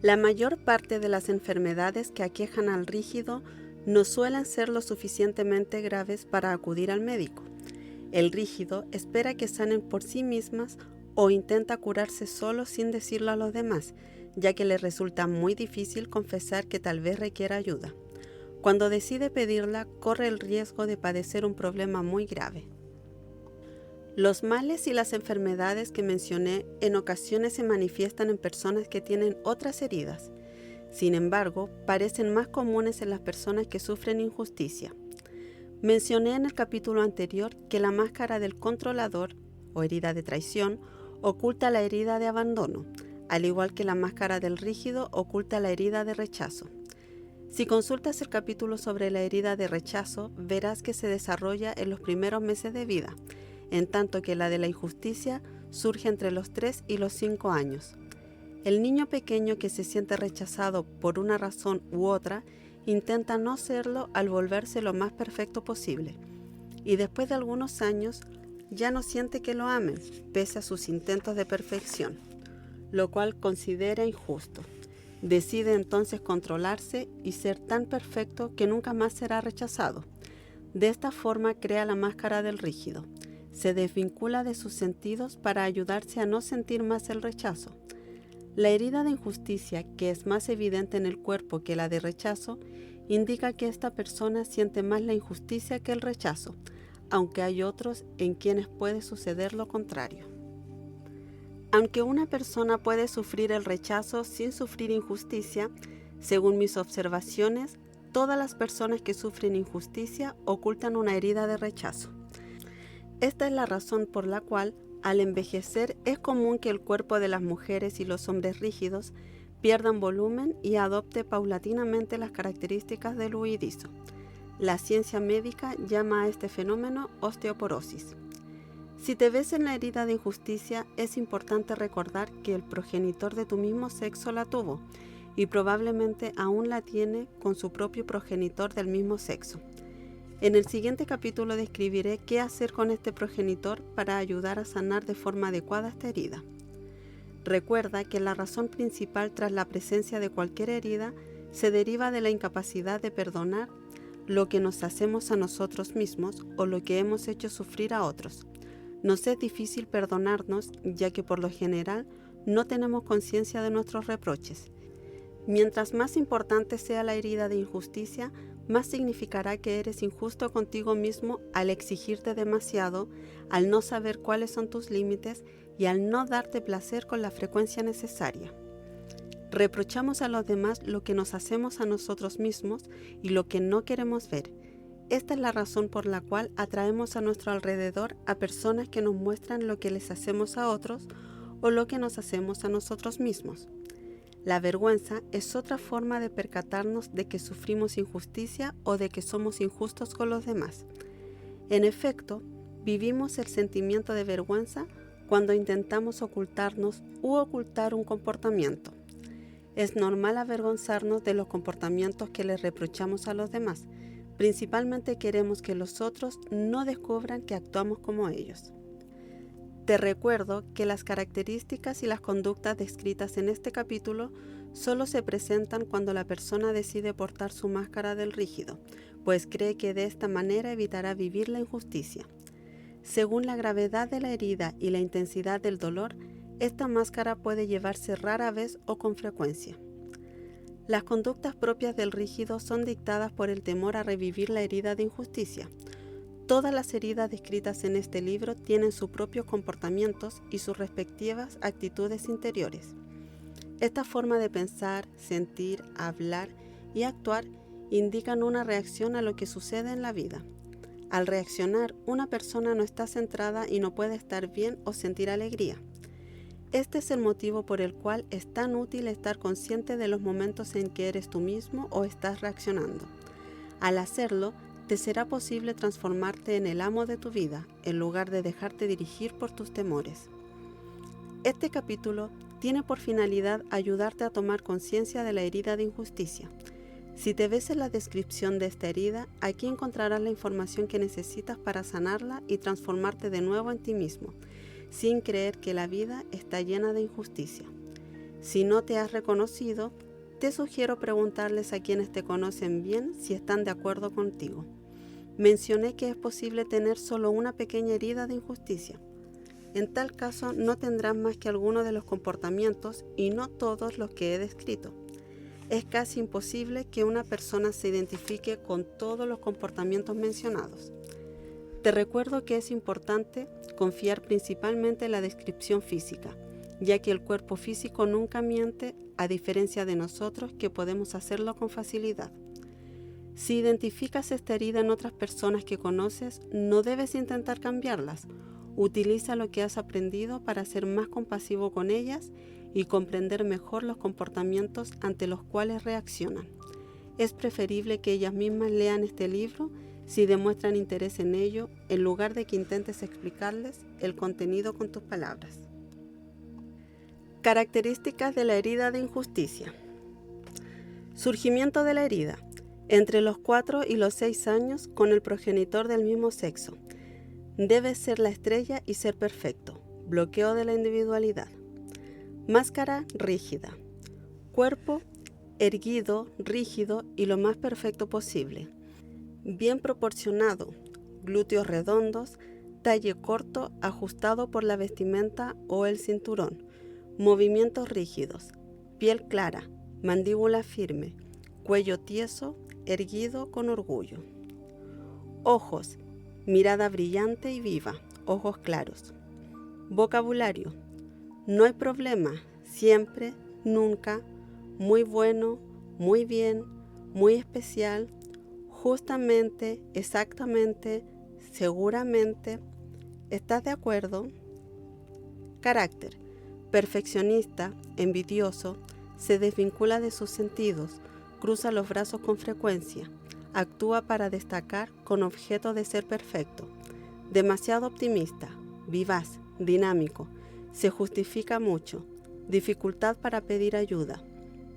[SPEAKER 1] La mayor parte de las enfermedades que aquejan al rígido no suelen ser lo suficientemente graves para acudir al médico. El rígido espera que sanen por sí mismas o intenta curarse solo sin decirlo a los demás, ya que le resulta muy difícil confesar que tal vez requiera ayuda. Cuando decide pedirla, corre el riesgo de padecer un problema muy grave. Los males y las enfermedades que mencioné en ocasiones se manifiestan en personas que tienen otras heridas. Sin embargo, parecen más comunes en las personas que sufren injusticia. Mencioné en el capítulo anterior que la máscara del controlador, o herida de traición, oculta la herida de abandono, al igual que la máscara del rígido oculta la herida de rechazo. Si consultas el capítulo sobre la herida de rechazo, verás que se desarrolla en los primeros meses de vida, en tanto que la de la injusticia surge entre los 3 y los 5 años. El niño pequeño que se siente rechazado por una razón u otra intenta no serlo al volverse lo más perfecto posible, y después de algunos años ya no siente que lo amen, pese a sus intentos de perfección, lo cual considera injusto. Decide entonces controlarse y ser tan perfecto que nunca más será rechazado. De esta forma crea la máscara del rígido. Se desvincula de sus sentidos para ayudarse a no sentir más el rechazo. La herida de injusticia, que es más evidente en el cuerpo que la de rechazo, indica que esta persona siente más la injusticia que el rechazo, aunque hay otros en quienes puede suceder lo contrario. Aunque una persona puede sufrir el rechazo sin sufrir injusticia, según mis observaciones, todas las personas que sufren injusticia ocultan una herida de rechazo. Esta es la razón por la cual, al envejecer, es común que el cuerpo de las mujeres y los hombres rígidos pierdan volumen y adopte paulatinamente las características del huidizo. La ciencia médica llama a este fenómeno osteoporosis. Si te ves en la herida de injusticia, es importante recordar que el progenitor de tu mismo sexo la tuvo y probablemente aún la tiene con su propio progenitor del mismo sexo. En el siguiente capítulo describiré qué hacer con este progenitor para ayudar a sanar de forma adecuada esta herida. Recuerda que la razón principal tras la presencia de cualquier herida se deriva de la incapacidad de perdonar lo que nos hacemos a nosotros mismos o lo que hemos hecho sufrir a otros. Nos es difícil perdonarnos, ya que por lo general no tenemos conciencia de nuestros reproches. Mientras más importante sea la herida de injusticia, más significará que eres injusto contigo mismo al exigirte demasiado, al no saber cuáles son tus límites y al no darte placer con la frecuencia necesaria. Reprochamos a los demás lo que nos hacemos a nosotros mismos y lo que no queremos ver. Esta es la razón por la cual atraemos a nuestro alrededor a personas que nos muestran lo que les hacemos a otros o lo que nos hacemos a nosotros mismos. La vergüenza es otra forma de percatarnos de que sufrimos injusticia o de que somos injustos con los demás. En efecto, vivimos el sentimiento de vergüenza cuando intentamos ocultarnos u ocultar un comportamiento. Es normal avergonzarnos de los comportamientos que les reprochamos a los demás. Principalmente queremos que los otros no descubran que actuamos como ellos. Te recuerdo que las características y las conductas descritas en este capítulo solo se presentan cuando la persona decide portar su máscara del rígido, pues cree que de esta manera evitará vivir la injusticia. Según la gravedad de la herida y la intensidad del dolor, esta máscara puede llevarse rara vez o con frecuencia. Las conductas propias del rígido son dictadas por el temor a revivir la herida de injusticia. Todas las heridas descritas en este libro tienen sus propios comportamientos y sus respectivas actitudes interiores. Esta forma de pensar, sentir, hablar y actuar indican una reacción a lo que sucede en la vida. Al reaccionar, una persona no está centrada y no puede estar bien o sentir alegría. Este es el motivo por el cual es tan útil estar consciente de los momentos en que eres tú mismo o estás reaccionando. Al hacerlo, te será posible transformarte en el amo de tu vida, en lugar de dejarte dirigir por tus temores. Este capítulo tiene por finalidad ayudarte a tomar conciencia de la herida de injusticia. Si te ves en la descripción de esta herida, aquí encontrarás la información que necesitas para sanarla y transformarte de nuevo en ti mismo, sin creer que la vida está llena de injusticia. Si no te has reconocido, te sugiero preguntarles a quienes te conocen bien si están de acuerdo contigo. Mencioné que es posible tener solo una pequeña herida de injusticia. En tal caso, no tendrás más que algunos de los comportamientos y no todos los que he descrito. Es casi imposible que una persona se identifique con todos los comportamientos mencionados. Te recuerdo que es importante confiar principalmente en la descripción física, ya que el cuerpo físico nunca miente, a diferencia de nosotros que podemos hacerlo con facilidad. Si identificas esta herida en otras personas que conoces, no debes intentar cambiarlas. Utiliza lo que has aprendido para ser más compasivo con ellas y comprender mejor los comportamientos ante los cuales reaccionan. Es preferible que ellas mismas lean este libro si demuestran interés en ello, en lugar de que intentes explicarles el contenido con tus palabras. Características de la herida de injusticia. Surgimiento de la herida. Entre los 4 y los 6 años con el progenitor del mismo sexo. Debe ser la estrella y ser perfecto. Bloqueo de la individualidad. Máscara rígida. Cuerpo erguido, rígido y lo más perfecto posible. bien proporcionado, glúteos redondos, talle corto ajustado por la vestimenta o el cinturón, movimientos rígidos, piel clara, mandíbula firme, cuello tieso, erguido con orgullo. Ojos, mirada brillante y viva, ojos claros. Vocabulario, no hay problema, siempre, nunca, muy bueno, muy bien, muy especial, justamente, exactamente, seguramente. ¿Estás de acuerdo? Carácter, perfeccionista, envidioso, se desvincula de sus sentidos, cruza los brazos con frecuencia, actúa para destacar con objeto de ser perfecto, demasiado optimista, vivaz, dinámico, se justifica mucho, dificultad para pedir ayuda,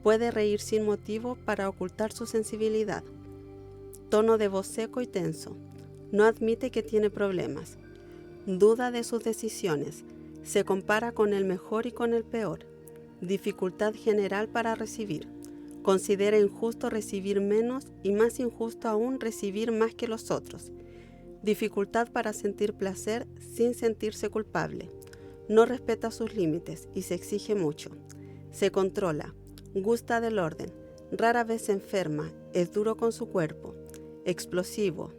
[SPEAKER 1] puede reír sin motivo para ocultar su sensibilidad, tono de voz seco y tenso, no admite que tiene problemas, duda de sus decisiones, se compara con el mejor y con el peor, dificultad general para recibir, considera injusto recibir menos y más injusto aún recibir más que los otros, dificultad para sentir placer sin sentirse culpable, no respeta sus límites y se exige mucho, se controla, gusta del orden, rara vez se enferma, es duro con su cuerpo, explosivo,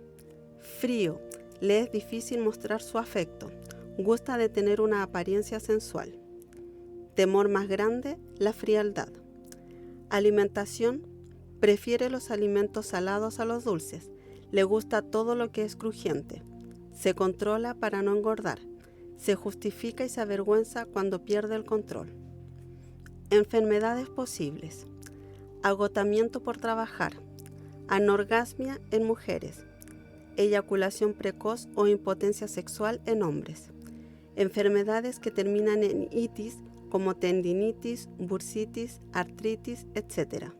[SPEAKER 1] frío, le es difícil mostrar su afecto, gusta de tener una apariencia sensual. Temor más grande, la frialdad. Alimentación, prefiere los alimentos salados a los dulces, le gusta todo lo que es crujiente, se controla para no engordar, se justifica y se avergüenza cuando pierde el control. Enfermedades posibles. Agotamiento por trabajar, anorgasmia en mujeres, eyaculación precoz o impotencia sexual en hombres. Enfermedades que terminan en itis como tendinitis, bursitis, artritis, etc.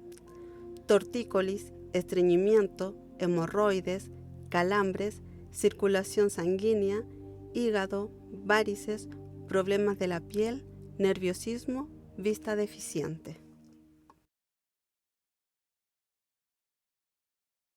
[SPEAKER 1] Tortícolis, estreñimiento, hemorroides, calambres, circulación sanguínea, hígado, varices, problemas de la piel, nerviosismo, vista deficiente.